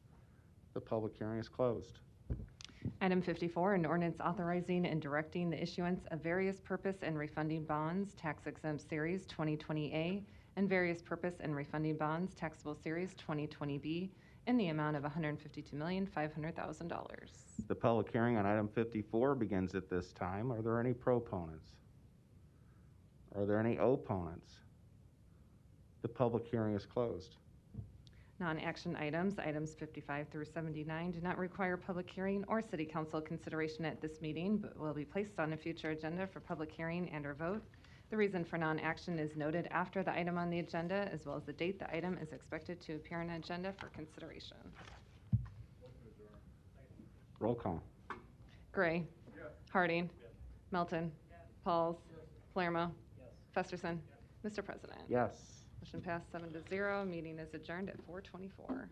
The public hearing is closed. Item 54, an ordinance authorizing and directing the issuance of various purpose and refunding bonds, tax exempt series 2020A, and various purpose and refunding bonds, taxable series 2020B, in the amount of $152,500,000. The public hearing on item 54 begins at this time. Are there any proponents? Are there any opponents? The public hearing is closed. Non-action items, items 55 through 79, do not require public hearing or city council consideration at this meeting, but will be placed on a future agenda for public hearing and/or vote. The reason for non-action is noted after the item on the agenda, as well as the date the item is expected to appear on the agenda for consideration. Roll call. Gray. Harding. Melton. Pauls. Palermo. Festersen. Mr. President. Yes. Motion passed 7-0. Meeting is adjourned at 4:24.